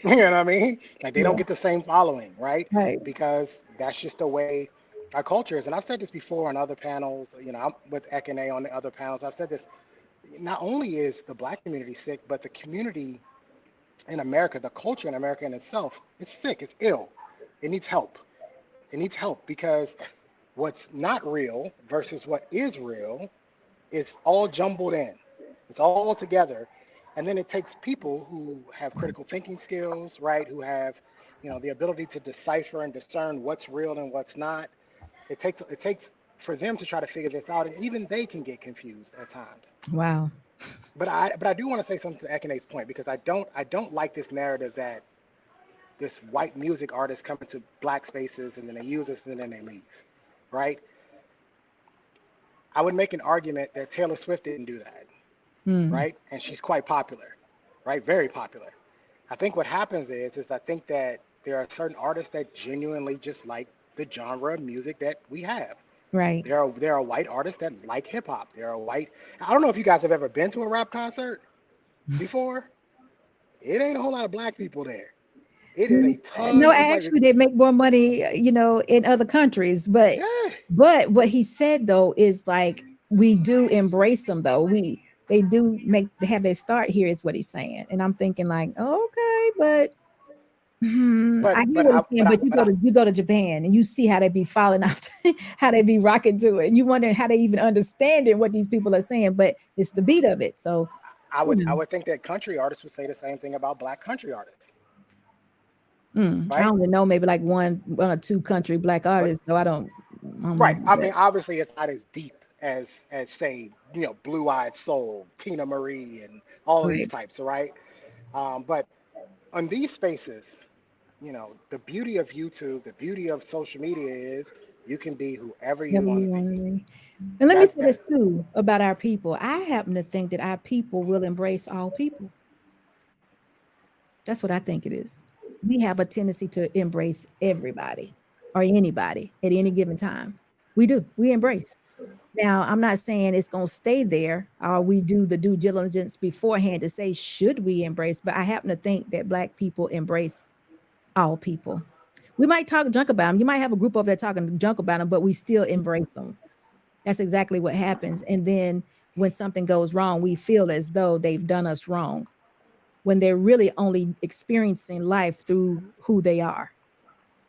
You know what I mean? Like they don't get the same following, right? Right. Because that's just the way our culture is. And I've said this before on other panels, I'm with Ekene on the other panels. I've said this, not only is the black community sick, but the community in America, the culture in America in itself, it's sick, it's ill. It needs help. It needs help because what's not real versus what is real is all jumbled in. It's all together. And then it takes people who have critical thinking skills, right? Who have, the ability to decipher and discern what's real and what's not. It takes for them to try to figure this out, and even they can get confused at times. Wow. But I do want to say something to Ekene's point, because I don't like this narrative that this white music artist come into black spaces and then they use us and then they leave, right? I would make an argument that Taylor Swift didn't do that, right? And she's quite popular, right? Very popular. I think what happens is I think that there are certain artists that genuinely just like the genre of music that we have. Right. There are white artists that like hip hop. There are white. I don't know if you guys have ever been to a rap concert before. It ain't a whole lot of black people there. It is a No, ton. It's like actually, they make more money, in other countries. But yeah. what he said though is like we do embrace them though. They do they have their start here, is what he's saying. And I'm thinking like, okay, but I hear what he's saying. But you go to Japan and you see how they be falling off, how they be rocking to it, and you wondering how they even understanding what these people are saying. But it's the beat of it. So I would think that country artists would say the same thing about black country artists. Right? I don't know, maybe like one or two country black artists. So I don't right. I mean, obviously, it's not as deep as say, Blue Eyed Soul, Tina Marie, and all of these types, right? But on these spaces, the beauty of YouTube, the beauty of social media is you can be whoever you want to be. And let me say this too about our people. I happen to think that our people will embrace all people. That's what I think it is. We have a tendency to embrace everybody or anybody at any given time. We do. We embrace. Now, I'm not saying it's going to stay there, or we do the due diligence beforehand to say, should we embrace? But I happen to think that Black people embrace all people. We might talk junk about them. You might have a group over there talking junk about them, but we still embrace them. That's exactly what happens. And then when something goes wrong, we feel as though they've done us wrong, when they're really only experiencing life through who they are.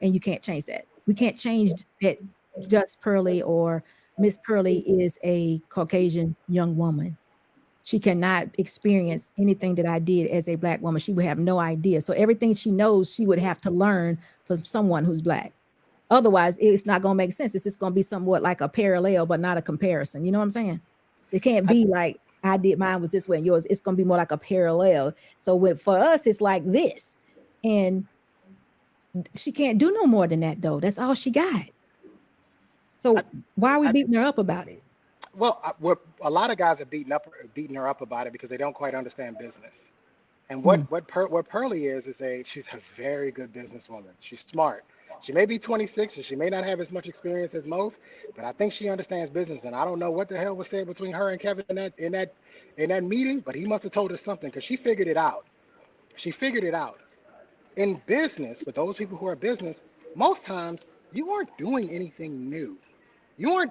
And you can't change that. We can't change that Just Pearly or Miss Pearly is a Caucasian young woman. She cannot experience anything that I did as a Black woman. She would have no idea. So everything she knows, she would have to learn from someone who's Black. Otherwise, it's not going to make sense. It's just going to be somewhat like a parallel, but not a comparison. You know what I'm saying? It can't be like I did mine was this way and yours. It's going to be more like a parallel. So for us, it's like this. And she can't do no more than that, though. That's all she got. So why are we beating her up about it? Well, a lot of guys are beating her up about it because they don't quite understand business. And what Pearly is she's a very good businesswoman. She's smart. She may be 26 and she may not have as much experience as most, but I think she understands business. And I don't know what the hell was said between her and Kevin in that meeting, but he must have told her something because she figured it out. She figured it out. In business, for those people who are business, most times you aren't doing anything new. There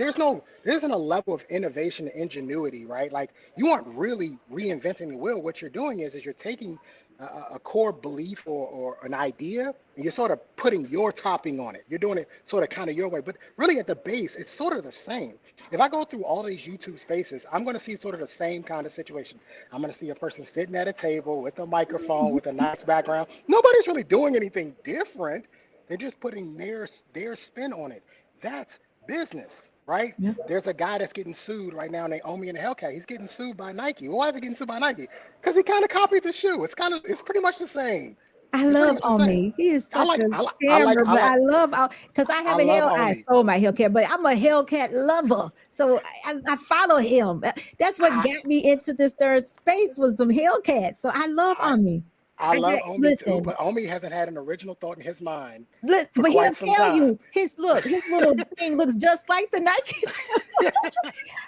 isn't a level of innovation and ingenuity, right? Like you aren't really reinventing the wheel. What you're doing is you're taking a core belief or an idea and you're sort of putting your topping on it. You're doing it sort of kind of your way, but really at the base, it's sort of the same. If I go through all these YouTube spaces, I'm going to see sort of the same kind of situation. I'm going to see a person sitting at a table with a microphone, with a nice background. Nobody's really doing anything different. They're just putting their spin on it. That's business, right? Yeah. There's a guy that's getting sued right now, Naomi and the Hellcat. He's getting sued by Nike. Well, why is he getting sued by Nike? Because he kind of copied the shoe. It's pretty much the same. I love Omi. He is such a scammer, but I love because I have I sold my Hellcat, but I'm a Hellcat lover. So I follow him. That's what got me into this third space was them Hellcats. So I love Omi. I love Omi too, but Omi hasn't had an original thought in his mind. But he'll tell you his little thing looks just like the Nikes.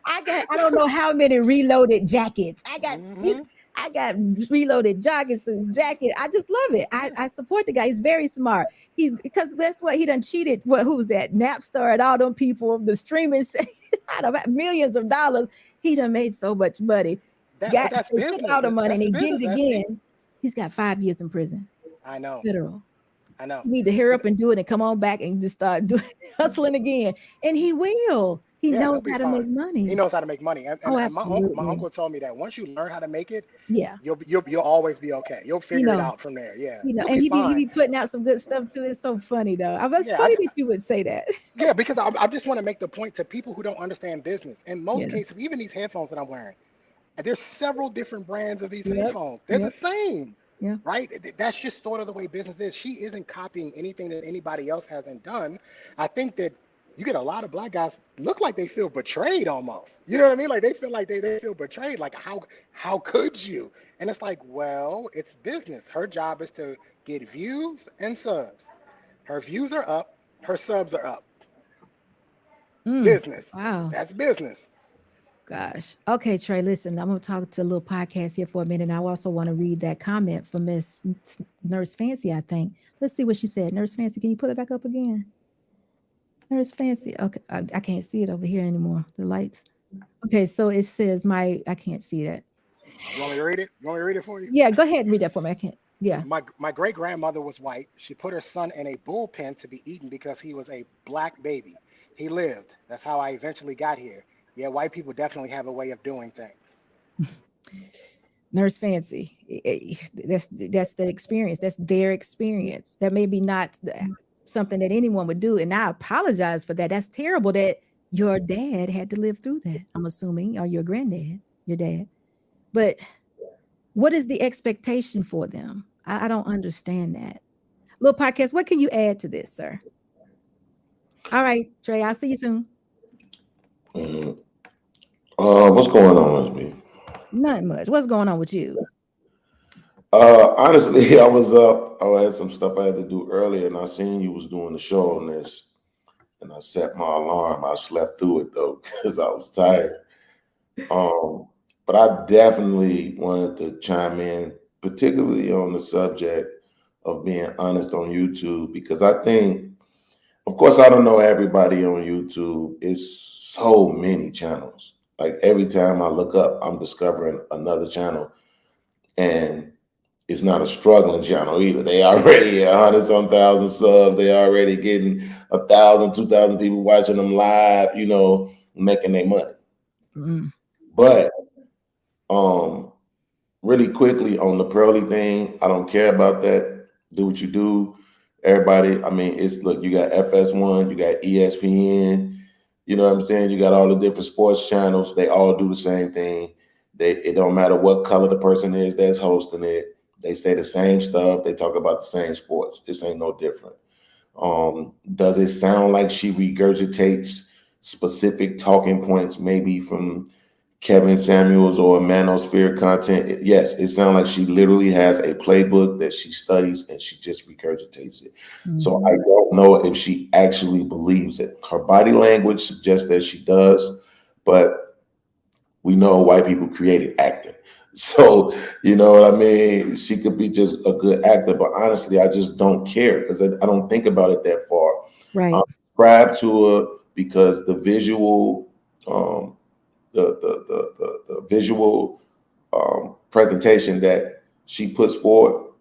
I don't know how many reloaded jackets. I got reloaded jogging suits, jacket. I just love it. I support the guy. He's very smart. Because that's what he done cheated. Who was that? Napster and all them people, the streaming out of millions of dollars. He done made so much money. That's business. Took all the money and he did it again. He's got 5 years in prison. I know. Federal. I know. You need to hurry up and do it and come on back and just start hustling again. And he will. He knows how to make money. He knows how to make money. And my uncle told me that once you learn how to make it, you'll always be okay. You'll figure it out from there. Yeah. And he be putting out some good stuff too. It's so funny though. It's funny that you would say that. Yeah, because I just want to make the point to people who don't understand business. In most cases, even these headphones that I'm wearing, there's several different brands of these headphones. They're the same. Yeah. Right. That's just sort of the way business is. She isn't copying anything that anybody else hasn't done. I think that you get a lot of black guys look like they feel betrayed almost. You know what I mean? Like they feel like they feel betrayed. Like how could you? And it's like, well, it's business. Her job is to get views and subs. Her views are up, her subs are up. Business. Wow. That's business. Gosh. Okay, Trey, listen, I'm going to talk to a little podcast here for a minute. And I also want to read that comment from Miss Nurse Fancy, I think. Let's see what she said. Nurse Fancy, can you put it back up again? Nurse Fancy. Okay, I can't see it over here anymore. The lights. Okay, so it says I can't see that. You want me to read it? You want me to read it for you? Yeah, go ahead and read that for me. I can't. Yeah. My great grandmother was white. She put her son in a bullpen to be eaten because he was a black baby. He lived. That's how I eventually got here. Yeah, white people definitely have a way of doing things. Nurse Fancy. That's the experience. That's their experience. That may be not something that anyone would do. And I apologize for that. That's terrible that your dad had to live through that, I'm assuming, or your granddad, your dad. But what is the expectation for them? I don't understand that. Little podcast, what can you add to this, sir? All right, Trey, I'll see you soon. What's going on with me? Not much. What's going on with you? Honestly, I was up. I had some stuff I had to do earlier, and I seen you was doing the show on this, and I set my alarm. I slept through it though because I was tired. But I definitely wanted to chime in, particularly on the subject of being honest on YouTube, because I think, of course, I don't know everybody on YouTube. It's so many channels. Like every time I look up, I'm discovering another channel, and it's not a struggling channel either. They already 100-some thousand subs. They already getting 1,000, 2,000 people watching them live. You know, making their money. But really quickly on the Pearly thing, I don't care about that. Do what you do. Everybody, I mean, look, you got FS1, you got ESPN, you know what I'm saying? You got all the different sports channels. They all do the same thing. It don't matter what color the person is that's hosting it. They say the same stuff. They talk about the same sports. This ain't no different. Does it sound like she regurgitates specific talking points, maybe from Kevin Samuels or Manosphere content? Yes, it sounds like she literally has a playbook that she studies and she just regurgitates it. So I don't know if she actually believes it. Her body language suggests that she does, but we know white people created acting. So, you know what I mean? She could be just a good actor, but honestly, I just don't care because I don't think about it that far. Right. I'm subscribed to her because the visual, the visual presentation that she puts forward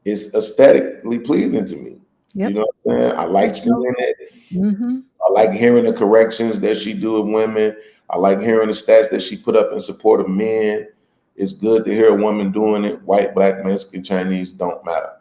is aesthetically pleasing to me. Yep. You know what I'm saying? I like seeing it. Mm-hmm. I like hearing the corrections that she do of women. I like hearing the stats that she put up in support of men. It's good to hear a woman doing it. White, black, Mexican, Chinese don't matter.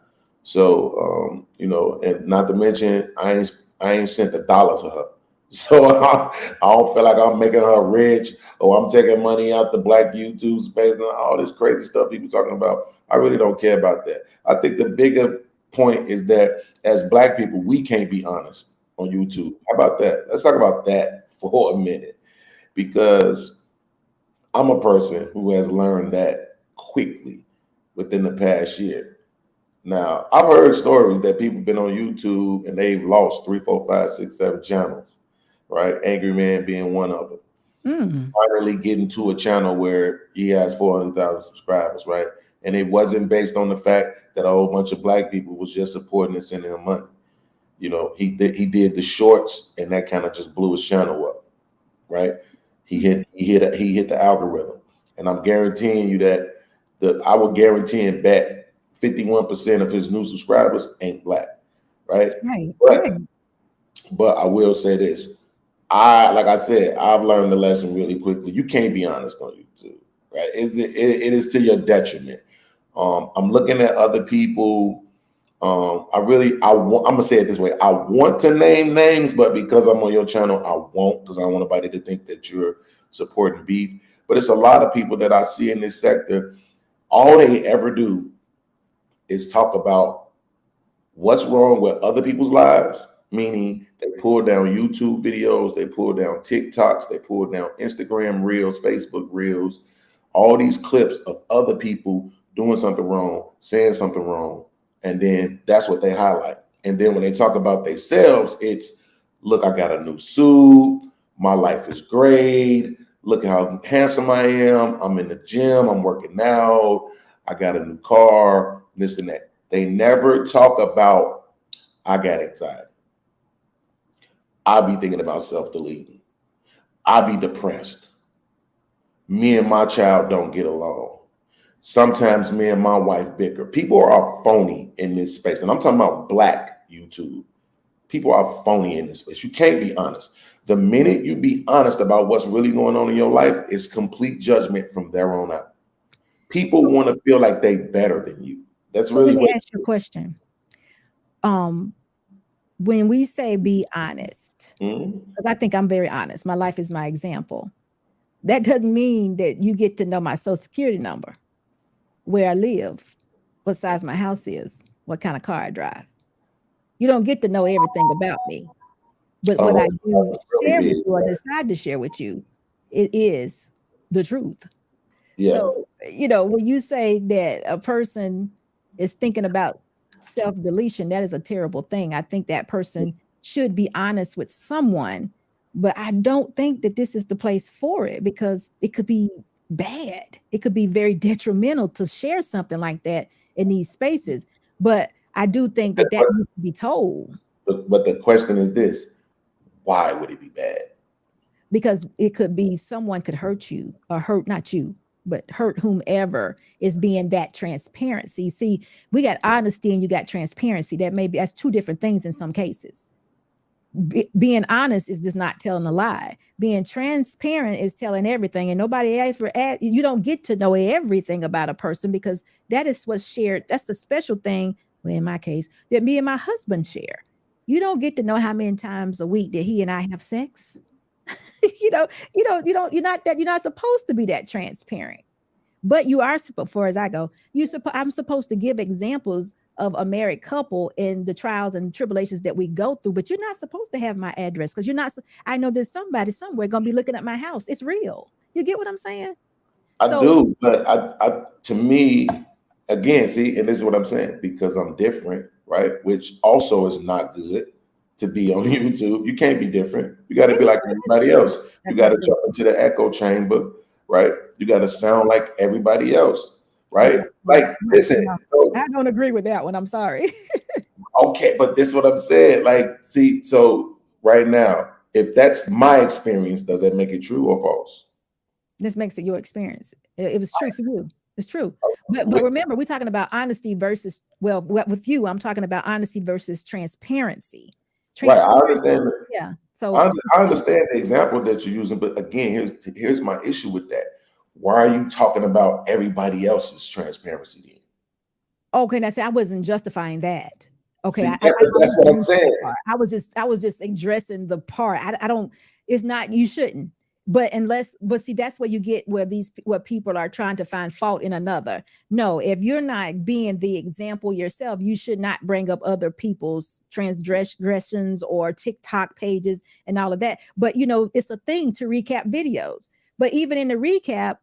So, you know, and not to mention, I ain't sent $1 to her. So I don't feel like I'm making her rich or I'm taking money out the black YouTube space and all this crazy stuff people talking about. I really don't care about that. I think the bigger point is that as black people, we can't be honest on YouTube. How about that? Let's talk about that for a minute, because I'm a person who has learned that quickly within the past year. Now, I've heard stories that people have been on YouTube and they've lost 3, 4, 5, 6, 7 channels, right? Angry Man being one of them. Finally getting to a channel where he has 400,000 subscribers, right? And it wasn't based on the fact that a whole bunch of black people was just supporting and sending him money. You know, he did the shorts and that kind of just blew his channel up, right? He hit the algorithm, and I'm guaranteeing you that I would guarantee and bet 51% of his new subscribers ain't black, right? But I will say this: like I said, I've learned the lesson really quickly. You can't be honest on YouTube, right? It is to your detriment. I'm looking at other people. I'm gonna say it this way. I want to name names, but because I'm on your channel, I won't, because I don't want nobody to think that you're supporting beef. But it's a lot of people that I see in this sector. All they ever do is talk about what's wrong with other people's lives, meaning they pull down YouTube videos, they pull down TikToks, they pull down Instagram reels, Facebook reels, all these clips of other people doing something wrong, saying something wrong, and then that's what they highlight. And then when they talk about themselves, it's, look, I got a new suit, my life is great, look how handsome I am, I'm in the gym, I'm working out, I got a new car, this and that. They never talk about, I got anxiety. I be thinking about self-deleting. I be depressed. Me and my child don't get along. Sometimes me and my wife bicker. People are phony in this space. And I'm talking about Black YouTube. People are phony in this space. You can't be honest. The minute you be honest about what's really going on in your life, it's complete judgment from there on out. People want to feel like they better than you. That's So really let me what ask you a question. When we say be honest, because I think I'm very honest, my life is my example. That doesn't mean that you get to know my social security number, where I live, what size my house is, what kind of car I drive. You don't get to know everything about me. But what I do share with you or decide to share with you, it is the truth. Yeah. So, you know, when you say that a person is thinking about self-deletion, that is a terrible thing. I think that person should be honest with someone, but I don't think that this is the place for it, because it could be bad. It could be very detrimental to share something like that in these spaces. But I do think that that needs to be told. But the question is this: why would it be bad? Because it could be someone could hurt you, or hurt not you, but hurt whomever is being that transparency. See, we got honesty and you got transparency. That's two different things in some cases. Being honest is just not telling a lie. Being transparent is telling everything, and nobody ever you don't get to know everything about a person, because that is what's shared. That's the special thing. Well, in my case, that me and my husband share. You don't get to know how many times a week that he and I have sex. You're not supposed to be that transparent, but you are supposed, for as I go, I'm supposed to give examples of a married couple in the trials and tribulations that we go through, but you're not supposed to have my address, because you're not, I know there's somebody somewhere going to be looking at my house. It's real. You get what I'm saying? I do, but I to me, again, see, and this is what I'm saying, because I'm different, right? Which also is not good to be on YouTube. You can't be different. You got to be like everybody else. You got to jump into the echo chamber, right? You got to sound like everybody else, right? Like, listen. I don't agree with that one. I'm sorry. Okay, but this is what I'm saying. Like, see, so right now, if that's my experience, does that make it true or false? This makes it your experience. It was true for you. It's true. But remember, we're talking about honesty versus, well, with you, I'm talking about honesty versus transparency. Right, I understand. Yeah. So I understand the example that you're using, but again, here's my issue with that. Why are you talking about everybody else's transparency then? Okay, now see, I wasn't justifying that. Okay, see, that's what I'm saying. I was just addressing the part. I don't. It's not. You shouldn't. But see, that's where you get where people are trying to find fault in another. No, if you're not being the example yourself, you should not bring up other people's transgressions or TikTok pages and all of that. But it's a thing to recap videos. But even in the recap,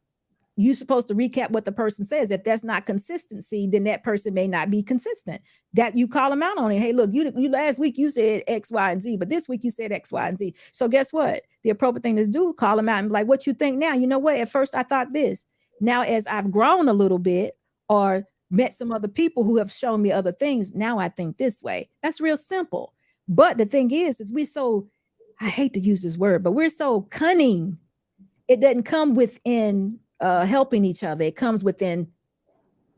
you're supposed to recap what the person says. If that's not consistency, then that person may not be consistent. That you call them out on it. Hey, look, you last week you said X, Y, and Z, but this week you said X, Y, and Z. So guess what? The appropriate thing to do, call them out and be like, what you think now? You know what? At first I thought this. Now, as I've grown a little bit or met some other people who have shown me other things, now I think this way. That's real simple. But the thing is I hate to use this word, but we're so cunning. It doesn't come within helping each other. It comes within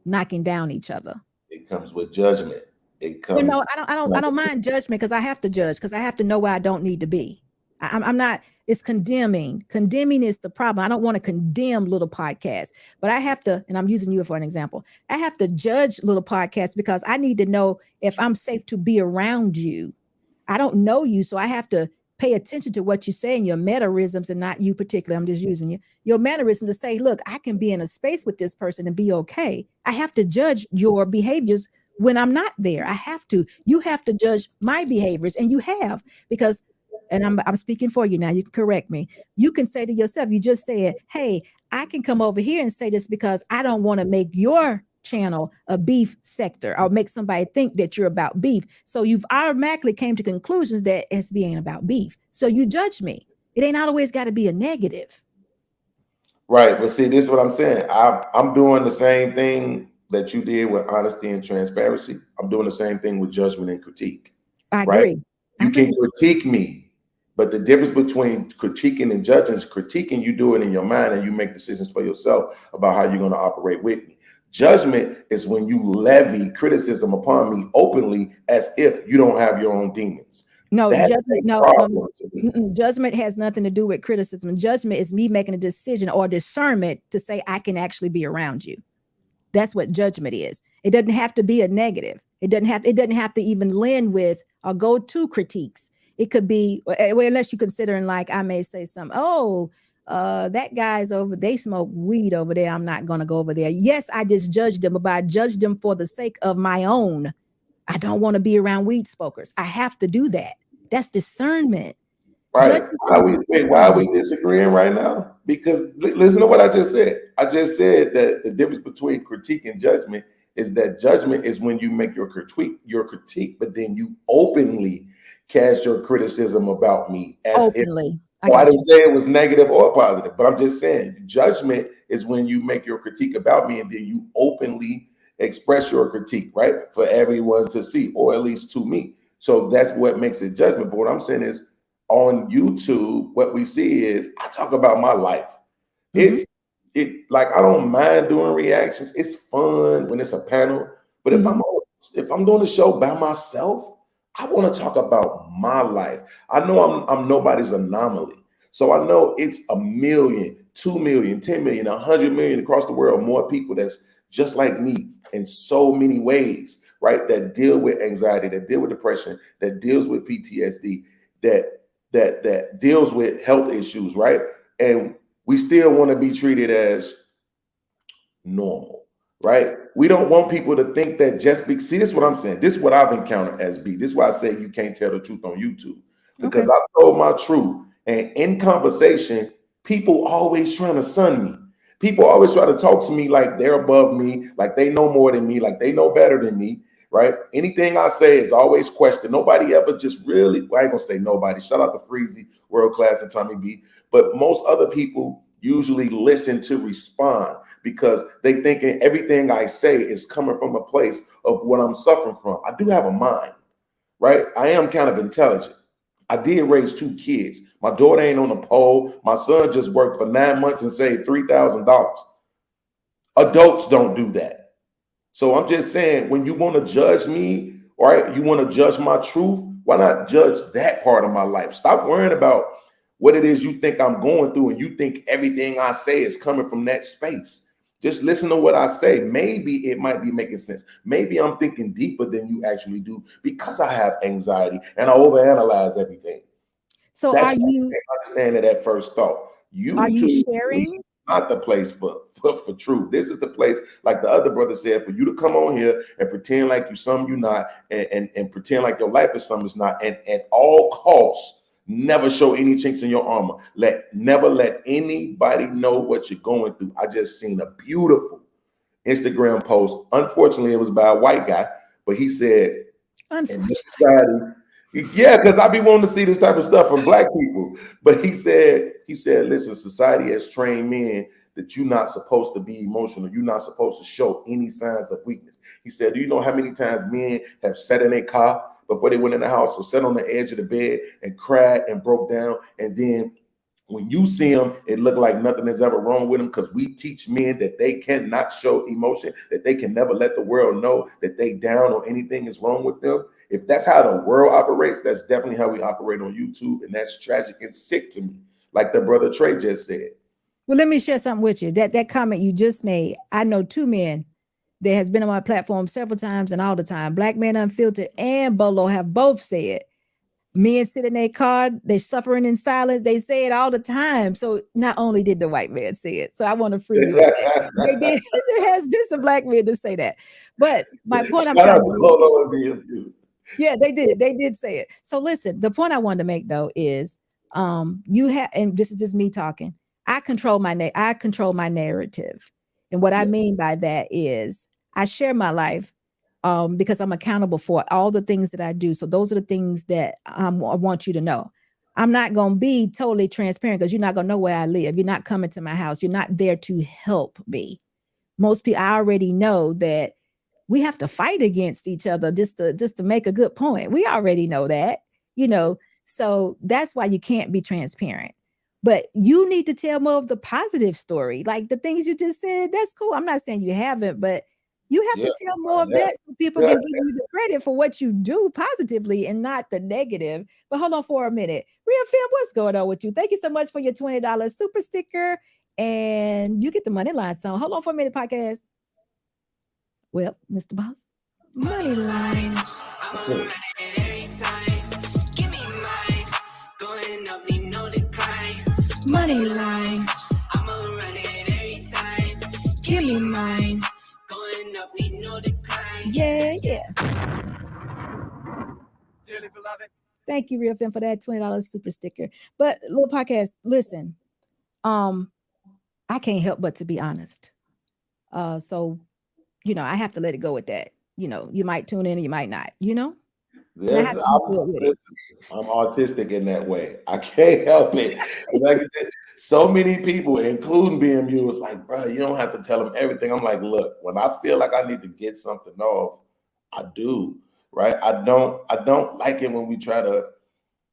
knocking down each other. It comes with judgment. It comes. I don't mind judgment, because I have to judge, because I have to know where I don't need to be. I'm not. It's condemning. Condemning is the problem. I don't want to condemn little podcasts, but I have to. And I'm using you for an example. I have to judge little podcasts because I need to know if I'm safe to be around you. I don't know you, so I have to pay attention to what you say and your mannerisms, and not you particularly. I'm just using your mannerism to say, look, I can be in a space with this person and be okay. I have to judge your behaviors when I'm not there. I have to. You have to judge my behaviors, and you have, because, and I'm speaking for you now. You can correct me. You can say to yourself, you just said, hey, I can come over here and say this because I don't want to make your channel a beef sector or make somebody think that you're about beef. So you've automatically came to conclusions that it's being about beef. So you judge me. It ain't always got to be a negative. Right. But see, this is what I'm saying. I'm doing the same thing that you did with honesty and transparency. I'm doing the same thing with judgment and critique. I Right? agree. You can critique me, but the difference between critiquing and judging is critiquing, you do it in your mind and you make decisions for yourself about how you're going to operate with me. Judgment is when you levy criticism upon me openly as if you don't have your own demons. No, That's judgment, a no, problem to me. judgment has nothing to do with criticism. Judgment is me making a decision or discernment to say I can actually be around you. That's what judgment is. It doesn't have to be a negative. It doesn't have to even lend with or go to critiques. It could be, well, unless you're considering, like, I may say something, that guy's over, they smoke weed over there, I'm not going to go over there. Yes, I just judged them, but I judged them for the sake of my own. I don't want to be around weed smokers. I have to do that. That's discernment. Right. Why are we disagreeing right now? Because listen to what I just said. I just said that the difference between critique and judgment is that judgment is when you make your critique, but then you openly cast your criticism about me as openly. I didn't say it was negative or positive, but I'm just saying judgment is when you make your critique about me and then you openly express your critique, right? For everyone to see, or at least to me. So that's what makes it judgment. But what I'm saying is, on YouTube, what we see is I talk about my life. It's like I don't mind doing reactions. It's fun when it's a panel. But if I'm doing a show by myself, I want to talk about my life. I know I'm nobody's anomaly. So I know it's 1 million, 2 million, 10 million, 100 million across the world, more people that's just like me in so many ways, right? That deal with anxiety, that deal with depression, that deals with PTSD, that deals with health issues, right? And we still want to be treated as normal, right? We don't want people to think that just be, see, this is what I'm saying. This is what I've encountered as B. This is why I say you can't tell the truth on YouTube, because I've told my truth. And in conversation, people always trying to sun me. People always try to talk to me like they're above me, like they know more than me, like they know better than me, right? Anything I say is always questioned. Nobody ever just really, well, I ain't gonna say nobody. Shout out to Freezy, World Class, and Tommy B. But most other people usually listen to respond because they thinking everything I say is coming from a place of what I'm suffering from. I do have a mind, right? I am kind of intelligent. I did raise 2 kids. My daughter ain't on the pole. My son just worked for 9 months and saved $3,000. Adults don't do that. So I'm just saying, when you want to judge me, right, you want to judge my truth, why not judge that part of my life? Stop worrying about what it is you think I'm going through and you think everything I say is coming from that space. Just listen to what I say. Maybe it might be making sense. Maybe I'm thinking deeper than you actually do because I have anxiety and I overanalyze everything. So that's are you understanding that first thought? Are you sharing? Not the place for truth. This is the place, like the other brother said, for you to come on here and pretend like you something you're not, and pretend like your life is something it's not, and at all costs, never show any chinks in your armor. Never let anybody know what you're going through. I just seen a beautiful Instagram post. Unfortunately, it was by a white guy, but he said, in this society, yeah, because I be wanting to see this type of stuff from black people. But he said, listen, society has trained men that you're not supposed to be emotional. You're not supposed to show any signs of weakness. He said, do you know how many times men have sat in a car before they went in the house or sat on the edge of the bed and cried and broke down? And then when you see them, it looked like nothing is ever wrong with them, because we teach men that they cannot show emotion, that they can never let the world know that they down or anything is wrong with them. If that's how the world operates, that's definitely how we operate on YouTube. And that's tragic and sick to me, like the brother Trey just said. Well, let me share something with you. That comment you just made, I know 2 men that has been on my platform several times and all the time. Black Men Unfiltered and Bolo have both said, men sit in their car, they're suffering in silence. They say it all the time. So not only did the white man say it, so I want to free you of that. They did. There has been some black men to say that. But my point I'm Shout trying out to to Lolo and BMU. yeah, they did. They did say it. So listen, the point I wanted to make though is you have, and this is just me talking. I control my narrative. And what I mean by that is I share my life because I'm accountable for all the things that I do. So those are the things that I want you to know. I'm not going to be totally transparent because you're not going to know where I live. You're not coming to my house. You're not there to help me. Most people, I already know that we have to fight against each other just to make a good point. We already know that, so that's why you can't be transparent. But you need to tell more of the positive story, like the things you just said. That's cool. I'm not saying you haven't, but you have to tell more of that so people can give you the credit for what you do positively and not the negative. But hold on for a minute. Real Fam, what's going on with you? Thank you so much for your $20 super sticker. And you get the money line song. Hold on for a minute, podcast. Well, Mr. Boss. Money line. Money line. I'ma run it every time. Give me mine. Going up, need no decline. Yeah. Dearly beloved. Thank you, Real Fam, for that $20 super sticker. But little podcast, listen. I can't help but to be honest. So I have to let it go with that. You might tune in and you might not, I'm autistic in that way. I can't help it. Like, so many people, including BMU, was like, bro, you don't have to tell them everything. I'm like, look, when I feel like I need to get something off, I do, right? I don't like it when we try to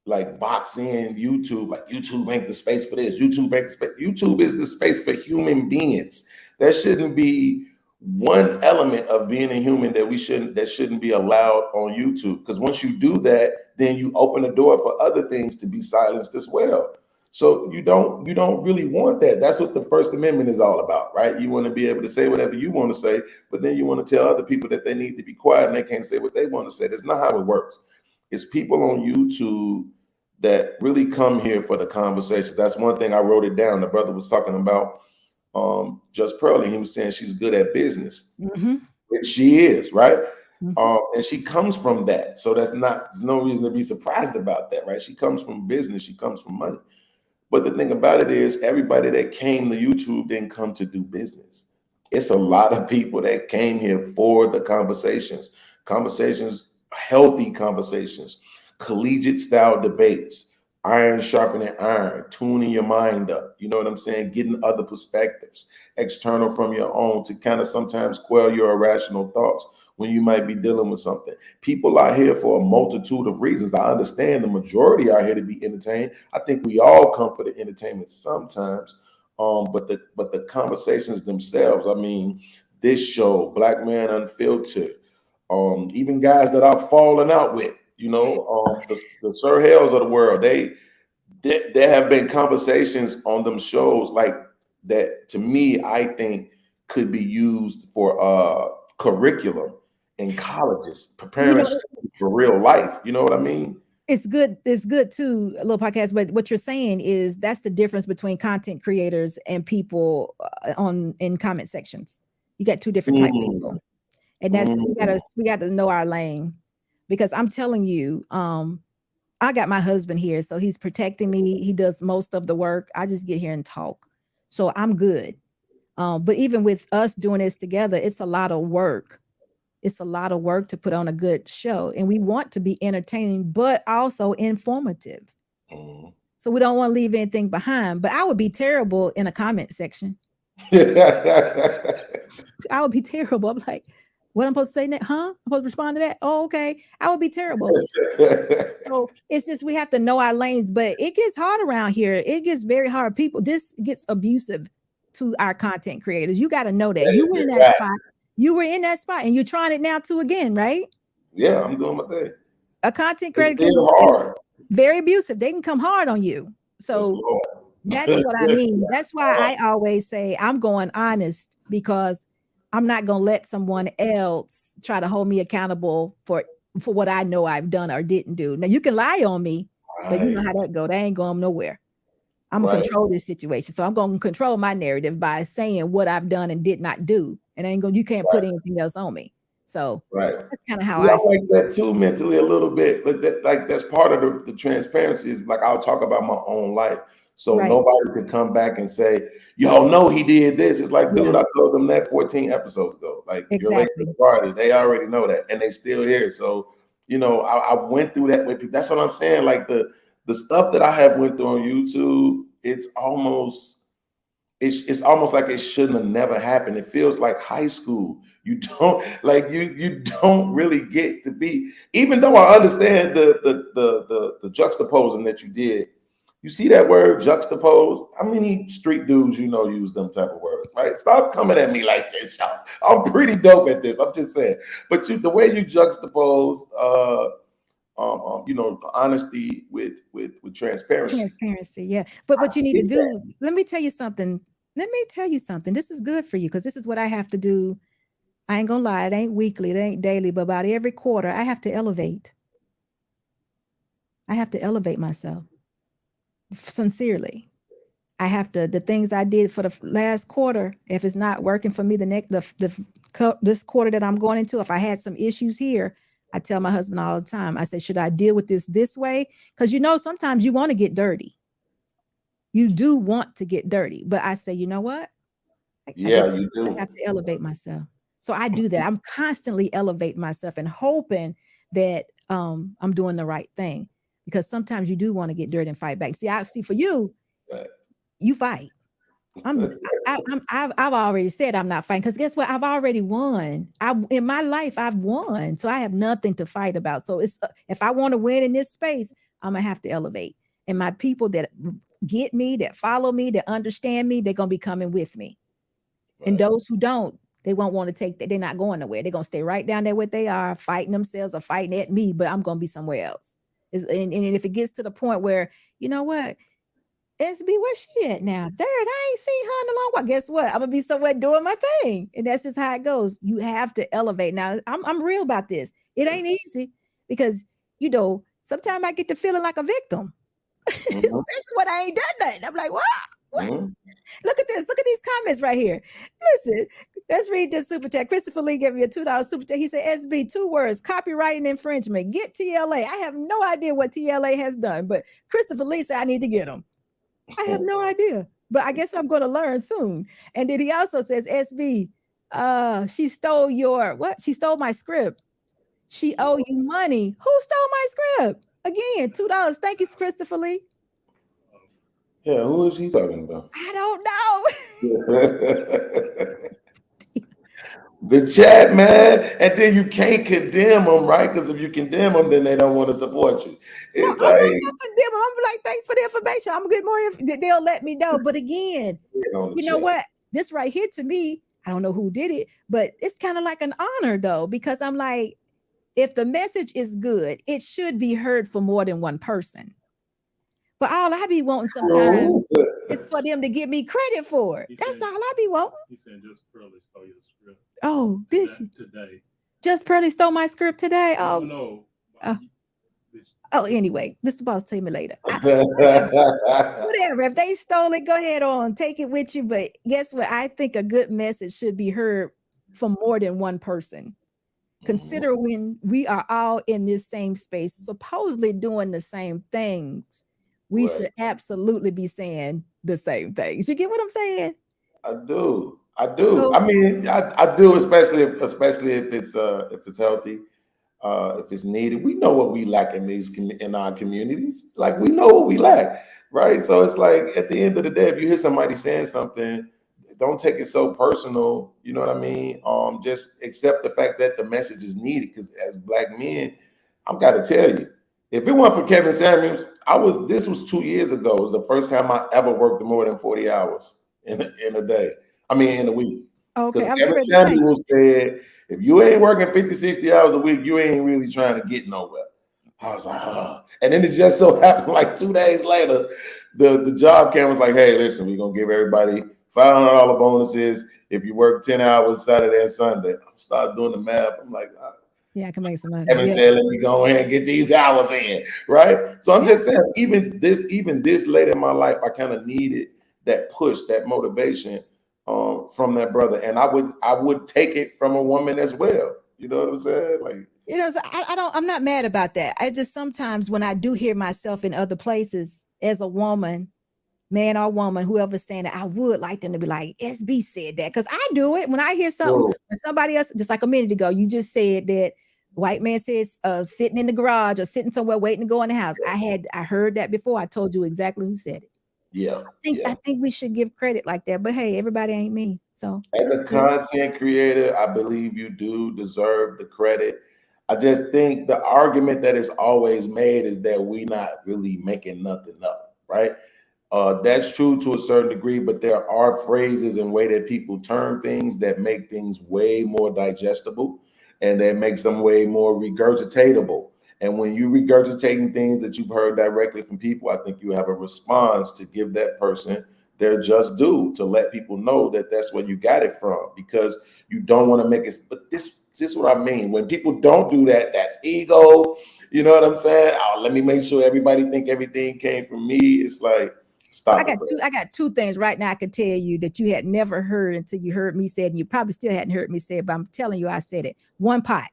like box in YouTube, like YouTube ain't the space for this. YouTube ain't the space. YouTube is the space for human beings. There shouldn't be one element of being a human that shouldn't be allowed on YouTube. Because once you do that, then you open the door for other things to be silenced as well. So you don't really want that. That's what the First Amendment is all about, right? You want to be able to say whatever you want to say, but then you want to tell other people that they need to be quiet and they can't say what they want to say. That's not how it works. It's people on YouTube that really come here for the conversation. That's one thing I wrote it down. The brother was talking about Just Pearlie. He was saying she's good at business. Mm-hmm. And she is, right? Mm-hmm. And she comes from that. So there's no reason to be surprised about that, right? She comes from business. She comes from money. But the thing about it is everybody that came to YouTube didn't come to do business. It's a lot of people that came here for the conversations, healthy conversations, collegiate style debates, iron sharpening iron, tuning your mind up. You know what I'm saying? Getting other perspectives, external from your own, to kind of sometimes quell your irrational thoughts when you might be dealing with something. People are here for a multitude of reasons. I understand the majority are here to be entertained. I think we all come for the entertainment sometimes. But the conversations themselves, I mean, this show, Black Man Unfiltered, even guys that I've fallen out with, the Sir Hales of the world, there have been conversations on them shows like that, to me, I think could be used for curriculum in colleges, preparing students for real life. You know what I mean? It's good too, a little podcast. But what you're saying is that's the difference between content creators and people in comment sections. You got two different type of people, and that's we got to know our lane. Because I'm telling you, I got my husband here, so he's protecting me. He does most of the work. I just get here and talk, so I'm good. But even with us doing this together, it's a lot of work. It's a lot of work to put on a good show, and we want to be entertaining, but also informative. So we don't want to leave anything behind. But I would be terrible in a comment section. I would be terrible. I'm like, what I'm supposed to say next? Huh? I'm supposed to respond to that? Oh, okay. I would be terrible. So it's just we have to know our lanes, but it gets hard around here. It gets very hard. This gets abusive to our content creators. You got to know that. You were in that spot. You were in that spot, and you're trying it now too again, right? Yeah, I'm doing my thing. A content creator can be hard. Very abusive. They can come hard on you. So that's what I mean. That's why I always say I'm going honest, because I'm not going to let someone else try to hold me accountable for for what I know I've done or didn't do. Now you can lie on me, but you know Right. how that go. They ain't going nowhere. I'm gonna Right. control this situation. So I'm gonna control my narrative by saying what I've done and did not do. And ain't gonna, you can't put anything else on me. So Right. that's kind of how Yeah, I I'm see like that too mentally a little bit, but that's part of the transparency is like I'll talk about my own life. So Right. nobody could come back and say, yo, no, he did this. It's like, Yeah. dude, I told them that 14 episodes ago. Like you're late to Exactly. the party. They already know that. And they still here. So, you know, I went through that with people. That's what I'm saying. Like the stuff that I have went through on YouTube, it's almost like it shouldn't have never happened. It feels like high school. You don't like you don't really get to be, even though I understand the juxtaposing that you did. You see that word juxtapose? How many street dudes you know use them type of words? Right? Stop coming at me like this, y'all. I'm pretty dope at this. I'm just saying. But the way you juxtapose you know, honesty with transparency. Transparency. Yeah. But what you need to get do, let me tell you something. This is good for you because this is what I have to do. I ain't gonna lie, it ain't weekly, it ain't daily, but about every quarter, I have to elevate. I have to elevate myself sincerely. I have to, the things I did for the last quarter, if it's not working for me, this quarter that I'm going into, if I had some issues here, I tell my husband all the time, I say, should I deal with this way? Because you know, sometimes you want to get dirty. You do want to get dirty, but I say, you know what? Yeah, you I do. have to elevate myself. So I do that. I'm constantly elevating myself and hoping that I'm doing the right thing, because sometimes you do want to get dirty and fight back. See, I see for you, you fight. I've already said I'm not fighting, because guess what? I've already won. In my life, I've won. So I have nothing to fight about. So it's if I want to win in this space, I'm gonna have to elevate. And my people that get me, that follow me, that understand me, they're gonna be coming with me. And those who don't, they won't want to take that. They're not going nowhere. They're gonna stay right down there where they are, fighting themselves or fighting at me, but I'm gonna be somewhere else. And if it gets to the point where, you know what, SB, where she at now? Third, I ain't seen her in a long while. Guess what? I'm gonna be somewhere doing my thing. And that's just how it goes. You have to elevate. Now, I'm real about this. It ain't easy because, you know, sometimes I get to feeling like a victim. Especially when I ain't done nothing. I'm like, what? Look at this. Look at these comments right here. Listen, let's read this super chat. Christopher Lee gave me a $2 super chat. He said, SB, 2 words, copyright and infringement. Get TLA. I have no idea what TLA has done, but Christopher Lee said I need to get them. I have no idea, but I guess I'm going to learn soon. And then he also says, SB, she stole she stole my script. She owe you money. Who stole my script? Again, $2. Thank you, Christopher Lee. Yeah, who is he talking about? I don't know. The chat, man. And then you can't condemn them, right? Because if you condemn them, then they don't want to support you. No, I'm not gonna condemn them. I'm like, thanks for the information. I'm gonna get more. They'll let me know. But again, you know what? This right here to me, I don't know who did it, but it's kind of like an honor though, because I'm like, if the message is good, it should be heard for more than one person. But all I be wanting sometimes is for them to give me credit for it. That's all I be wanting. He said just Pearly stole your script. Oh, today. Just Pearly stole my script today. Oh, no. Oh, anyway, Mr. Boss, tell me later. Whatever. If they stole it, go ahead on, take it with you. But guess what? I think a good message should be heard from more than one person. Consider when we are all in this same space, supposedly doing the same things, we should absolutely be saying the same things. You get what I'm saying? I do. I mean, I do, especially if it's healthy, if it's needed. We know what we lack in our communities. Like we know what we lack, right? So it's like at the end of the day, if you hear somebody saying something, don't take it so personal. You know what I mean? Just accept the fact that the message is needed. Because as Black men, I've got to tell you, if it weren't for Kevin Samuels, this was 2 years ago. It was the first time I ever worked more than 40 hours in a day. I mean, in a week. Okay. Because Kevin Samuels said, if you ain't working 50, 60 hours a week, you ain't really trying to get nowhere. I was like, oh. And then it just so happened like 2 days later, the job came was like, hey, listen, we're going to give everybody $500 bonuses if you work 10 hours Saturday and Sunday. I started doing the math. I'm like, Yeah, I can make some money. Evan Yeah. said, let me go ahead and get these hours in, right? So I'm just saying, even this late in my life, I kind of needed that push, that motivation from that brother. And I would take it from a woman as well. You know what I'm saying? Like, You know, so I'm not mad about that. I just sometimes when I do hear myself in other places as a woman, man or woman, whoever's saying it, I would like them to be like, SB said that. Because I do it when I hear something, when somebody else, just like a minute ago, you just said that white man says sitting in the garage or sitting somewhere waiting to go in the house. I heard that before. I told you exactly who said it. Yeah. I think we should give credit like that. But hey, everybody ain't me. So as a content creator, I believe you do deserve the credit. I just think the argument that is always made is that we not really making nothing up, right? That's true to a certain degree, but there are phrases and way that people term things that make things way more digestible and that makes them way more regurgitatable. And when you regurgitating things that you've heard directly from people, I think you have a response to give that person their just due, to let people know that that's where you got it from, because you don't want to make it. But this is what I mean. When people don't do that, that's ego. You know what I'm saying? Oh, let me make sure everybody think everything came from me. It's like, stop. I got two things right now I could tell you that you had never heard until you heard me say it, and you probably still hadn't heard me say it, but I'm telling you, I said it. One pot.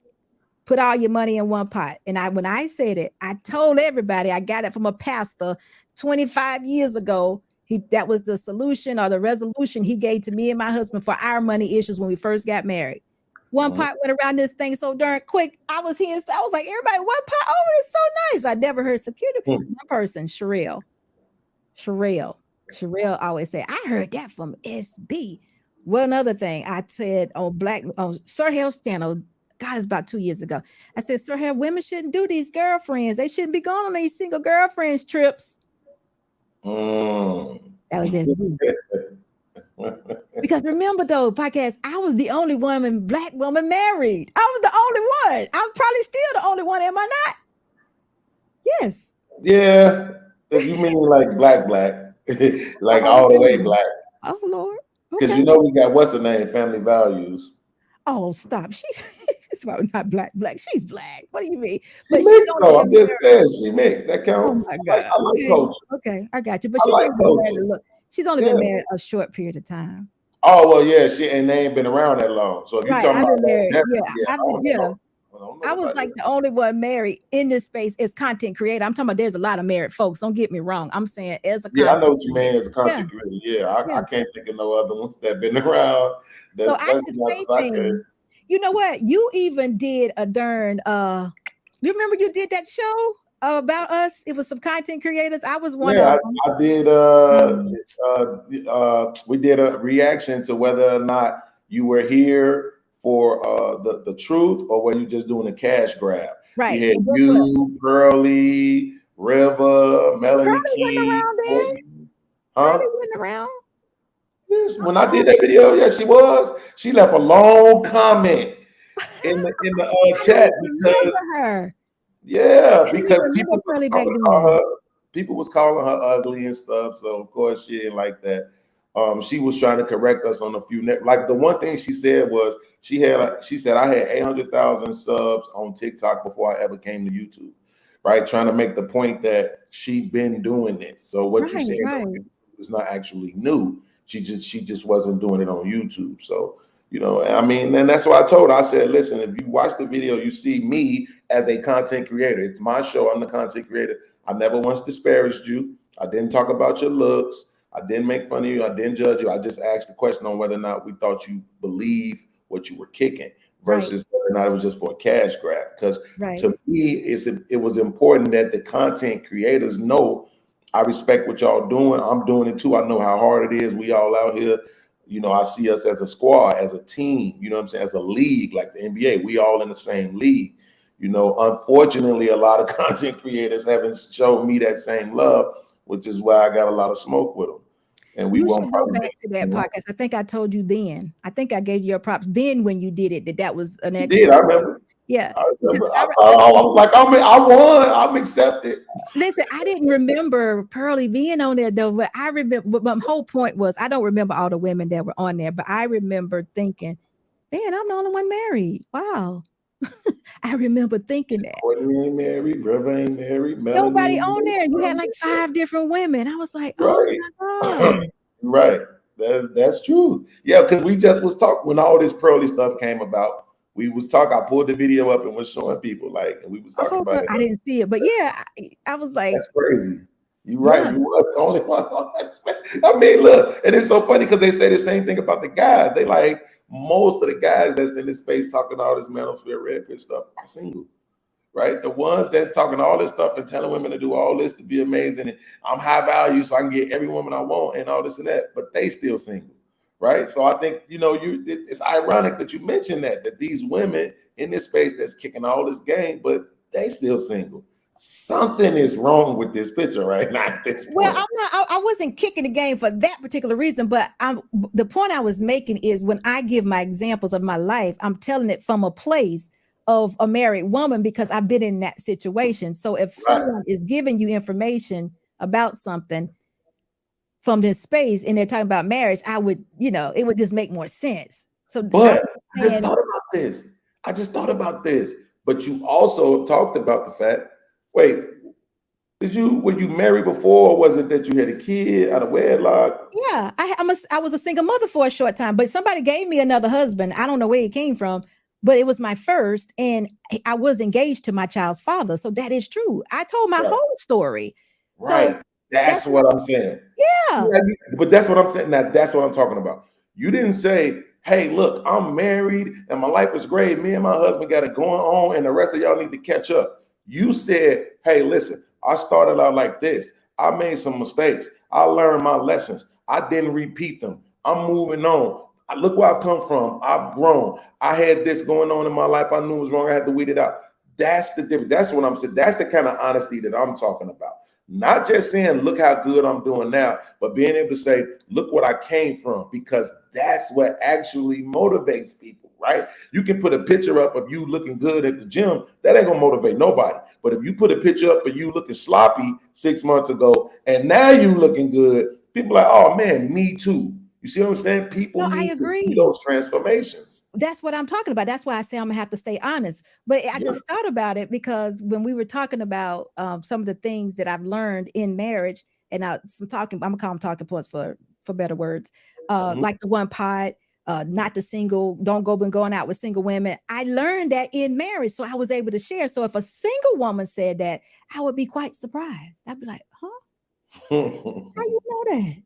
Put all your money in one pot. And when I said it, I told everybody I got it from a pastor 25 years ago. That was the solution or the resolution he gave to me and my husband for our money issues when we first got married. One pot went around this thing so darn quick. I was here, so I was like, everybody, one pot? Oh, it's so nice. But I never heard security. One person, Sherelle always say, I heard that from SB. Well, another thing I said on Sir Hale's channel, God, it's about 2 years ago. I said, Sir Hale, women shouldn't do these girlfriends. They shouldn't be going on these single girlfriends trips. That was SB. Because remember though, podcast, I was the only black woman married. I was the only one. I'm probably still the only one, am I not? Yes. Yeah. If you mean like black, like all the way black. Oh Lord. Because you know we got what's her name, Family Values. Oh, stop. She's probably not black. She's black. What do you mean? But I'm just saying she mixed. That counts. Oh my God. I like culture. Okay, I got you. But she's only been married a short period of time. Oh well, yeah, and they ain't been around that long. So if you're talking about that, I was like the only one married in this space as content creator. I'm talking about there's a lot of married folks. Don't get me wrong. I'm saying as a I know what you mean as a content creator. Yeah, I can't think of no other ones that been around. So I can say things. You know what? You even did a darn you remember you did that show about us? It was some content creators. I was one of them. I did we did a reaction to whether or not you were here for the truth or were you just doing a cash grab. Right. We had you, Pearly, River, Melanie Pearly wasn't around then. Pearly wasn't around. Yes, when I did that video, yes, she was. She left a long comment in the chat because people was calling her ugly and stuff. So of course she didn't like that. She was trying to correct us on a few like the one thing she said was she said I had 800,000 subs on TikTok before I ever came to YouTube, right? Trying to make the point that she'd been doing this. So what you're saying is not actually new. She just wasn't doing it on YouTube. So, you know, I mean, and that's why I told her, I said, listen, if you watch the video, you see me as a content creator. It's my show. I'm the content creator. I never once disparaged you. I didn't talk about your looks. I didn't make fun of you. I didn't judge you. I just asked the question on whether or not we thought you believe what you were kicking versus whether or not it was just for a cash grab. Because to me, it was important that the content creators know I respect what y'all doing. I'm doing it too. I know how hard it is. We all out here. You know, I see us as a squad, as a team, you know what I'm saying, as a league like the NBA. We all in the same league. You know, unfortunately, a lot of content creators haven't shown me that same love, which is why I got a lot of smoke with them. And we won't go back to that podcast. I think I told you then. I think I gave you your props then when you did it, that was an excellent. You did, I remember. Yeah. I was like, I won. I'm accepted. Listen, I didn't remember Pearly being on there though, but I remember. But my whole point was, I don't remember all the women that were on there, but I remember thinking, man, I'm the only one married. Wow. I remember thinking that. Courtney ain't married, brother ain't married, Melanie Nobody ain't on there. You had married. like 5 different women. I was like, oh Right. my God. Right. That's true. Yeah, because we just was talking when all this pearly stuff came about. We was talking. I pulled the video up and was showing people like, and we was talking about it. I didn't see it, but yeah, I was like, That's crazy. You right. yeah. You was the only one on that. I mean, look, and it's so funny because they say the same thing about the guys. They like most of the guys that's in this space talking all this manosphere red pill stuff are single. Right? The ones that's talking all this stuff and telling women to do all this to be amazing and I'm high value so I can get every woman I want and all this and that, but they still single, right? So I think, it's ironic that you mentioned that these women in this space that's kicking all this game, but they still single. Something is wrong with this picture right now at this point. Well, I wasn't kicking the game for that particular reason, but the point I was making is when I give my examples of my life, I'm telling it from a place of a married woman because I've been in that situation. So if someone is giving you information about something from this space and they're talking about marriage, I would, it would just make more sense. So, but I just thought about this. But you also have talked about the fact, wait, were you married before, or was it that you had a kid out of wedlock? Yeah, I was a single mother for a short time, but somebody gave me another husband. I don't know where he came from, but it was my first, and I was engaged to my child's father. So that is true. I told my whole story. Right. So that's what I'm saying. Yeah. But that's what I'm saying. Now that's what I'm talking about. You didn't say, hey, look, I'm married and my life is great. Me and my husband got it going on, and the rest of y'all need to catch up. You said, hey, listen, I started out like this. I made some mistakes. I learned my lessons. I didn't repeat them. I'm moving on. Look where I've come from. I've grown. I had this going on in my life. I knew it was wrong. I had to weed it out. That's the difference. That's what I'm saying. That's the kind of honesty that I'm talking about. Not just saying, look how good I'm doing now, but being able to say, look what I came from, because that's what actually motivates people, right? You can put a picture up of you looking good at the gym. That ain't gonna motivate nobody. But if you put a picture up of you looking sloppy 6 months ago, and now you looking good, people are like, oh man, me too. You see what I'm saying? People need to see those transformations. That's what I'm talking about. That's why I say I'm gonna have to stay honest. But I just thought about it because when we were talking about some of the things that I've learned in marriage, and I'm gonna call them talking points for better words, like the one part, not the single, don't go been going out with single women. I learned that in marriage, so I was able to share. So if a single woman said that, I would be quite surprised. I'd be like, huh? How you know that?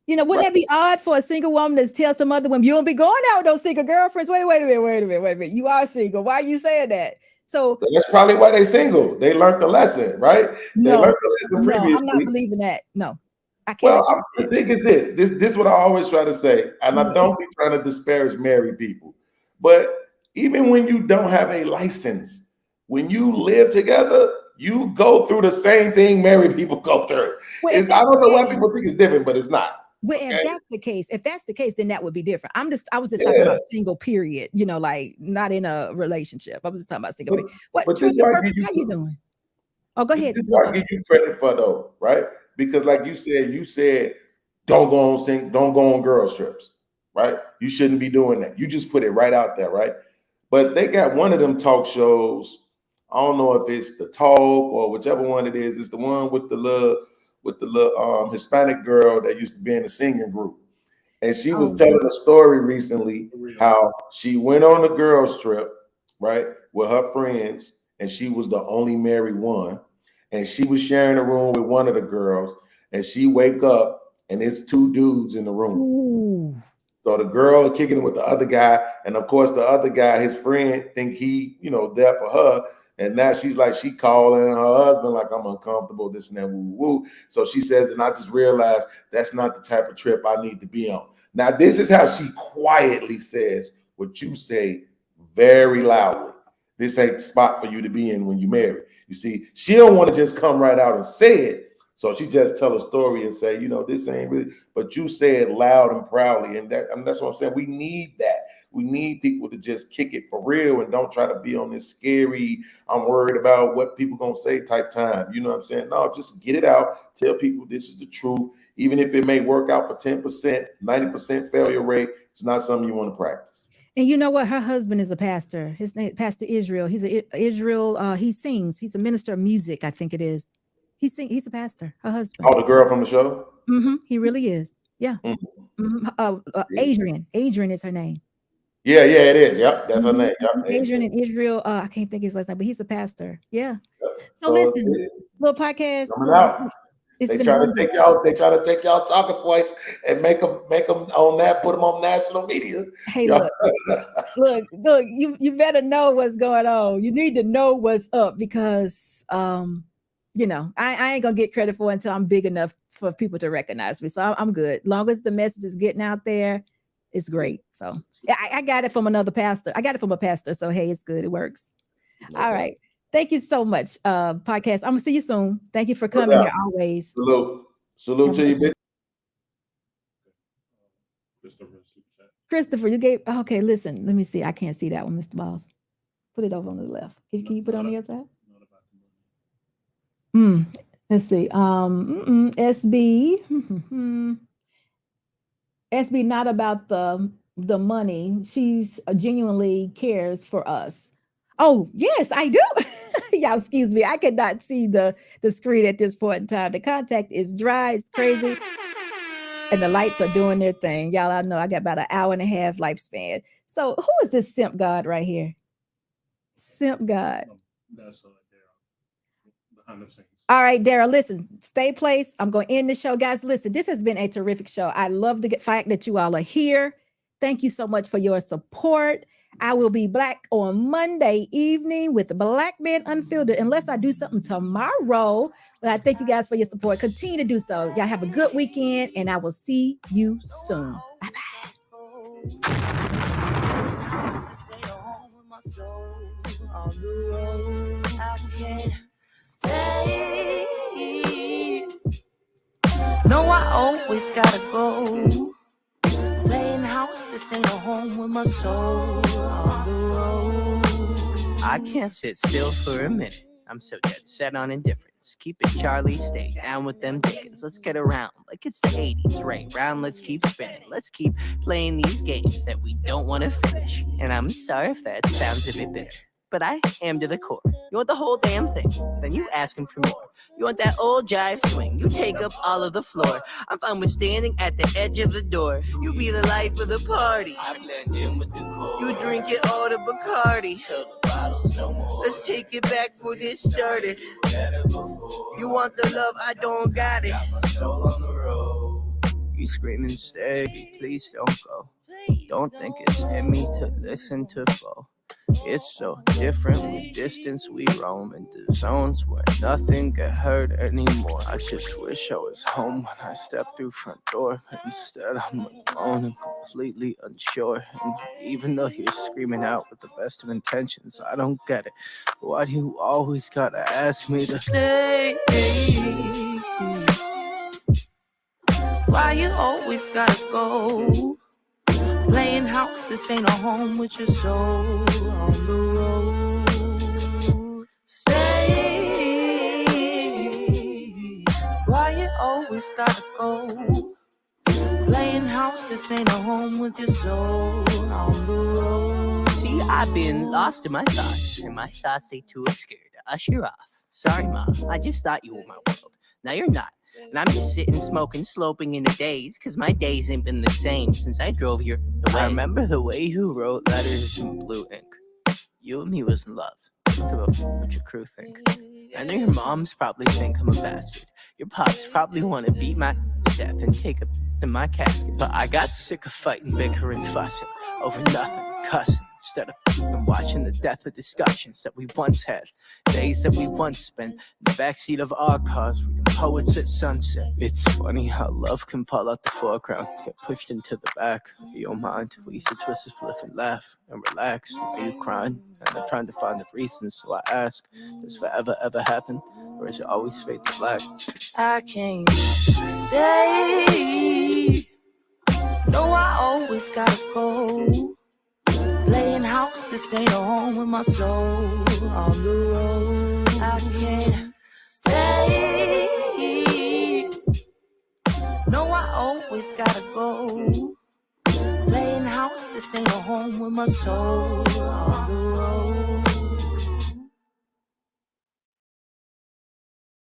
Wouldn't that be odd for a single woman to tell some other woman, you don't be going out with those single girlfriends? Wait a minute. You are single. Why are you saying that? So that's probably why they're single. They learned the lesson, right? They learned the lesson previously. I'm not believing that. No, I can't. Well, the thing is this is what I always try to say, and I don't be trying to disparage married people, but even when you don't have a license, when you live together, you go through the same thing married people go through. I don't know why people think it's different, but it's not. Well, if that's the case, then that would be different. I was just talking about single period, like not in a relationship. I was just talking about single period. What truth and purpose? How you doing? Oh, go ahead. This is what I give you credit for though, right? Because like you said, don't go on girls trips, right? You shouldn't be doing that. You just put it right out there, right? But they got one of them talk shows. I don't know if it's the Talk or whichever one it is. It's the one with the little Hispanic girl that used to be in the singing group. And she was telling a story recently how she went on a girls trip, right, with her friends, and she was the only married one. And she was sharing a room with one of the girls, and she wake up and it's 2 dudes in the room. Ooh. So the girl kicking it with the other guy, and of course the other guy, his friend, think he, there for her. And now she's like, she calling her husband like, I'm uncomfortable, this and that, woo, woo. So she says, and I just realized that's not the type of trip I need to be on. Now, this is how she quietly says what you say very loudly. This ain't the spot for you to be in when you marry. You see, she don't want to just come right out and say it. So she just tell a story and say, this ain't really, but you say it loud and proudly. And that's what I'm saying. We need that. We need people to just kick it for real and don't try to be on this scary, I'm worried about what people gonna say type time. You know what I'm saying? No, just get it out. Tell people this is the truth. Even if it may work out for 10%, 90% failure rate, it's not something you want to practice. And you know what? Her husband is a pastor. His name, Pastor Israel. He's Israel. He sings. He's a minister of music, I think it is. He's a pastor. Her husband. Oh, the girl from the show. He really is. Yeah. Adrian. Adrian is her name. Yeah, it is. Yep, that's her name. Yep, Adrian and Israel. I can't think his last name, but he's a pastor. Yeah. Yep. So listen, little podcast. They try to take y'all. They try to take y'all talking points and make them on that. Put them on national media. Hey, look. You better know what's going on. You need to know what's up because you know I ain't gonna get credit for it until I'm big enough for people to recognize me. So I'm good. Long as the message is getting out there, it's great. So yeah, I got it from another pastor. I got it from a pastor. So hey, it's good. It works. Okay. All right. Thank you so much, podcast. I'm gonna see you soon. Thank you for coming here always. Salute to you, bitch. Christopher, you gave okay. Listen, let me see. I can't see that one, Mr. Boss. Put it over on the left. Can you put it on the other side? Let's see. SB. SB, not about the money. She's genuinely cares for us. Oh, yes, I do. Y'all, excuse me. I cannot see the screen at this point in time. The contact is dry. It's crazy. And the lights are doing their thing. Y'all, I know I got about an hour and a half lifespan. So who is this simp god right here? Simp god. That's behind the scenes. All right, Daryl, listen, stay placed. I'm going to end the show. Guys, listen, this has been a terrific show. I love the fact that you all are here. Thank you so much for your support. I will be back on Monday evening with the Black Men Unfiltered, unless I do something tomorrow. But I thank you guys for your support. Continue to do so. Y'all have a good weekend, and I will see you soon. Bye-bye. No, I always gotta go. Playing house, this ain't a home with my soul on the road. I can't sit still for a minute. I'm so dead set on indifference. Keep it Charlie, stay down with them Dickens. Let's get around like it's the 80s. Right round, let's keep spinning. Let's keep playing these games that we don't want to finish. And I'm sorry if that sounds a bit bitter, but I am to the core. You want the whole damn thing, then you asking for more. You want that old jive swing, you take up all of the floor. I'm fine with standing at the edge of the door. You be the life of the party. I blend in with the core. You drink it all to Bacardi. Till the bottles no more. Let's take it back for this started. You want the love, I don't got it. Got my soul on the road. You screaming, stay, please don't go. Don't think it's in me to listen to flow. It's so different with distance we roam into zones where nothing get heard anymore. I just wish I was home when I stepped through front door, but instead I'm alone and completely unsure. And even though you're screaming out with the best of intentions, I don't get it. Why do you always gotta ask me to stay? Why you always gotta go? Playing house, this ain't a home with your soul on the road. Say, why you always gotta go? Playing house, this ain't a home with your soul on the road. See, I've been lost in my thoughts, and my thoughts they too scared to usher off. Sorry, Mom, I just thought you were my world. Now you're not. And I'm just sitting, smoking, sloping in the days, cause my days ain't been the same since I drove here away. I remember the way you wrote letters in blue ink. You and me was in love. Think about what your crew think. I know your moms probably think I'm a bastard. Your pops probably want to beat my death and take a in my casket. But I got sick of fighting, bickering, fussing over nothing, cussing. Instead of watching the death of discussions that we once had, days that we once spent in the backseat of our cars reading poets at sunset. It's funny how love can fall out the foreground, get pushed into the back of your mind. We used to twist a spliff and laugh and relax. Are you crying? And I'm trying to find the reason, so I ask, does forever ever happen? Or is it always fade to black? I can't stay. No, I always gotta go. Playing house, this ain't a home with my soul on the road. I can't stay. No, I always gotta go. Playing house to sing a home with my soul on the road.